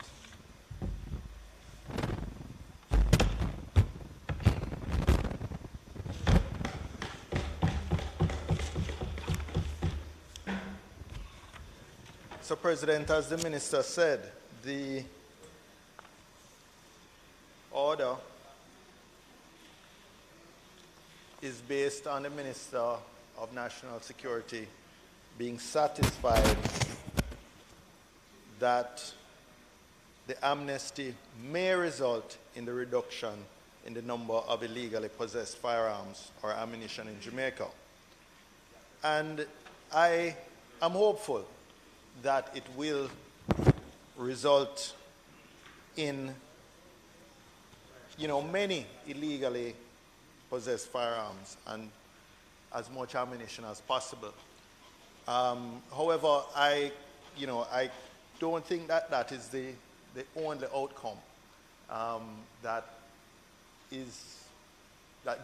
Mr. President, as the Minister said, the order is based on the Minister of National Security being satisfied that the amnesty may result in the reduction in the number of illegally possessed firearms or ammunition in Jamaica. And I am hopeful that it will result in, many illegally possessed firearms and as much ammunition as possible. However, I don't think that that is the only outcome that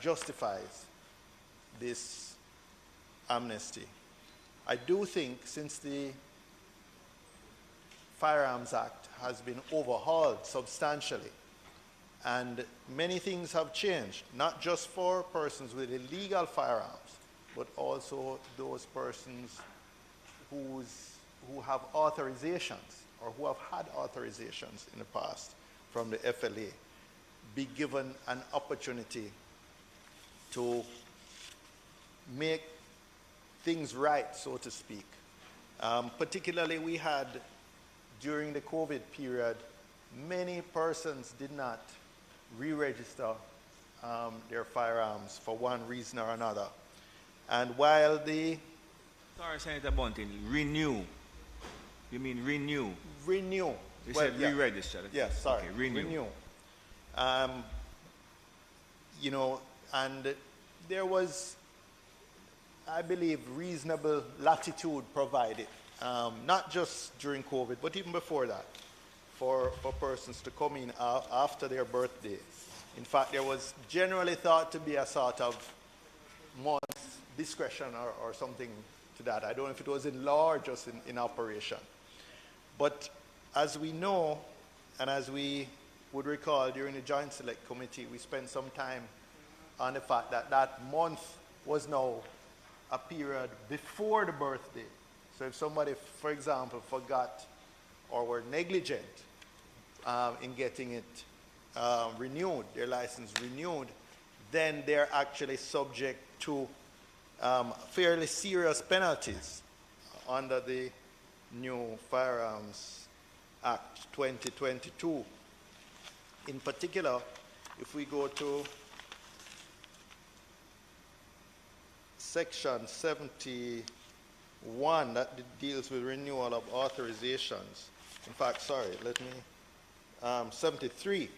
justifies this amnesty. I do think since the Firearms Act has been overhauled substantially and many things have changed, not just for persons with illegal firearms, but also those persons who have authorizations or who have had authorizations in the past from the FLA, be given an opportunity to make things right, so to speak. Particularly, we had, during the COVID period, many persons did not re-register their firearms for one reason or another. And while the... Sorry, Senator Bunting, renew. You mean renew? Renew. You said re-register. Yes, sorry. Okay, renew. And there was, I believe, reasonable latitude provided not just during COVID, but even before that, for persons to come in after their birthday. In fact, there was generally thought to be a sort of month's discretion or something to that. I don't know if it was in law or just in operation. But as we know, and as we would recall during the Joint Select Committee, we spent some time on the fact that that month was now a period before the birthday. So if somebody, for example, forgot or were negligent in getting it renewed, their license renewed, then they're actually subject to fairly serious penalties under the new Firearms Act 2022. In particular, if we go to section 71, that deals with renewal of authorizations. In fact, sorry, 73,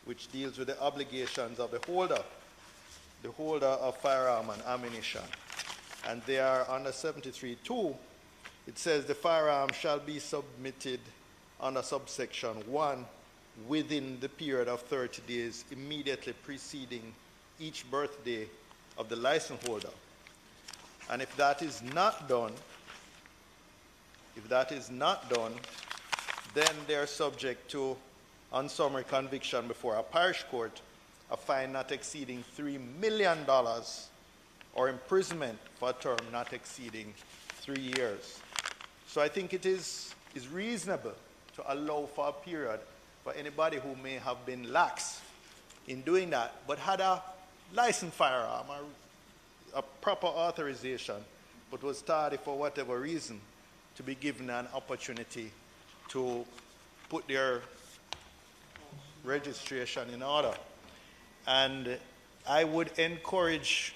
which deals with the obligations of the holder of firearm and ammunition. And they are under 73.2, it says the firearm shall be submitted under subsection 1 within the period of 30 days immediately preceding each birthday of the license holder. And if that is not done, then they're subject to, on summary conviction before a parish court, a fine not exceeding $3 million or imprisonment for a term not exceeding 3 years. So I think it is reasonable to allow for a period for anybody who may have been lax in doing that, but had a licensed firearm or a proper authorization, but was tardy for whatever reason, to be given an opportunity to put their registration in order. And I would encourage,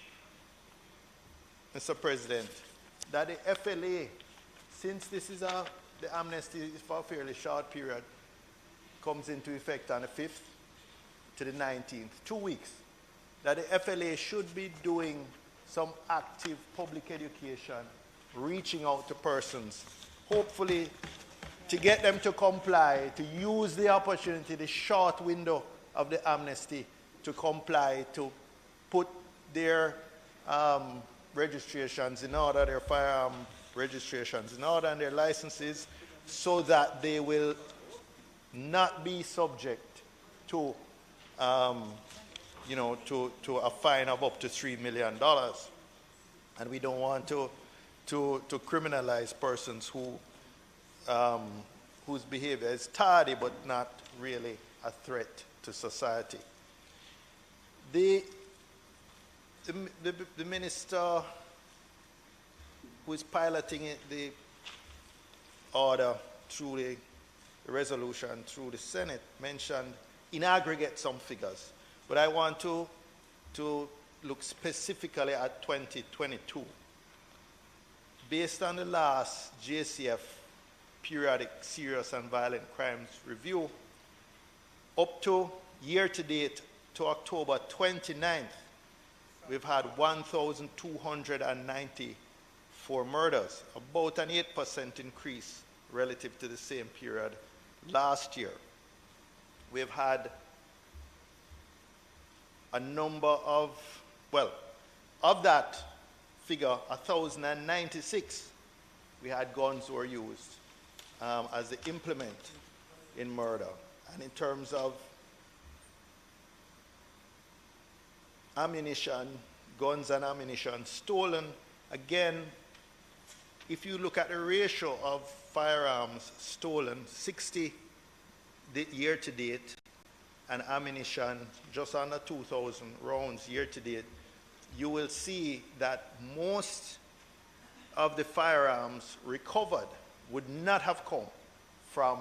Mr. President, that the FLA, since this is the amnesty is for a fairly short period, comes into effect on the 5th to the 19th, 2 weeks, that the FLA should be doing some active public education, reaching out to persons, hopefully to get them to comply, to use the opportunity, the short window of the amnesty, to comply, to put their registrations in order, their firearm registrations in order, and their licenses, so that they will not be subject to, to a fine of up to $3 million. And we don't want to criminalize persons whose behavior is tardy but not really a threat to society. The minister who is piloting the order through the resolution through the Senate mentioned in aggregate some figures, but I want to look specifically at 2022. Based on the last JCF periodic serious and violent crimes review, up to year to date to October 29th, we've had 1,294 murders, about an 8% increase relative to the same period last year. We've had a number of, of that figure, 1,096, we had guns were used as the implement in murder. And in terms of ammunition, guns and ammunition stolen, again, if you look at the ratio of firearms stolen, 60 year to date, and ammunition just under 2,000 rounds year to date, you will see that most of the firearms recovered would not have come from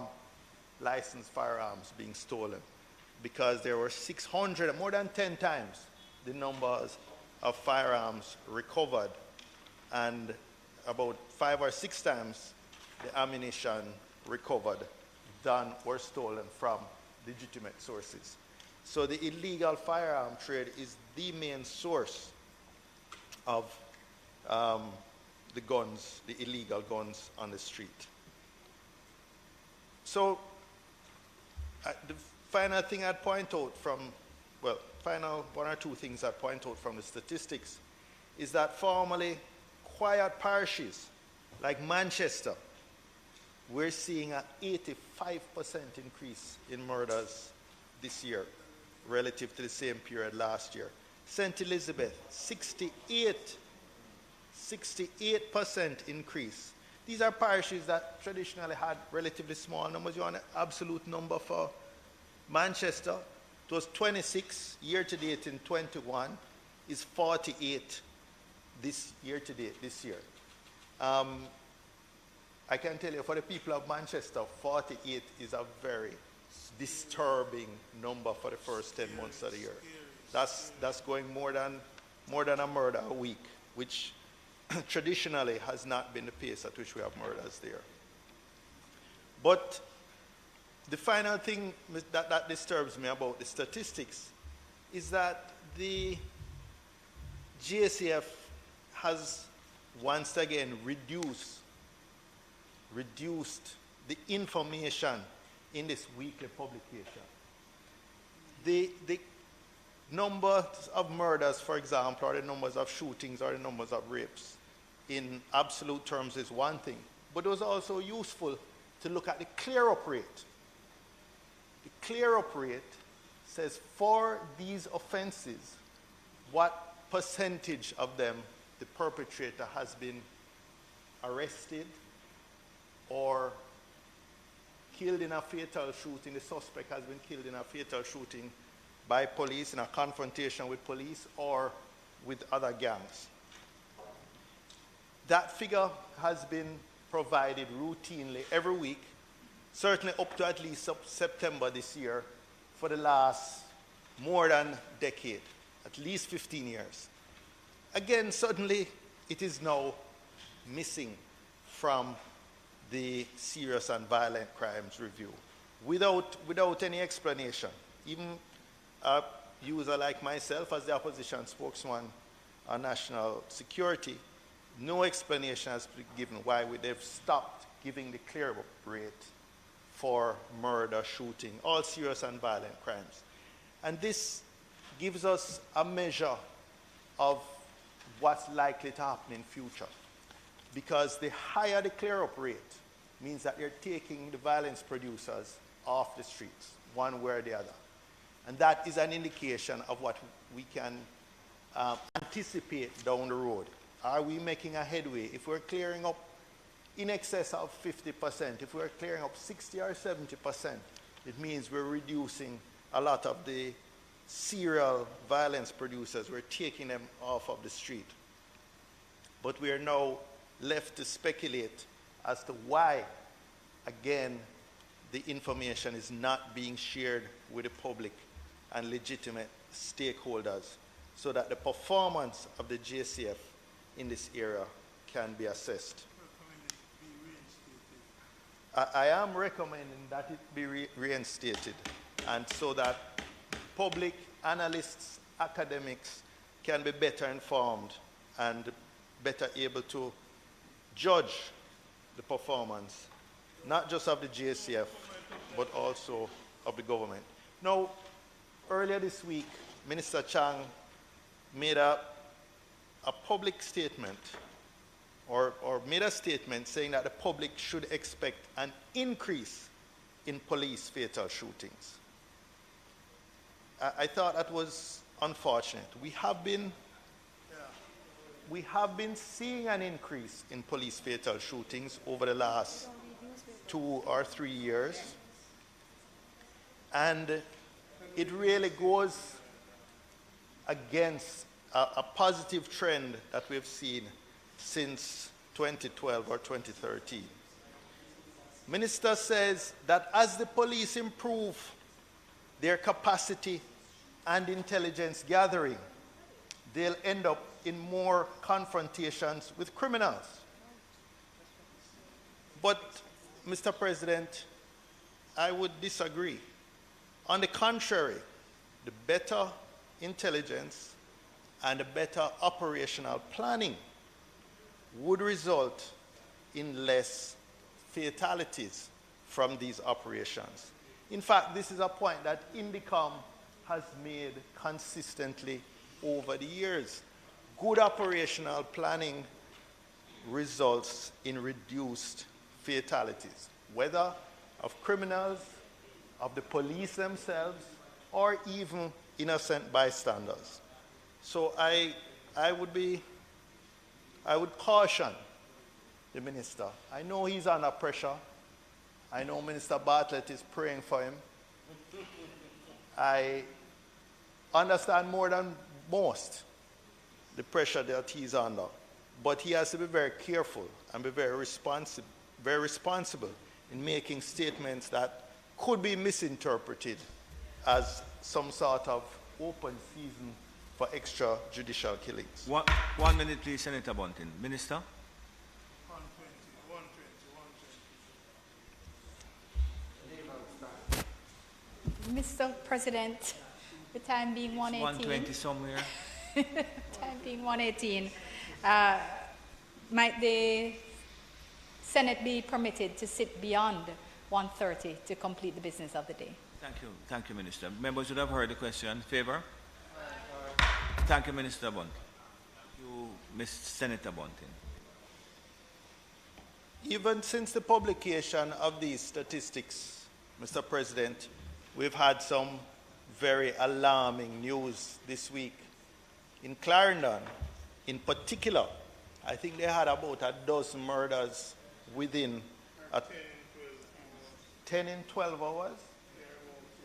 licensed firearms being stolen, because there were 600, more than 10 times the numbers of firearms recovered, and about 5 or 6 times the ammunition recovered than were stolen from legitimate sources. So the illegal firearm trade is the main source of the guns, the illegal guns on the street. So the final thing I'd point out from, well, final one or two things I'd point out from the statistics is that formerly quiet parishes like Manchester, we're seeing an 85% increase in murders this year relative to the same period last year. St. Elizabeth, 68% increase. These are parishes that traditionally had relatively small numbers. You want an absolute number for Manchester? It was 26 year-to-date in 21, is 48 this year-to-date this year. I can tell you, for the people of Manchester, 48 is a very disturbing number for the first 10 months of the year. That's going more than a murder a week, which traditionally has not been the pace at which we have murders there. But the final thing that disturbs me about the statistics is that the GSAF has once again reduced the information in this weekly publication. The numbers of murders, for example, or the numbers of shootings or the numbers of rapes in absolute terms is one thing, but it was also useful to look at the clear-up rate. The clear-up rate says for these offenses, what percentage of them the perpetrator has been arrested or killed in a fatal shooting, the suspect has been killed in a fatal shooting by police, in a confrontation with police or with other gangs. That figure has been provided routinely every week, certainly up to at least September this year, for the last more than a decade, at least 15 years. Again, suddenly it is now missing from the serious and violent crimes review without any explanation. Even a user like myself, as the opposition spokesman on national security, no explanation has been given why they've stopped giving the clear-up rate for murder, shooting, all serious and violent crimes. And this gives us a measure of what's likely to happen in future. Because the higher the clear-up rate means that you're taking the violence producers off the streets, one way or the other. And that is an indication of what we can anticipate down the road. Are we making a headway? If we're clearing up in excess of 50%, if we're clearing up 60 or 70%, it means we're reducing a lot of the serial violence producers. We're taking them off of the street. But we are now left to speculate as to why, again, the information is not being shared with the public and legitimate stakeholders so that the performance of the JCF in this area can be assessed. I am recommending that it be reinstated, and so that public, analysts, academics can be better informed and better able to judge the performance, not just of the JCF, but also of the government. Now, earlier this week, Minister Chang made a public statement, or made a statement saying that the public should expect an increase in police fatal shootings. I thought that was unfortunate. We have been seeing an increase in police fatal shootings over the last 2 or 3 years. And it really goes against a positive trend that we've seen since 2012 or 2013. Minister says that as the police improve their capacity and intelligence gathering, they'll end up in more confrontations with criminals. But, Mr. President, I would disagree. On the contrary, the better intelligence and the better operational planning would result in less fatalities from these operations. In fact, this is a point that INDICOM has made consistently over the years. Good operational planning results in reduced fatalities, whether of criminals, of the police themselves, or even innocent bystanders. So I would caution the minister. I know he's under pressure. I know Minister Bartlett is praying for him. I understand more than most the pressure that he's under. But he has to be very careful and be very responsible in making statements that could be misinterpreted as some sort of open season for extrajudicial killings. 1 minute, please, Senator Bunting. Minister? 120. Mr. President, the time being 1:18. 120 somewhere. Time being 1:18. Might the Senate be permitted to sit beyond 1:30 to complete the business of the day? Thank you, Minister. Members would have heard the question. Favor? Thank you, Minister Bunting. You, Ms. Senator Bunting. Even since the publication of these statistics, Mr. President, we've had some very alarming news this week. In Clarendon, in particular, I think they had about a dozen murders within 10 in 12 hours.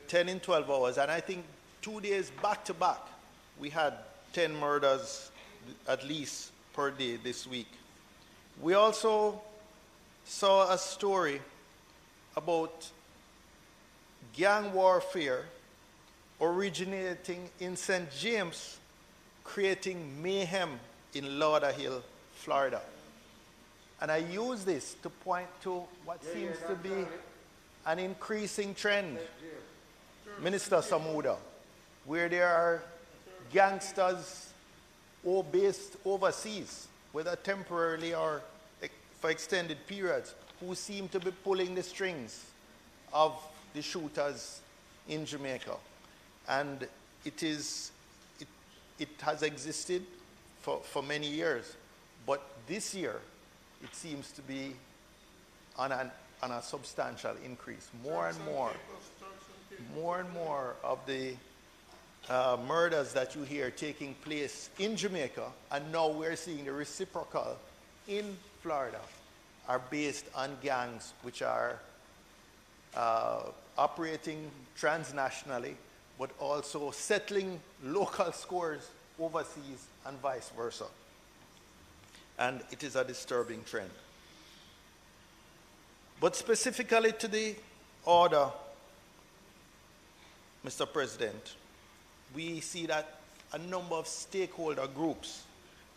10 in 12 hours. And I think 2 days back to back, we had 10 murders at least per day this week. We also saw a story about gang warfare originating in St. James, creating mayhem in Lauderhill, Florida. And I use this to point to what seems to be an increasing trend, Minister Samuda, where there are gangsters based overseas, whether temporarily or for extended periods, who seem to be pulling the strings of the shooters in Jamaica. And it has existed for many years, but this year it seems to be on a substantial increase. More and more of the murders that you hear taking place in Jamaica, and now we're seeing the reciprocal in Florida, are based on gangs which are operating transnationally, but also settling local scores overseas and vice versa. And it is a disturbing trend. But specifically to the order, Mr. President, we see that a number of stakeholder groups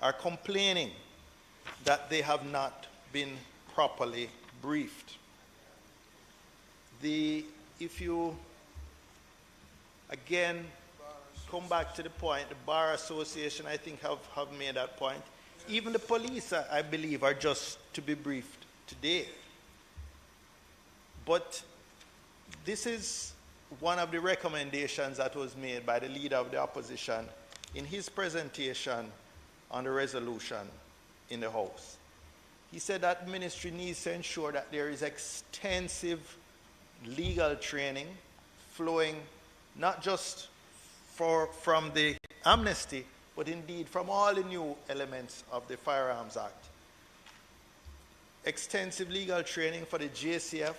are complaining that they have not been properly briefed. If you, again, come back to the point, the Bar Association, I think, have made that point. Even the police, I believe, are just to be briefed today. But this is one of the recommendations that was made by the leader of the opposition in his presentation on the resolution in the House. He said that ministry needs to ensure that there is extensive legal training flowing not just from the Amnesty, but indeed from all the new elements of the Firearms Act. Extensive legal training for the JCF,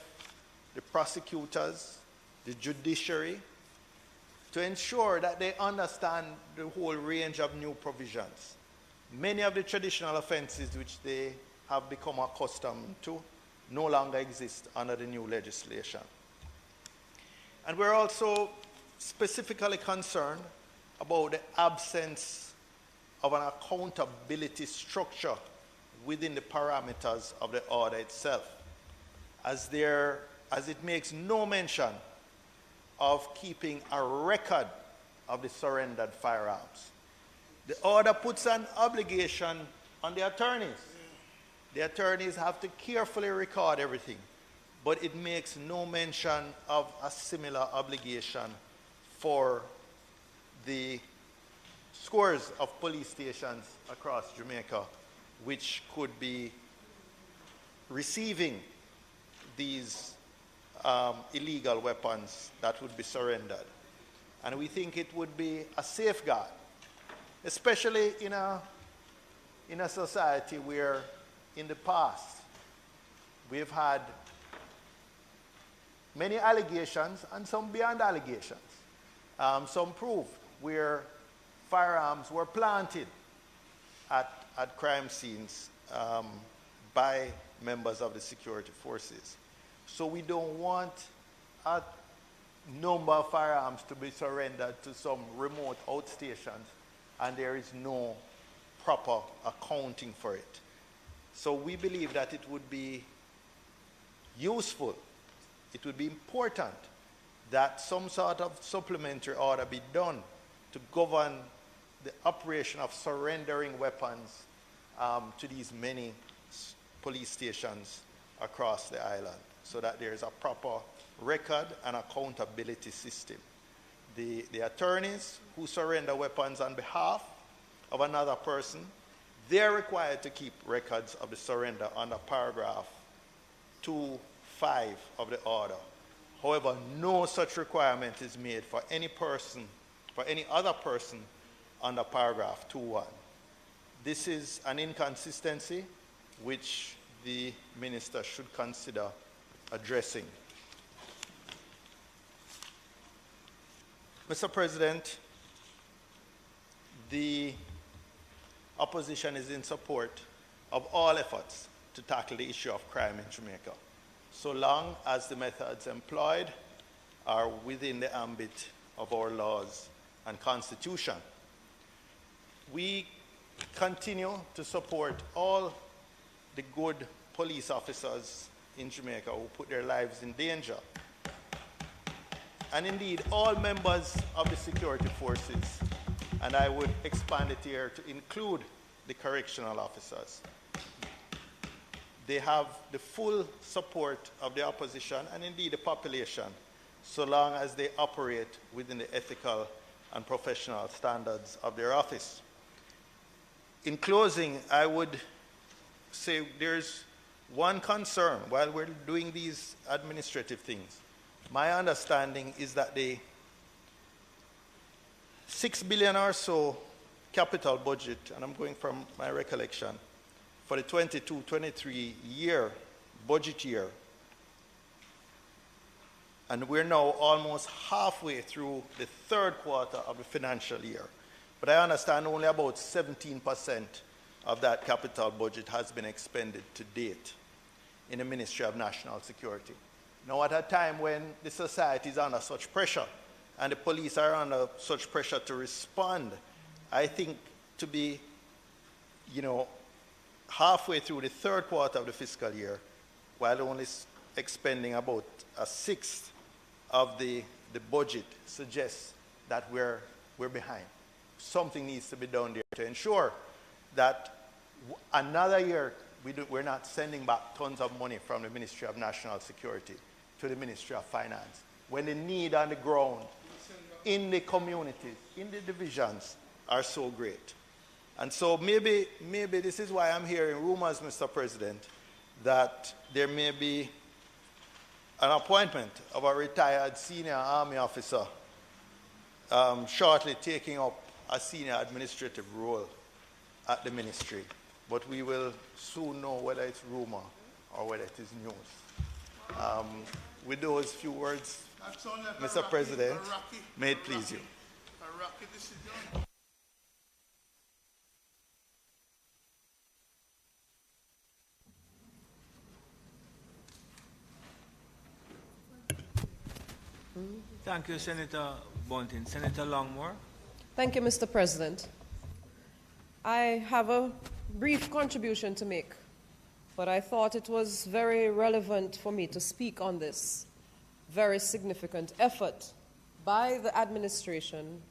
the prosecutors, the judiciary, to ensure that they understand the whole range of new provisions. Many of the traditional offenses which they have become accustomed to no longer exist under the new legislation. And we're also specifically concerned about the absence of an accountability structure within the parameters of the order itself, as it makes no mention of keeping a record of the surrendered firearms. The order puts an obligation on the attorneys The attorneys have to carefully record everything, but it makes no mention of a similar obligation for the scores of police stations across Jamaica which could be receiving these illegal weapons that would be surrendered. And we think it would be a safeguard, especially in a society where in the past we've had many allegations and some beyond allegations, some proof where firearms were planted at crime scenes by members of the security forces. So we don't want a number of firearms to be surrendered to some remote outstations and there is no proper accounting for it. So we believe that it would be useful, it would be important that some sort of supplementary order be done to govern the operation of surrendering weapons to these many police stations across the island, so that there is a proper record and accountability system. The attorneys who surrender weapons on behalf of another person, they're required to keep records of the surrender under paragraph 2.5 of the order. However, no such requirement is made for any person, for any other person under paragraph 2.1. This is an inconsistency which the minister should consider addressing. Mr. President, the opposition is in support of all efforts to tackle the issue of crime in Jamaica, so long as the methods employed are within the ambit of our laws and Constitution. We continue to support all the good police officers in Jamaica who put their lives in danger, and indeed all members of the security forces, and I would expand it here to include the correctional officers. They have the full support of the opposition and indeed the population, so long as they operate within the ethical and professional standards of their office. In closing, I would say there's one concern while we're doing these administrative things. My understanding is that the 6 billion or so capital budget, and I'm going from my recollection, for the 22-23 budget year, and we're now almost halfway through the third quarter of the financial year. But I understand only about 17% of that capital budget has been expended to date in the Ministry of National Security. Now, at a time when the society is under such pressure and the police are under such pressure to respond, I think to be, halfway through the third quarter of the fiscal year, while only expending about a sixth of the budget, suggests that we're behind. Something needs to be done there to ensure that another year we're not sending back tons of money from the Ministry of National Security to the Ministry of Finance, when the need on the ground, in the communities, in the divisions, are so great. And so maybe this is why I'm hearing rumors, Mr. President, that there may be an appointment of a retired senior army officer shortly taking up a senior administrative role at the ministry. But we will soon know whether it's rumor or whether it is news. With those few words, Mr. President, may it please you. Thank you, Senator Bunting. Senator Longmore. Thank you, Mr. President. I have a brief contribution to make, but I thought it was very relevant for me to speak on this very significant effort by the administration,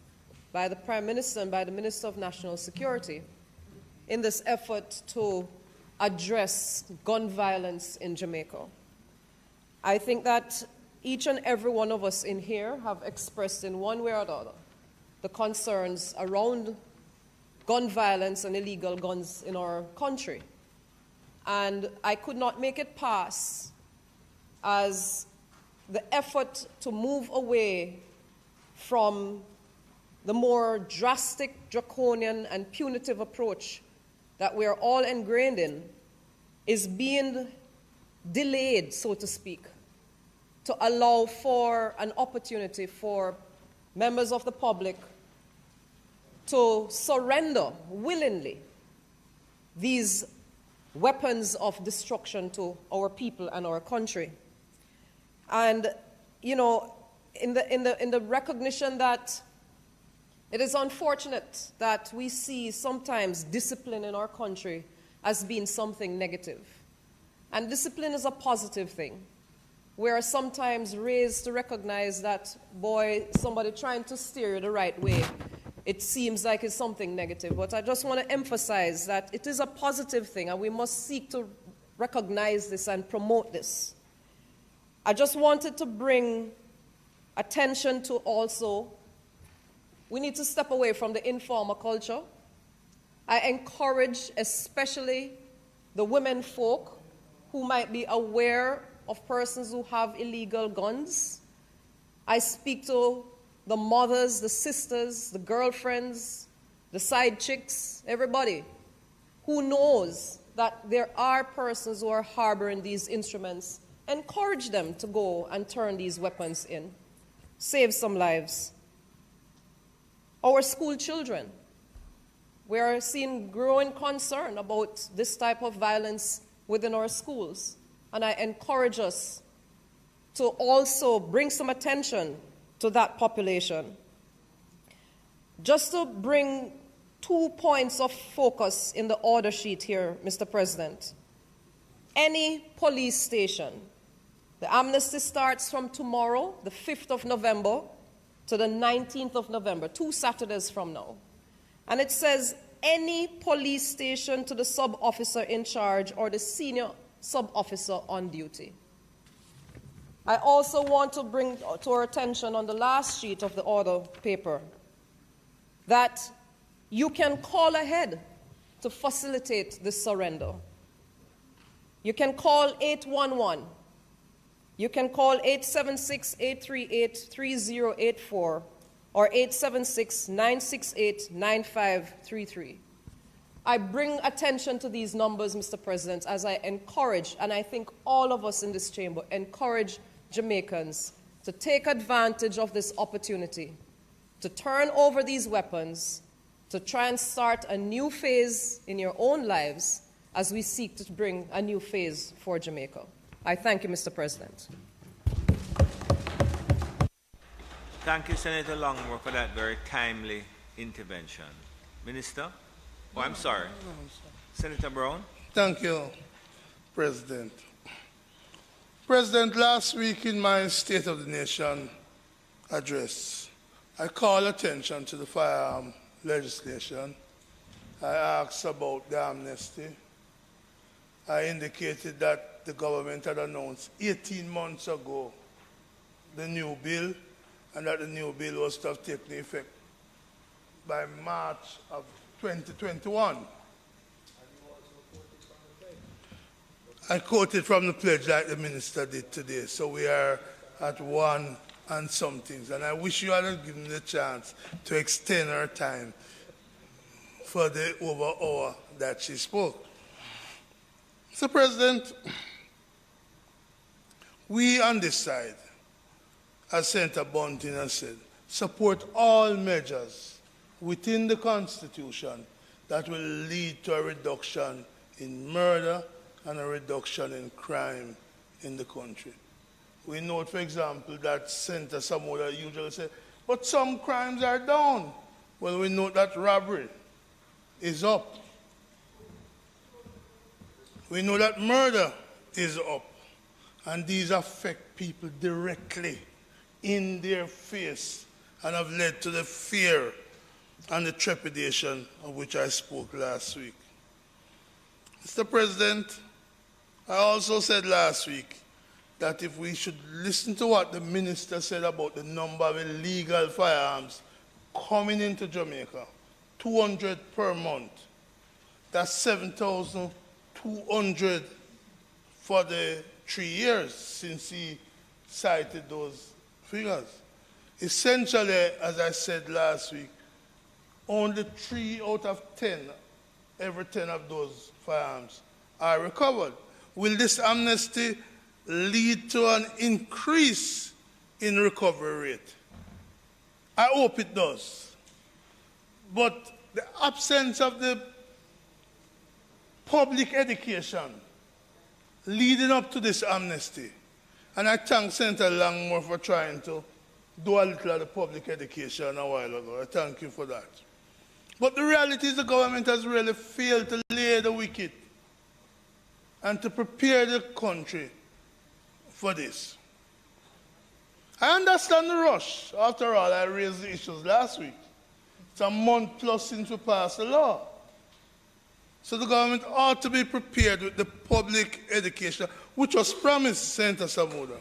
by the Prime Minister and by the Minister of National Security in this effort to address gun violence in Jamaica. I think that each and every one of us in here have expressed in one way or the other the concerns around gun violence and illegal guns in our country. And I could not make it pass as the effort to move away from the more drastic, draconian, and punitive approach that we are all ingrained in is being delayed, so to speak, to allow for an opportunity for members of the public to surrender willingly these weapons of destruction to our people and our country. And, you know, in the recognition that it is unfortunate that we see sometimes discipline in our country as being something negative. And discipline is a positive thing. We are sometimes raised to recognize that, boy, somebody trying to steer you the right way, it seems like it's something negative. But I just want to emphasize that it is a positive thing, and we must seek to recognize this and promote this. I just wanted to bring attention to also, we need to step away from the informal culture. I encourage especially the women folk who might be aware of persons who have illegal guns. I speak to the mothers, the sisters, the girlfriends, the side chicks, everybody who knows that there are persons who are harboring these instruments. Encourage them to go and turn these weapons in. Save some lives. Our school children, we are seeing growing concern about this type of violence within our schools. And I encourage us to also bring some attention to that population. Just to bring 2 points of focus in the order sheet here, Mr. President. Any police station, the amnesty starts from tomorrow, the 5th of November, to the 19th of November, 2 Saturdays from now. And it says, any police station to the sub-officer in charge or the senior sub-officer on duty. I also want to bring to our attention on the last sheet of the order paper that you can call ahead to facilitate this surrender. You can call 811. You can call 876-838-3084 or 876-968-9533. I bring attention to these numbers, Mr. President, as I encourage, and I think all of us in this chamber encourage Jamaicans to take advantage of this opportunity to turn over these weapons, to try and start a new phase in your own lives as we seek to bring a new phase for Jamaica. I thank you, Mr. President. Thank you, Senator Longmore, for that very timely intervention. Minister? Oh, I'm sorry. Senator Brown? Thank you, President. President, last week in my State of the Nation address, I called attention to the firearm legislation. I asked about the amnesty. I indicated that the government had announced 18 months ago the new bill, and that the new bill was to have taken effect by March of 2021. I quoted from the pledge like the minister did today, so we are at 1 and some things. And I wish you had given the chance to extend her time for the over hour that she spoke. Mr. President, we on this side, as Senator Bunting has said, support all measures within the Constitution that will lead to a reduction in murder and a reduction in crime in the country. We note, for example, that Senator Samola usually says, but some crimes are down. Well, we note that robbery is up. We know that murder is up. And these affect people directly in their face and have led to the fear and the trepidation of which I spoke last week. Mr. President, I also said last week that if we should listen to what the minister said about the number of illegal firearms coming into Jamaica, 200 per month, that's 7,200 for the 3 years since he cited those figures. Essentially, as I said last week, only 3 out of 10, every 10 of those firearms are recovered. Will this amnesty lead to an increase in recovery rate? I hope it does. But the absence of the public education leading up to this amnesty, and I thank Senator Langmore for trying to do a little of the public education a while ago. I thank you for that. But the reality is the government has really failed to lay the wicket and to prepare the country for this. I understand the rush. After all, I raised the issues last week. It's a month plus since we passed the law. So the government ought to be prepared with the public education, which was promised, Senator Samuda.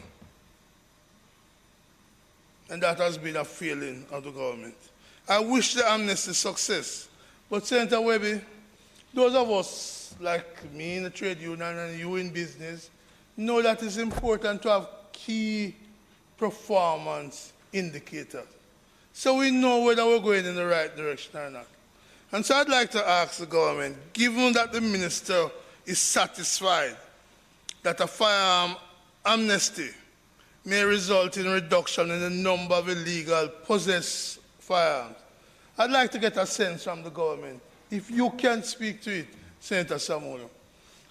And that has been a failing of the government. I wish the amnesty success. But Senator Webby, those of us like me in the trade union and you in business know that it's important to have key performance indicators, so we know whether we're going in the right direction or not. And so I'd like to ask the government, given that the minister is satisfied that a firearm amnesty may result in a reduction in the number of illegal possessed firearms, I'd like to get a sense from the government, if you can speak to it, Senator Samuel,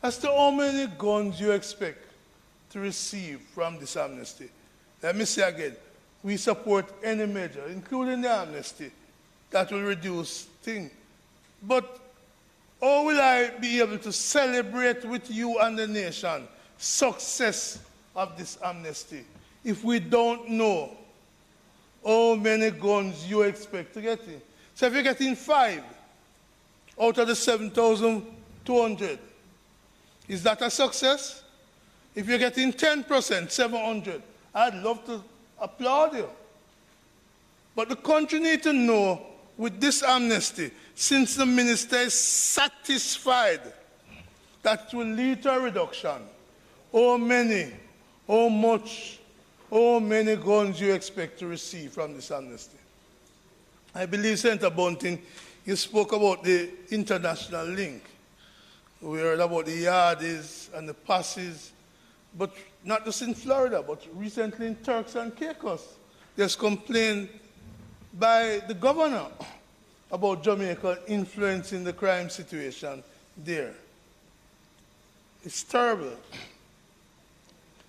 as to how many guns you expect to receive from this amnesty. Let me say again, we support any measure, including the amnesty, that will reduce things. But how will I be able to celebrate with you and the nation success of this amnesty if we don't know how many guns you expect to get in? So if you're getting 5 out of the 7,200, is that a success? If you're getting 10%, 700, I'd love to applaud you. But the country needs to know with this amnesty, since the minister is satisfied that it will lead to a reduction, how many guns you expect to receive from this amnesty? I believe, Senator Bunting, you spoke about the international link. We heard about the Yardies and the passes, but not just in Florida, but recently in Turks and Caicos. There's complaint by the governor about Jamaica influencing the crime situation there. It's terrible.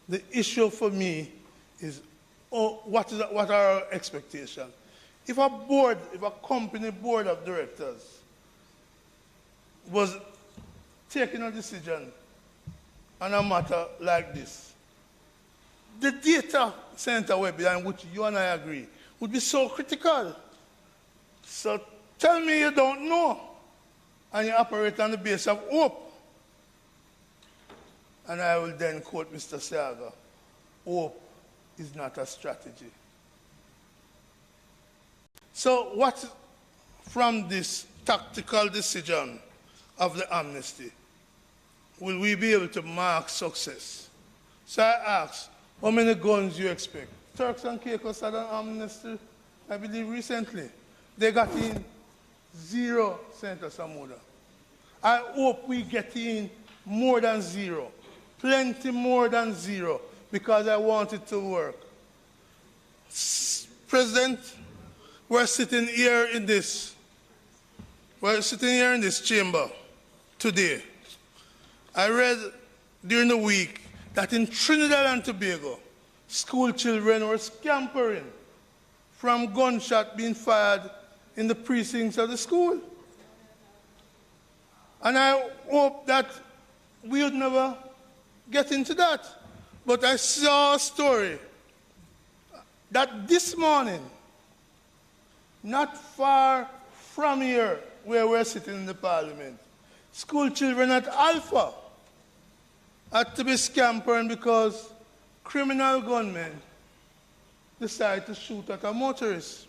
The issue for me is, what are our expectations? If a company board of directors was taking a decision on a matter like this, the data, Senator Webby, and which you and I agree, would be so critical. So tell me you don't know, and you operate on the basis of hope. And I will then quote Mr. Seaga, hope is not a strategy. So what from this tactical decision of the amnesty will we be able to mark success? So I ask, how many guns do you expect? Turks and Caicos had an amnesty, I believe, recently. They got in 0, Senator Samuda. I hope we get in more than 0, plenty more than 0, because I want it to work. President, we're sitting here in this chamber today. I read during the week that in Trinidad and Tobago, school children were scampering from gunshot being fired in the precincts of the school. And I hope that we would never get into that. But I saw a story that this morning, not far from here where we're sitting in the parliament, school children at Alpha had to be scampered because criminal gunmen decided to shoot at a motorist.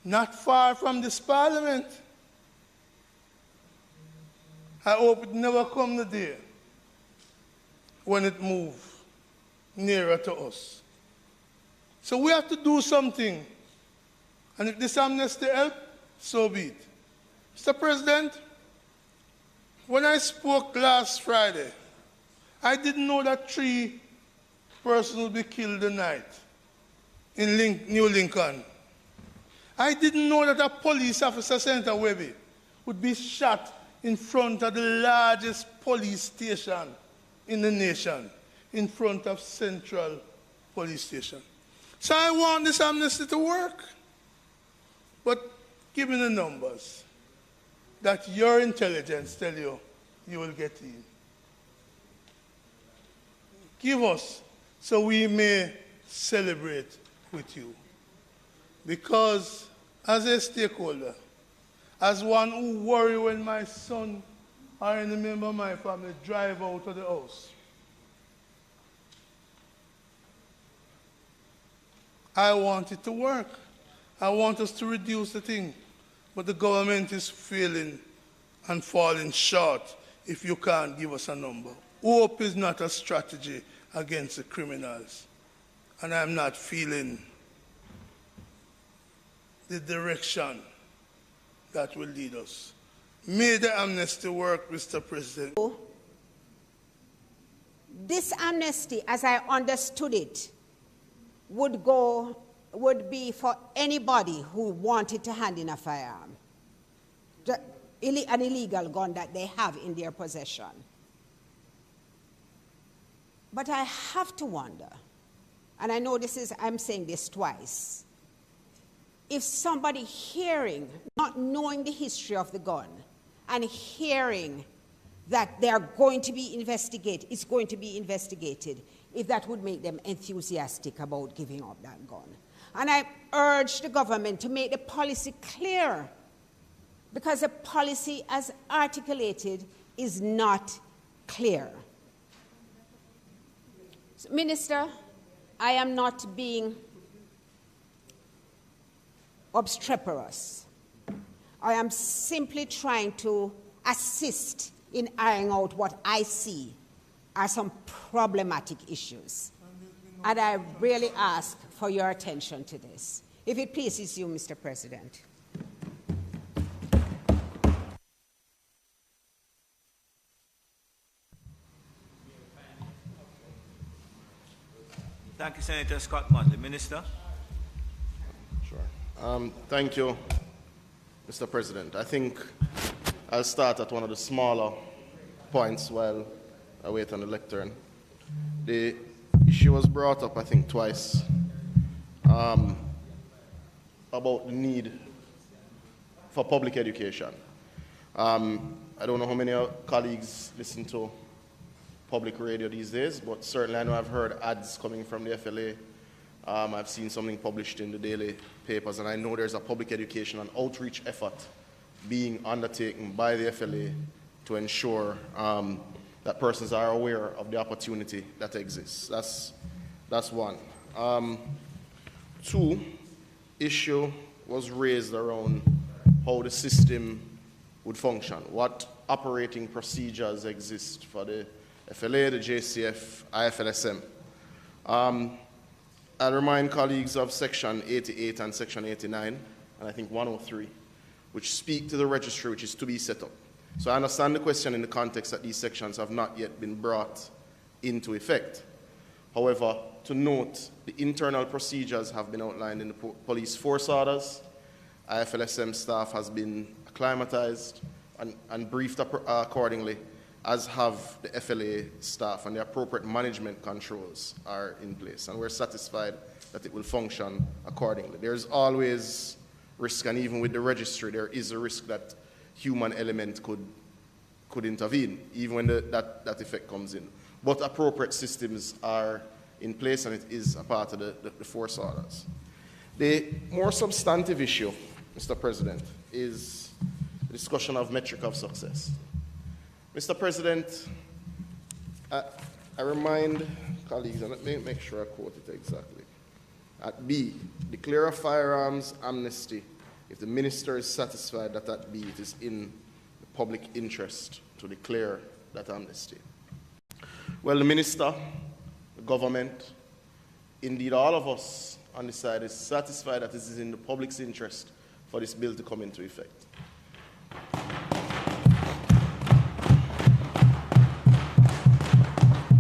Not far from this parliament. I hope it never come the day when it moves nearer to us. So we have to do something. And if this amnesty helps, so be it. Mr. President, when I spoke last Friday, I didn't know that 3 persons would be killed tonight in New Lincoln. I didn't know that a police officer, Senator Webby, would be shot in front of the largest police station in the nation, in front of Central Police Station. So I want this amnesty to work. But give me the numbers that your intelligence tell you you will get in. Give us so we may celebrate with you. Because as a stakeholder, as one who worry when my son or any member of my family drive out of the house, I want it to work. I want us to reduce the thing. But the government is failing and falling short if you can't give us a number. Hope is not a strategy against the criminals. And I'm not feeling the direction that will lead us. May the amnesty work, Mr. President. This amnesty, as I understood it, would be for anybody who wanted to hand in a firearm, an illegal gun that they have in their possession. But I have to wonder, and I know I'm saying this twice, if somebody hearing, not knowing the history of the gun, and hearing that they're going to be investigated, it's going to be investigated, if that would make them enthusiastic about giving up that gun. And I urge the government to make the policy clear, because the policy as articulated is not clear. So, Minister, I am not being obstreperous. I am simply trying to assist in ironing out what I see are some problematic issues. And I really ask for your attention to this. If it pleases you, Mr. President. Thank you, Senator Scott Motley. Minister? Sure. Thank you, Mr. President. I think I'll start at one of the smaller points while I wait on the lectern. The issue was brought up, I think, twice about the need for public education. I don't know how many colleagues listen to public radio these days, but certainly I know I've heard ads coming from the FLA. I've seen something published in the daily papers, and I know there's a public education and outreach effort being undertaken by the FLA to ensure that persons are aware of the opportunity that exists. That's one. Two, issue was raised around how the system would function, what operating procedures exist for the FLA, the JCF, IFLSM. I remind colleagues of Section 88 and Section 89, and I think 103, which speak to the registry which is to be set up. So I understand the question in the context that these sections have not yet been brought into effect. However, to note, the internal procedures have been outlined in the police force orders. IFLSM staff has been acclimatized and briefed accordingly, as have the FLA staff, and the appropriate management controls are in place. And we're satisfied that it will function accordingly. There's always risk, and even with the registry, there is a risk that human element could intervene, even when that effect comes in. But appropriate systems are in place, and it is a part of the force orders. The more substantive issue, Mr. President, is the discussion of metric of success. Mr. President, I remind colleagues, and let me make sure I quote it exactly. At B, declare a firearms amnesty if the minister is satisfied that at B it is in the public interest to declare that amnesty. Well, the minister, the government, indeed all of us on this side is satisfied that this is in the public's interest for this bill to come into effect.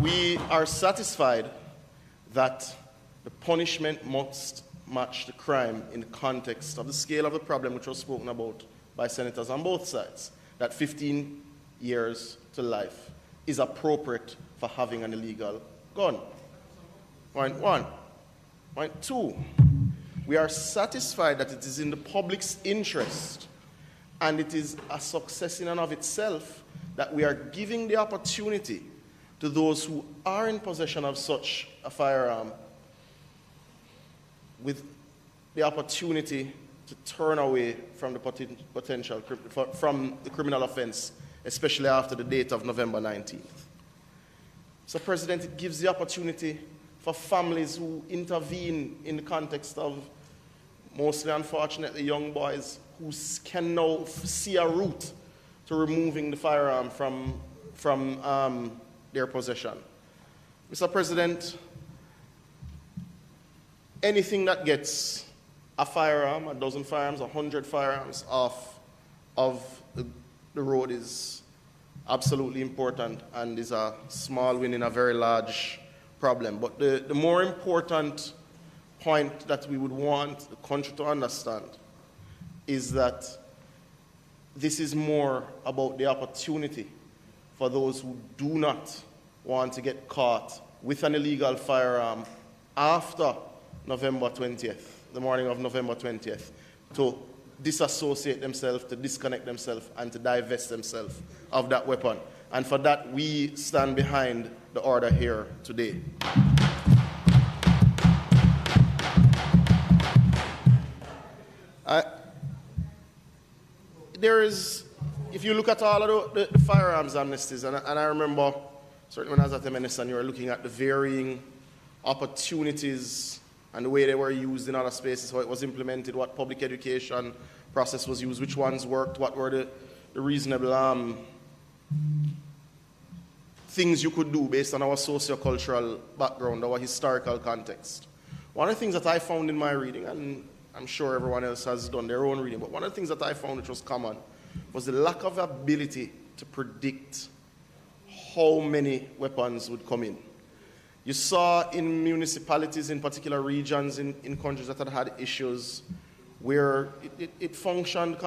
We are satisfied that the punishment must match the crime in the context of the scale of the problem which was spoken about by senators on both sides, that 15 years to life is appropriate for having an illegal gun. Point one. Point two, we are satisfied that it is in the public's interest and it is a success in and of itself that we are giving the opportunity to those who are in possession of such a firearm with the opportunity to turn away from the potential from the criminal offense, especially after the date of November 19th. So, President, it gives the opportunity for families who intervene in the context of mostly, unfortunately, young boys who can now see a route to removing the firearm from their possession. Mr. President, anything that gets a firearm, a dozen firearms, 100 firearms off of the road is absolutely important and is a small win in a very large problem. But the more important point that we would want the country to understand is that this is more about the opportunity for those who do not want to get caught with an illegal firearm after November 20th, the morning of November 20th, to disassociate themselves, to disconnect themselves, and to divest themselves of that weapon. And for that, we stand behind the order here today. There is, if you look at all of the firearms amnesties, and I remember, certainly when I was at MNS and you were looking at the varying opportunities and the way they were used in other spaces, how it was implemented, what public education process was used, which ones worked, what were the reasonable things you could do based on our socio-cultural background, our historical context. One of the things that I found in my reading, and I'm sure everyone else has done their own reading, but one of the things that I found which was common was the lack of ability to predict how many weapons would come in. You saw in municipalities, in particular regions, in countries that had issues where it functioned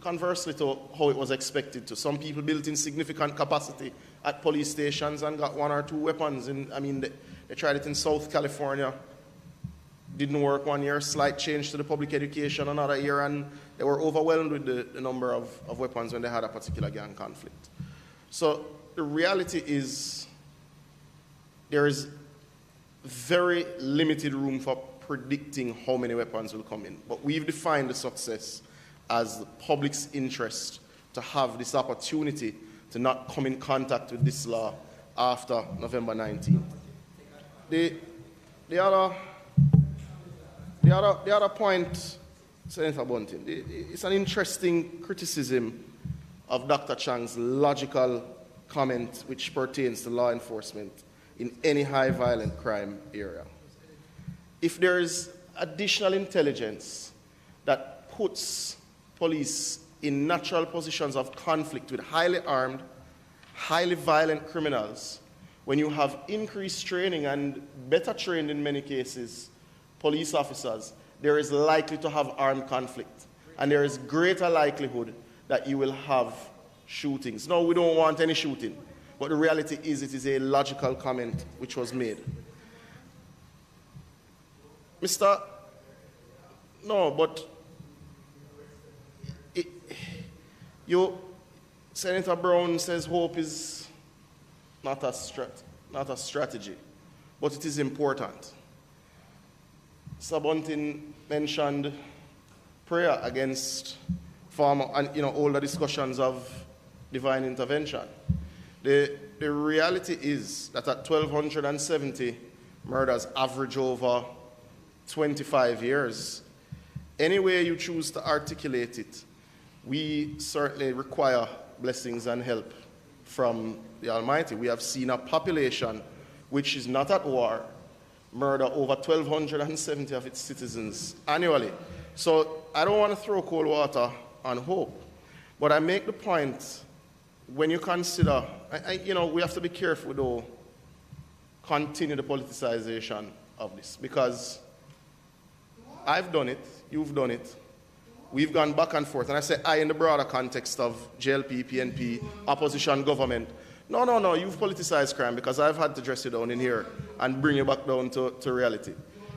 conversely to how it was expected to. Some people built in significant capacity at police stations and got 1 or 2 weapons. They tried it in South California. Didn't work one year, slight change to the public education another year, and they were overwhelmed with the number of weapons when they had a particular gang conflict. So the reality is there is very limited room for predicting how many weapons will come in. But we've defined the success as the public's interest to have this opportunity to not come in contact with this law after November 19th. The other point, Senator Bunting, it's an interesting criticism of Dr. Chang's logical comment which pertains to law enforcement in any high violent crime area. If there is additional intelligence that puts police in natural positions of conflict with highly armed, highly violent criminals, when you have increased training and better trained in many cases police officers, there is likely to have armed conflict. And there is greater likelihood that you will have shootings. No, we don't want any shooting. But the reality is it is a logical comment which was made. Senator Brown says hope is not a strategy, but it is important. Sabuntin mentioned prayer against former and older discussions of divine intervention. The reality is that at 1,270 murders average over 25 years, any way you choose to articulate it, we certainly require blessings and help from the Almighty. We have seen a population which is not at war murder over 1,270 of its citizens annually. So I don't want to throw cold water on hope, but I make the point, when you consider, we have to be careful though, continue the politicization of this, because I've done it, you've done it, we've gone back and forth, and I say I in the broader context of JLP, PNP, opposition, government. No, you've politicized crime, because I've had to dress you down in here and bring you back down to reality.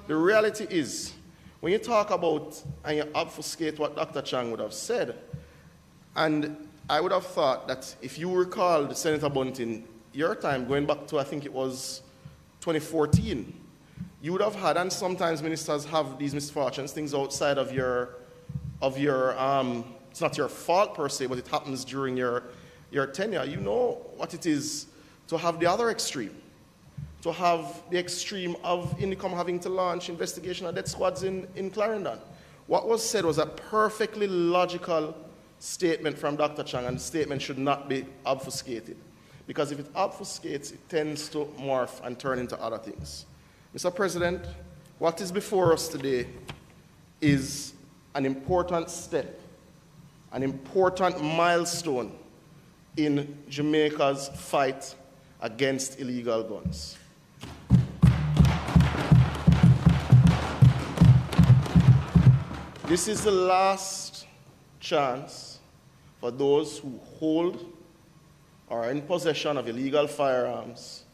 The reality is, when you talk about and you obfuscate what Dr. Chang would have said, and I would have thought that if you recall, Senator Bunting, your time going back to, I think it was 2014, you would have had, and sometimes ministers have these misfortunes, things outside of your it's not your fault per se, but it happens during your tenure. You know what it is to have the other extreme, to have the extreme of INDICOM having to launch investigation of death squads in Clarendon. What was said was a perfectly logical statement from Dr. Chang, and the statement should not be obfuscated. Because if it obfuscates, it tends to morph and turn into other things. Mr. President, what is before us today is an important step, an important milestone in Jamaica's fight against illegal guns. This is the last chance for those who hold or are in possession of illegal firearms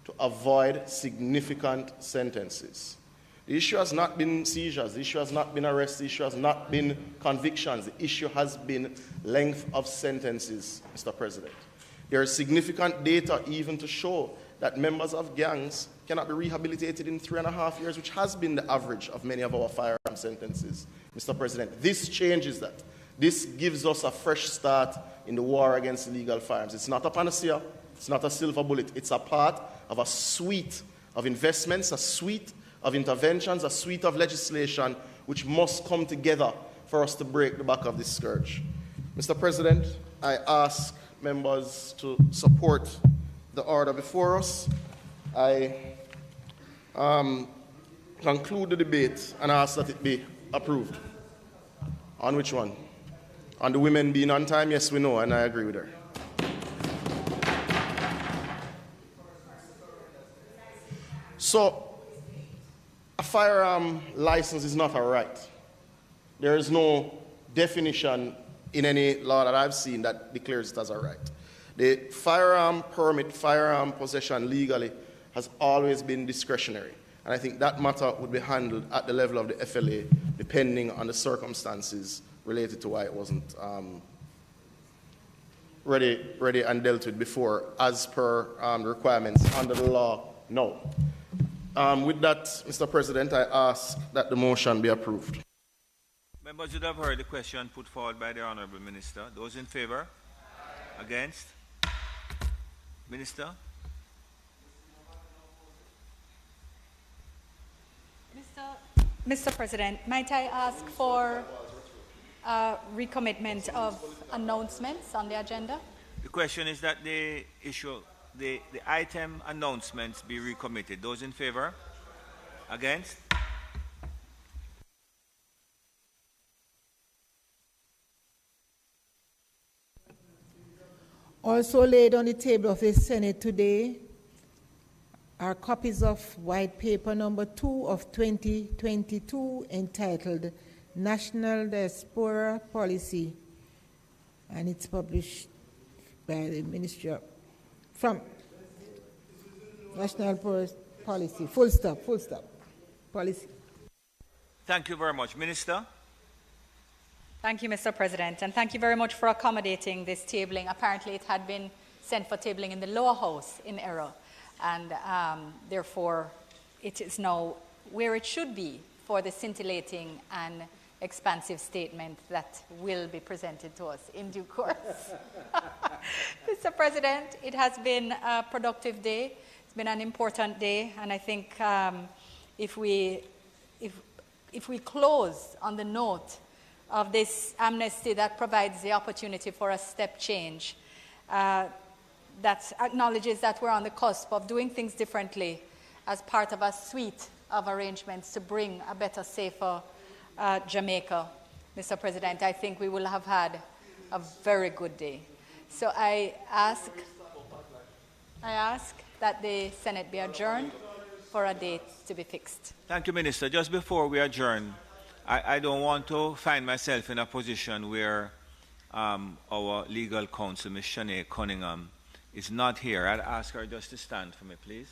to avoid significant sentences. The issue has not been seizures, the issue has not been arrests, the issue has not been convictions, the issue has been length of sentences, Mr. President. There is significant data even to show that members of gangs cannot be rehabilitated in 3.5 years, which has been the average of many of our firearm sentences, Mr. President. This changes that. This gives us a fresh start in the war against illegal firearms. It's not a panacea, it's not a silver bullet, it's a part of a suite of investments, a suite of interventions, a suite of legislation which must come together for us to break the back of this scourge. Mr. President, I ask members to support the order before us. I conclude the debate and ask that it be approved. On which one? On the women being on time? Yes, we know, and I agree with her. So, a firearm license is not a right. There is no definition in any law that I've seen that declares it as a right. The firearm permit, firearm possession legally has always been discretionary. And I think that matter would be handled at the level of the FLA, depending on the circumstances related to why it wasn't ready and dealt with before, as per requirements under the law now. With that, Mr. President, I ask that the motion be approved. Members would have heard the question put forward by the Honourable Minister. Those in favour? Against? Minister? Mr. President, might I ask for recommitment of announcements on the agenda? The question is that the item announcements be recommitted. Those in favour? Against? Also laid on the table of the Senate today are copies of White Paper number 2 of 2022 entitled National Diaspora Policy, and it's published by the Ministry of, from National Policy, full stop, policy. Thank you very much. Minister? Thank you, Mr. President, and thank you very much for accommodating this tabling. Apparently it had been sent for tabling in the lower house in error, and therefore it is now where it should be for the scintillating and expansive statement that will be presented to us in due course. Mr. President, it has been a productive day. It's been an important day, and I think if we close on the note of this amnesty that provides the opportunity for a step change, that acknowledges that we're on the cusp of doing things differently as part of a suite of arrangements to bring a better, safer Jamaica, Mr. President, I think we will have had a very good day. So I ask that the Senate be adjourned for a date to be fixed. Thank you, Minister. Just before we adjourn, I don't want to find myself in a position where our legal counsel, Ms. Shanae Cunningham, is not here. I'd ask her just to stand for me, please.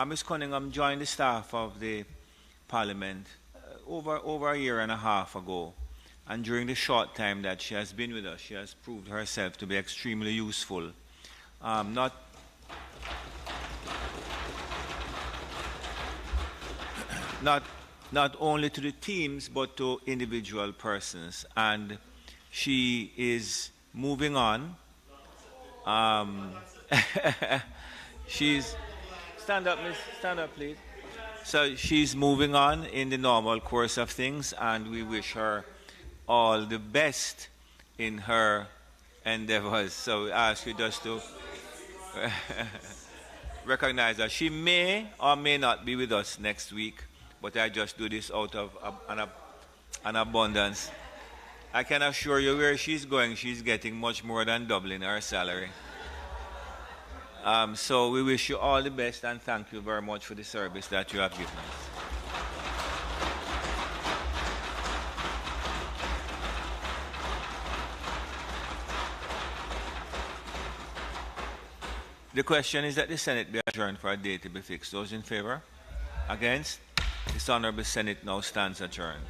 Ms. Cunningham joined the staff of the Parliament over a year and a half ago, and during the short time that she has been with us, she has proved herself to be extremely useful. Not only to the teams, but to individual persons. And she is moving on. Stand up, miss. Stand up, please. So she's moving on in the normal course of things, and we wish her all the best in her endeavors. So we ask you just to recognize that she may or may not be with us next week, but I just do this out of an abundance. I can assure you where she's going, she's getting much more than doubling her salary. So we wish you all the best, and thank you very much for the service that you have given us. The question is that the Senate be adjourned for a date to be fixed. Those in favor? Against? This Honourable Senate now stands adjourned.